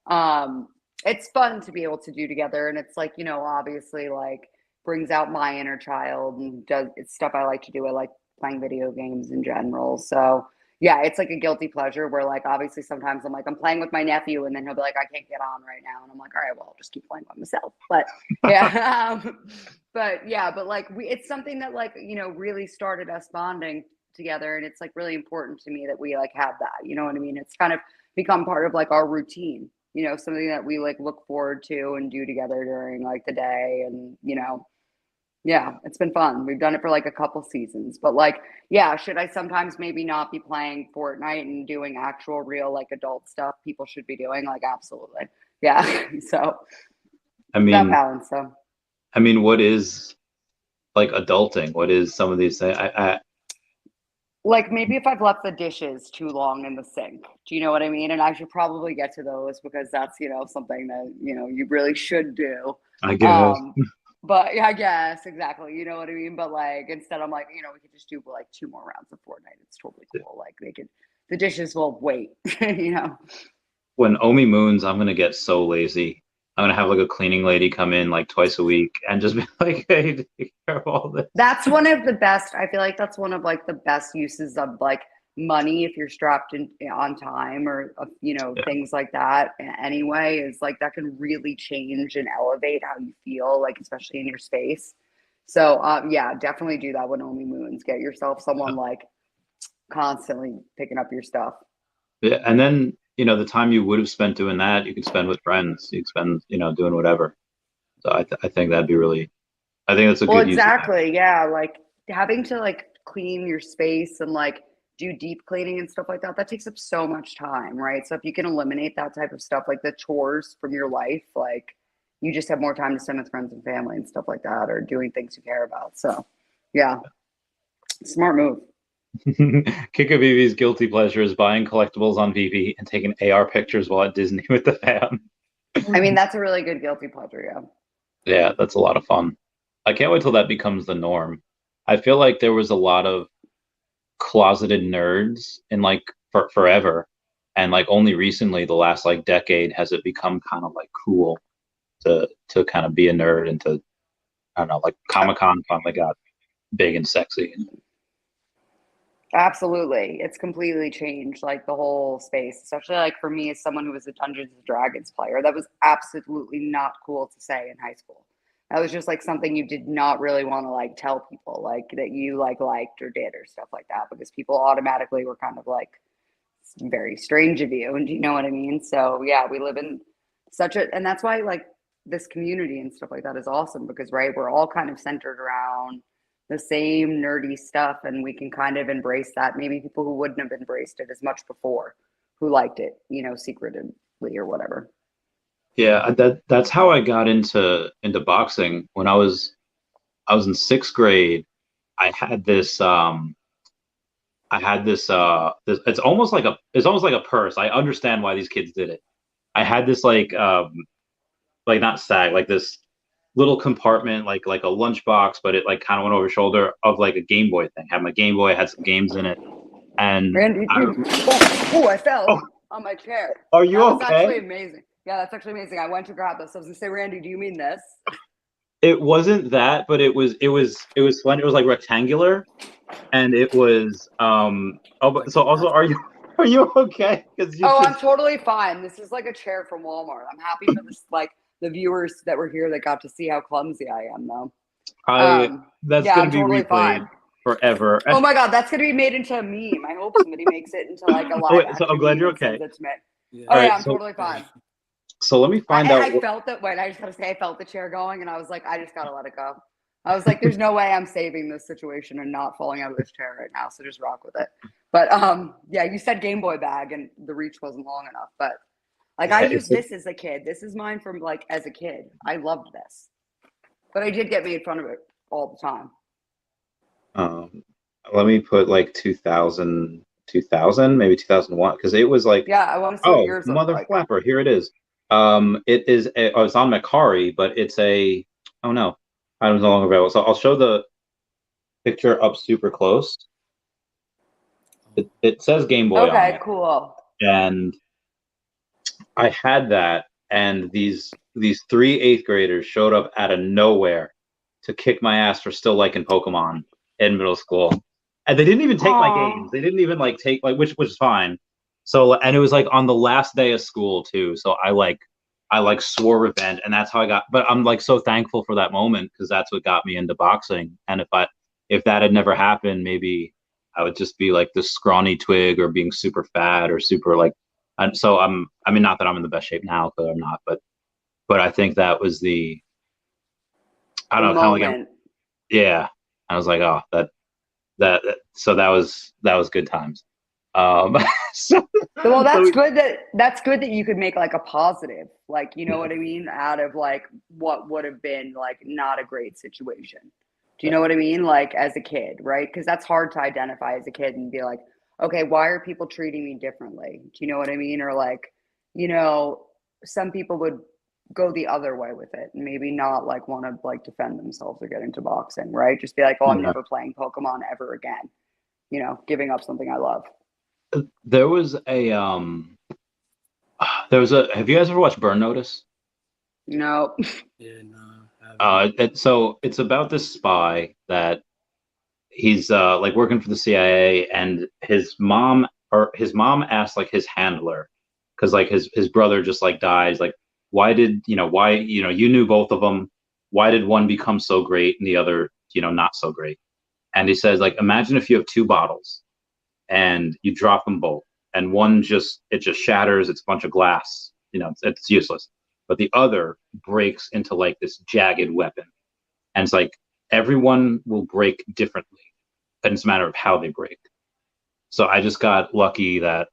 um, it's fun to be able to do together, and it's like, obviously like brings out my inner child and does it's stuff I like to do. I like playing video games in general, so yeah, it's like a guilty pleasure where like obviously sometimes I'm like I'm playing with my nephew and then he'll be like I can't get on right now and I'm like all right, well I'll just keep playing by myself. But yeah, but like it's something that like really started us bonding together, and it's like really important to me that we like have that. You know what I mean? It's kind of become part of like our routine. Something that we like look forward to and do together during like the day, and yeah, it's been fun. We've done it for like a couple seasons, but like, yeah, should I sometimes maybe not be playing Fortnite and doing actual real like adult stuff people should be doing? Like, absolutely. Yeah. So I that mean, balance. So what is like adulting? What is some of these things? like maybe if I've left the dishes too long in the sink, do you know what I mean? And I should probably get to those because that's, something that, you really should do. I guess. Um, But yeah, I guess exactly. You know what I mean? But like instead I'm like, we could just do like 2 more rounds of Fortnite. It's totally cool. Like the dishes will wait, When Omi moons, I'm gonna get so lazy. I'm gonna have like a cleaning lady come in like twice a week and just be like, "Hey, take care of all this." That's one of the best. I feel like that's one of like the best uses of like money if you're strapped in on time or Yeah. things like that. Anyway, is like that can really change and elevate how you feel, like especially in your space. So yeah, definitely do that when Omi moons. Get yourself someone like constantly picking up your stuff. Yeah, and then the time you would have spent doing that, you could spend with friends. You could spend doing whatever. So I think that'd be really. I think that's a Well, good use of that. exactly. Yeah, like having to like clean your space and like do deep cleaning and stuff like that, that takes up so much time, right? So if you can eliminate that type of stuff, like the chores from your life, like you just have more time to spend with friends and family and stuff like that, or doing things you care about. So, yeah, smart move. Kika Vivi's guilty pleasure is buying collectibles on Vivi and taking AR pictures while at Disney with the fam. I mean, that's a really good guilty pleasure. Yeah. Yeah, that's a lot of fun. I can't wait till that becomes the norm. I feel like there was a lot of closeted nerds in like forever, and like only recently, the last like decade, has it become kind of like cool to kind of be a nerd and to I don't know, like Comic-Con finally got big and sexy. Absolutely. It's completely changed like the whole space, especially like for me as someone who was a Dungeons and Dragons player. That was absolutely not cool to say in high school. That was just like something you did not really want to like tell people like that you like liked or did or stuff like that because people automatically were kind of like very strange of you. And do you know what I mean? So yeah, we live in such a and that's why like this community and stuff like that is awesome because right, we're all kind of centered around the same nerdy stuff and we can kind of embrace that. Maybe people who wouldn't have embraced it as much before, who liked it, secretively or whatever. Yeah, that's how I got into boxing when I was in sixth grade. I had this this it's almost like a purse. I understand why these kids did it. I had this like not sag, like this little compartment, like a lunchbox, but it like kind of went over shoulder of like a Game Boy thing. Had my Game Boy, had some games in it, and Randy, I dude, oh, I fell oh, on my chair. are you That was okay? actually amazing. Yeah, that's actually amazing. I went to grab this. I was gonna say, Randy, do you mean this? It wasn't that, but it was fun. It was like rectangular, and it was oh, but so also are you are you okay? Because you Oh, I'm just totally fine. This is like a chair from Walmart. I'm happy for this, like the viewers that were here that got to see how clumsy I am, though. I that's Yeah, gonna I'm be totally replayed fine. forever. Oh my God, that's gonna be made into a meme. I hope somebody makes it into like a Oh, live wait, so I'm action glad meme you're and sends okay. it to me. Yeah. Oh All yeah, right, I'm totally fine. so let me find out. I felt that when I just gotta say I felt the chair going, and I was like, I just gotta let it go. I was like, there's no way I'm saving this situation and not falling out of this chair right now. So just rock with it. But yeah, you said Game Boy bag, and the reach wasn't long enough. But like I Yeah, used this as a kid. This is mine from like as a kid. I loved this, but I did get made fun of it all the time. um, let me put like 2000 2000, maybe 2001, because it was like, Yeah, I want to see what oh, yours look mother like. flapper, here it is. Oh, it's on Macari, but it's a, oh no, item's no longer available. So I'll show the picture up super close. It says Game Boy on Okay, it, cool. and I had that, and these three eighth graders showed up out of nowhere to kick my ass for still liking Pokemon in middle school. And they didn't even take my Aw. games. They didn't even like take like which is fine. So and it was like on the last day of school too. So I swore revenge, and that's how I got. But I'm like so thankful for that moment because that's what got me into boxing. And if that had never happened, maybe I would just be like this scrawny twig or being super fat or super like. And so I mean, not that I'm in the best shape now because I'm not, but I think that was I The don't know, kind of like moment. yeah. I was like, oh, so that was good times. So, Well, so that's good that you could make like a positive, like, you know what I mean, out of like what would have been like not a great situation. Do you know what I mean? Like as a kid, right? Because that's hard to identify as a kid and be like, okay, why are people treating me differently? Do you know what I mean? Or like, you know, some people would go the other way with it and maybe not like want to like defend themselves or get into boxing, right? Just be like, oh, I'm yeah. never playing Pokemon ever again. You know, giving up something I love. There was a have you guys ever watched Burn Notice? No. Yeah, no, I haven't. So it's about this spy that he's like working for the CIA, and his mom asked like his handler, because like his brother just like dies, like why you knew both of them, why did one become so great and the other not so great? And he says, like, imagine if you have two bottles and you drop them both, and one just shatters, it's a bunch of glass, it's useless, but the other breaks into like this jagged weapon, and it's like everyone will break differently, and it's a matter of how they break. So I just got lucky that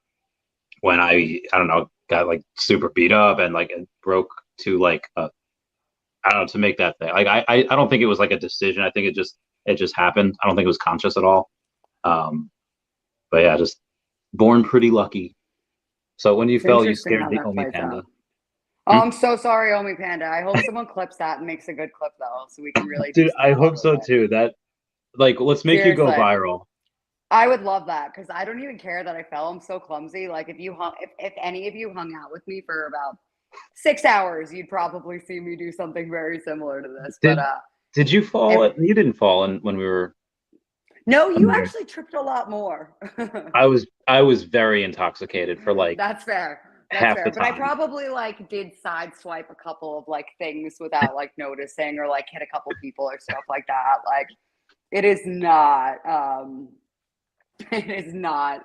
when I don't know, got like super beat up and like it broke to like I don't know, to make that thing. Like I don't think it was like a decision. I think it just happened. I don't think it was conscious at all. Um, but yeah, just born pretty lucky. So when you It's fell, you interesting scared how the that Omi plays Panda. out. Oh, Hmm? I'm so sorry, Omi Panda. I hope someone clips that and makes a good clip though, so we can really do Dude, some I love hope with so it. too. That like let's make you go Seriously. viral. I would love that because I don't even care that I fell. I'm so clumsy. Like if any of you hung out with me for about 6 hours, you'd probably see me do something very similar to this. But Did you fall? if You didn't fall when we were. no, you actually tripped a lot more. I was very intoxicated for like That's fair. That's half the fair. But I time. probably like did sideswipe a couple of like things without like noticing or like hit a couple people or stuff like that. Like it is not it is not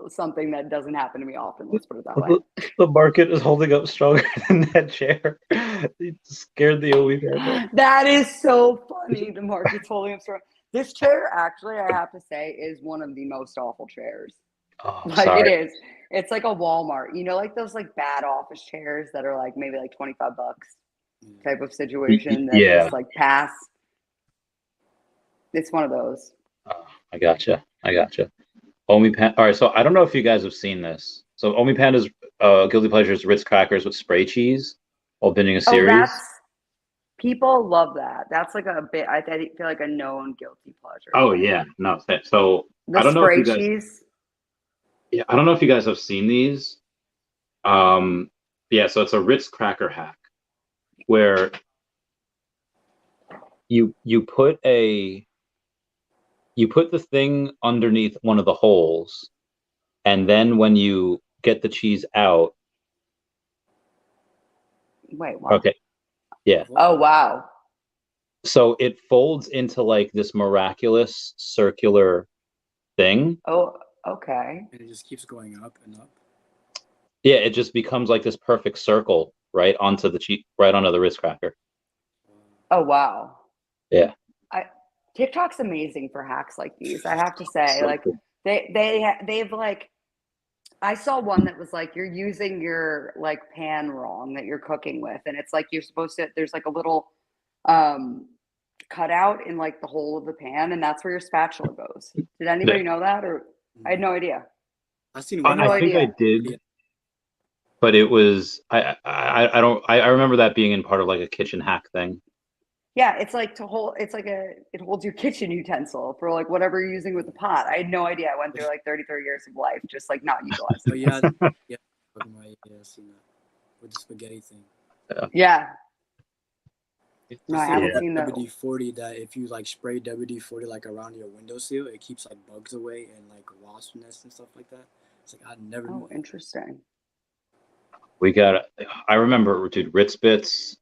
something that doesn't happen to me often. Let's put it that way. The market is holding up stronger than that chair. It scared the Omi Panda. That is so funny. The market's holding up strong. This chair, actually, I have to say, is one of the most awful chairs. Oh, I'm Like it sorry. is. It's like a Walmart. You know, like those like bad office chairs that are like maybe like $25 type of situation that Yeah. just like pass. It's one of those. Oh, I gotcha. Omi Panda. All right, so I don't know if you guys have seen this. So Omi Panda's guilty pleasure is Ritz crackers with spray cheese while binging a Oh, series. that's people love that. That's like a bit. I feel like a known guilty pleasure Oh thing. yeah, no. So The I don't know if spray you guys. cheese. Yeah, I don't know if you guys have seen these. Yeah, so it's a Ritz cracker hack where you put the thing underneath one of the holes, and then when you get the cheese out, Wait, what? okay, yeah. Oh wow. So it folds into like this miraculous circular thing. Oh, okay. And it just keeps going up and up. Yeah, it just becomes like this perfect circle right onto the Ritz cracker. Oh wow. Yeah. TikTok's amazing for hacks like these. I have to say, So like cool. they've like I saw one that was like you're using your like pan wrong that you're cooking with, and it's like you're supposed to. There's like a little cutout in like the hole of the pan, and that's where your spatula goes. Did anybody know that? Or I had no idea. I've seen I had one. no I think idea. I did, but it was I don't I remember that being in part of like a kitchen hack thing. Yeah, it's like it holds your kitchen utensil for like whatever you're using with the pot. I had no idea. I went through like 33 years of life just like not utilizing. Oh yeah, yeah. Talking about, yeah, I've seen that with the spaghetti thing. Yeah. No, I I haven't seen seen the. WD-40 that if you like spray WD-40 like around your windowsill, it keeps like bugs away and like wasp nests and stuff like that. It's like I never knew Oh, that. interesting. I remember, dude, Ritz Bits.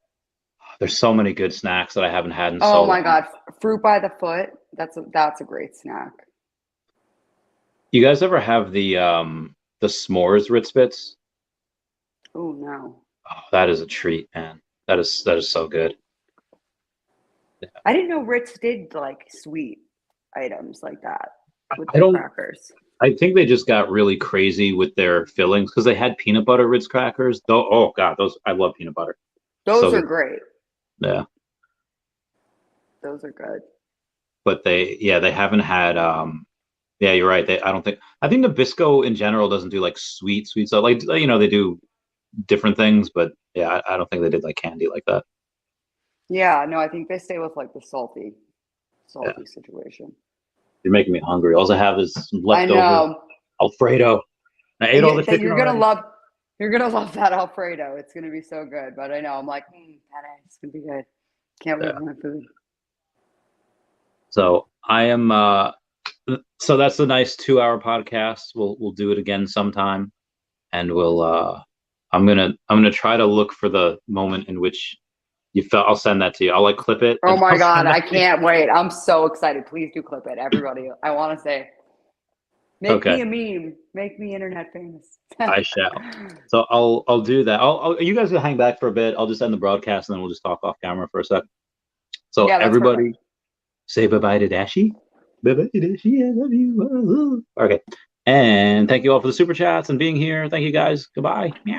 There's so many good snacks that I haven't had in so Oh my long. God, fruit by the foot. That's a great snack. You guys ever have the s'mores Ritz Bits? Oh no, Oh, that is a treat, man. That is so good. I didn't know Ritz did like sweet items like that with I their don't. crackers. I think they just got really crazy with their fillings because they had peanut butter Ritz crackers. Though, oh God, those I love peanut butter. Those So are good. great. Yeah, Those are good. but they haven't had. Yeah, you're right. I think Nabisco in general doesn't do like sweet stuff. Like they do different things, but yeah, I don't think they did like candy like that. Yeah, no, I think they stay with like the salty Yeah, situation. you're making me hungry. All I have is some I leftover know. Alfredo. I ate all the That chicken already. you're gonna love that Alfredo. It's gonna be so good. But I know I'm like, penne, it's gonna be good. Can't wait Yeah. for my food. So I am. So that's a nice 2-hour podcast. We'll do it again sometime, and I'm gonna try to look for the moment in which you felt. I'll send that to you. I'll like clip it. Oh And my I'll God, send that I to you. can't wait. I'm so excited. Please do clip it. Everybody. I want to say, make Okay, me a meme. Make me internet famous. I shall. So I'll do that. You guys will hang back for a bit. I'll just end the broadcast and then we'll just talk off camera for a sec. So Yeah, that's everybody, perfect. say bye bye to Dashi. Bye bye to Dashi. I love you. Okay. And thank you all for the super chats and being here. Thank you guys. Goodbye. Meow.